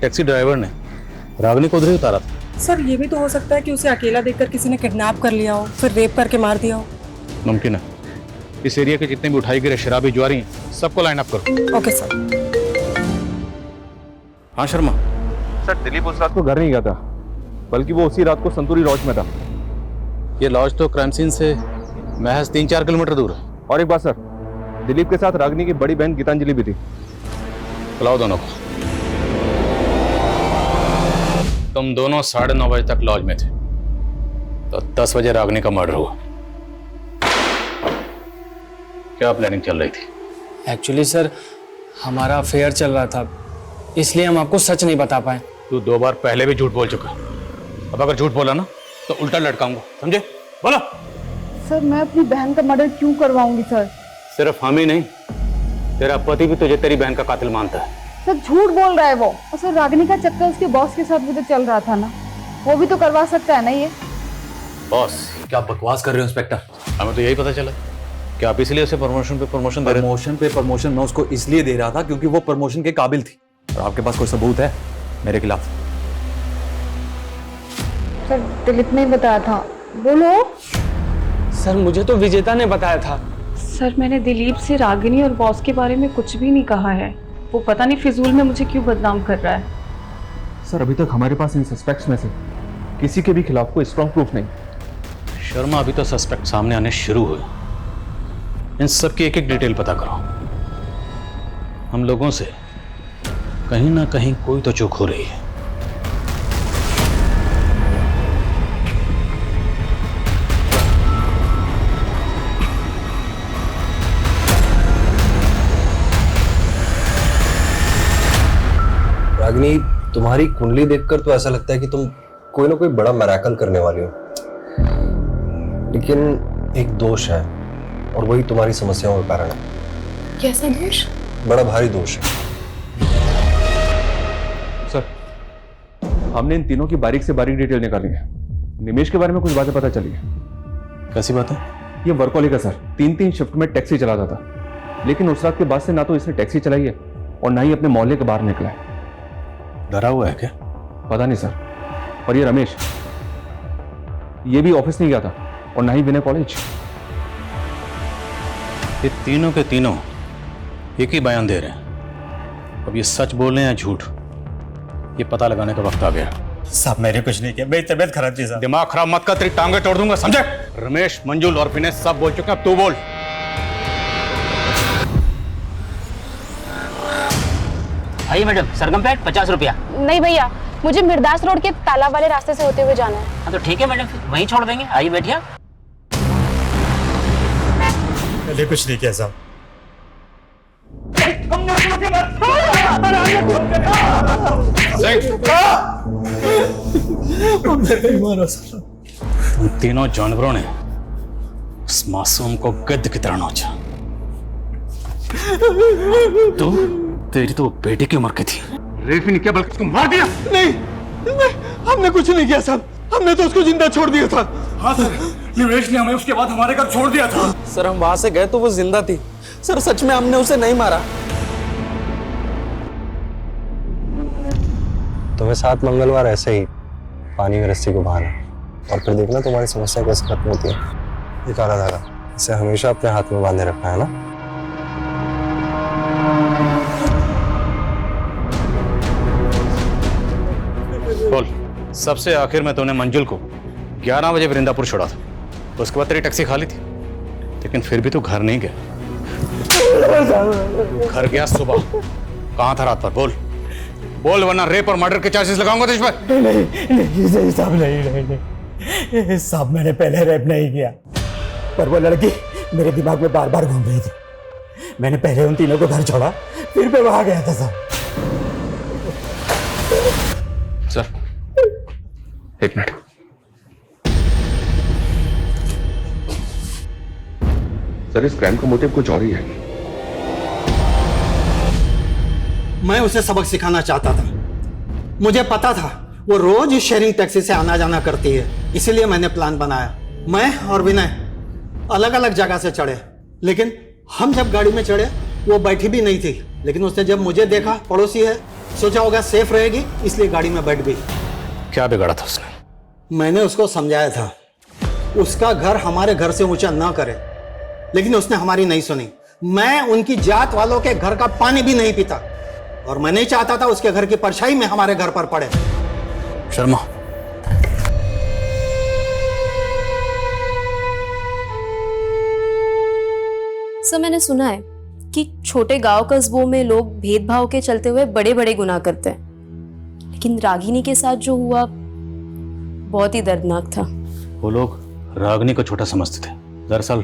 टैक्सी ड्राइवर ने रागिनी को उधर ही उतारा था। सर, ये भी तो हो सकता है कि उसे अकेला देखकर किसी ने किडनैप कर लिया हो, फिर रेप करके मार दिया हो। मुमकिन है। इस एरिया के जितने भी उठाई गिरे शराबी जुआरी सबको लाइन अप करो। Okay sir. हाँ शर्मा। सर, दिलीप उस रात को घर नहीं गया था, बल्कि वो उसी रात को संतूरी लॉज में था। ये लॉज तो क्राइम सीन से महज 3-4 किलोमीटर दूर है। और एक बात सर, दिलीप के साथ रागिनी की बड़ी बहन गीतांजलि भी थी। बुलाओ दोनों को। तुम दोनों 9:30 बजे तक लॉज में थे, तो 10 बजे रागिनी का मर्डर हुआ। क्या प्लानिंग चल रही थी? एक्चुअली सर, हमारा अफेयर चल रहा था, इसलिए हम आपको सच नहीं बता पाए। तू 2 बार पहले भी झूठ बोल चुका, अब अगर झूठ बोला ना तो उल्टा लटकाऊंगा, समझे? बोलो। सर मैं अपनी बहन का मर्डर क्यों करवाऊंगी सर? सिर्फ हम ही नहीं, तेरा पति भी तुझे तेरी बहन का कातिल मानता है। सर झूठ बोल रहा है वो। और सर रागिनी का चक्कर उसके बॉस के साथ भी तो चल रहा था ना, वो भी तो करवा सकता है ना ये। बॉस क्या बकवास कर रहे हो इंस्पेक्टर? हमें तो यही पता चला कि आप इसलिए उसे प्रमोशन पे प्रमोशन दे रहे हो। प्रमोशन पे प्रमोशन मैं उसको इसलिए दे रहा था क्योंकि वो प्रमोशन के काबिल थी। और आपके पास कोई सबूत है मेरे खिलाफ? सर दिलीप ने बताया था। बोलो। सर मुझे तो विजेता ने बताया था। सर मैंने दिलीप से रागिनी और बॉस के बारे में कुछ भी नहीं कहा है। वो पता नहीं फिजूल में मुझे क्यों बदनाम कर रहा है। सर अभी तक हमारे पास इन सस्पेक्ट्स में से किसी के भी खिलाफ कोई स्ट्रॉन्ग प्रूफ नहीं। शर्मा, अभी तो सस्पेक्ट सामने आने शुरू हुए, इन सब की एक एक डिटेल पता करो। हम लोगों से कहीं ना कहीं कोई तो चूक हो रही है। रागिनी, तुम्हारी कुंडली देखकर तो ऐसा लगता है कि तुम कोई ना कोई बड़ा मिरेकल करने वाली हो, लेकिन एक दोष है और वही तुम्हारी समस्याओं का कारण है। कैसा दोष? बड़ा भारी दोष है। सर हमने इन तीनों की बारीक से बारीक डिटेल निकाली है। निमेश के बारे में कुछ बातें पता चली है। कैसी बात है? ये वर्कहॉलिक है सर, 3-3 शिफ्ट में टैक्सी चलाता था, लेकिन उस रात के बाद से ना तो इसने टैक्सी चलाई है और ना ही अपने मोहल्ले के बाहर निकला है। डरा हुआ है क्या? पता नहीं सर। और ये रमेश, ये भी ऑफिस नहीं गया था और ना ही विनय कॉलेज। ये तीनों के तीनों एक ही बयान दे रहे हैं। अब ये सच बोल रहे हैं या झूठ, ये पता लगाने का वक्त आ गया। साहब मैंने कुछ नहीं किया, मेरी तबीयत खराब थी साहब। दिमाग खराब मत कर, तेरी टांगे तोड़ दूंगा, समझे? रमेश, मंजुल और विनय सब बोल चुके हैं, अब तू बोल। आइए मैडम, सरगम पेट 50 रुपया। नहीं भैया, मुझे मिर्दास रोड के तालाब वाले रास्ते से होते हुए जाना है। हाँ तो ठीक है मैडम, फिर वहीं छोड़ देंगे। आइए बैठिए। मैंने कुछ नहीं किया साहब। तुम तीनों जानवरों ने उस मासूम को गिद्ध की तरह नोचा। तू, तेरी तो बेटे की उम्र की थी। रेप ही नहीं किया बल्कि उसको मार दिया। नहीं, हमने कुछ नहीं किया साहब, हमने तो उसको जिंदा छोड़ दिया था। हाँ सर, निवेश ने हमें उसके बाद हमारे घर छोड़ दिया था। सर हम वहां से गए तो वो जिंदा थी। सर सच में हमने उसे नहीं मारा। तुम्हें 7 मंगलवार ऐसे ही पानी में रस्सी को बहाना और फिर देखना तुम्हारी समस्या कैसे खत्म होती है। ये काला धागा, इसे हमेशा अपने हाथ में बांधे रखना है ना। बोल, सबसे आखिर में तूने मंजुल को 11 बजे वृंदापुर छोड़ा था, तो उसके बाद तेरी टैक्सी खाली थी, लेकिन फिर भी तू घर नहीं गया। घर गया सुबह, कहाँ था रात पर? बोल बोल, वरना रेप और मर्डर के चार्जेस लगाऊंगा तुझ पर। नहीं साहब, नहीं साहब, मैंने पहले रेप नहीं किया, पर वो लड़की मेरे दिमाग में बार बार घूम रही थी। मैंने पहले उन तीनों को घर छोड़ा, फिर मैं वहां गया था साहब। सर एक मिनट। सर इस क्राइम का मोटिव कुछ और ही है। मैं उसे सबक सिखाना चाहता था। मुझे पता था वो रोज इस शेयरिंग टैक्सी से आना जाना करती है, इसीलिए मैंने प्लान बनाया। मैं और विनय अलग अलग जगह से चढ़े, लेकिन हम जब गाड़ी में चढ़े वो बैठी भी नहीं थी, लेकिन उसने जब मुझे देखा, पड़ोसी है, सोचा होगा सेफ रहेगी, इसलिए गाड़ी में बैठ गई। क्या बिगाड़ा था उसने? मैंने उसको समझाया था उसका घर हमारे घर से ऊंचा ना करे, लेकिन उसने हमारी नहीं सुनी। मैं उनकी जात वालों के घर का पानी भी नहीं पीता और मैं नहीं चाहता था उसके घर की परछाई में हमारे घर पर पड़े। शर्मा, सर मैंने सुना है कि छोटे गांव कस्बों में लोग भेदभाव के चलते हुए बड़े बड़े गुनाह करते हैं, लेकिन रागिनी के साथ जो हुआ बहुत ही दर्दनाक था। वो लोग रागनी को छोटा समझते थे। दरअसल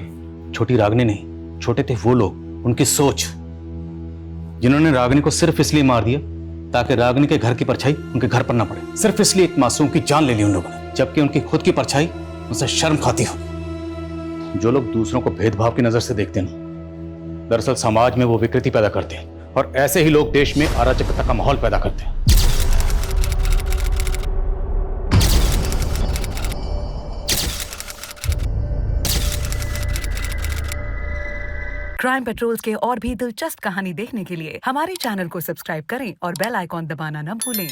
छोटी रागनी नहीं, छोटे थे वो लोग, उनकी सोच। जिन्होंने रागिनी को सिर्फ इसलिए मार दिया ताकि रागिनी के घर की परछाई उनके घर पर ना पड़े। सिर्फ इसलिए एक मासूम की जान ले ली उन लोगों ने, जबकि उनकी खुद की परछाई उनसे शर्म खाती हो। जो लोग दूसरों को भेदभाव की नजर से देखते हैं ना, दरअसल समाज में वो विकृति पैदा करते हैं, और ऐसे ही लोग देश में अराजकता का माहौल पैदा करते हैं। क्राइम पेट्रोल्स के और भी दिलचस्प कहानी देखने के लिए हमारे चैनल को सब्सक्राइब करें और बेल आइकॉन दबाना न भूलें।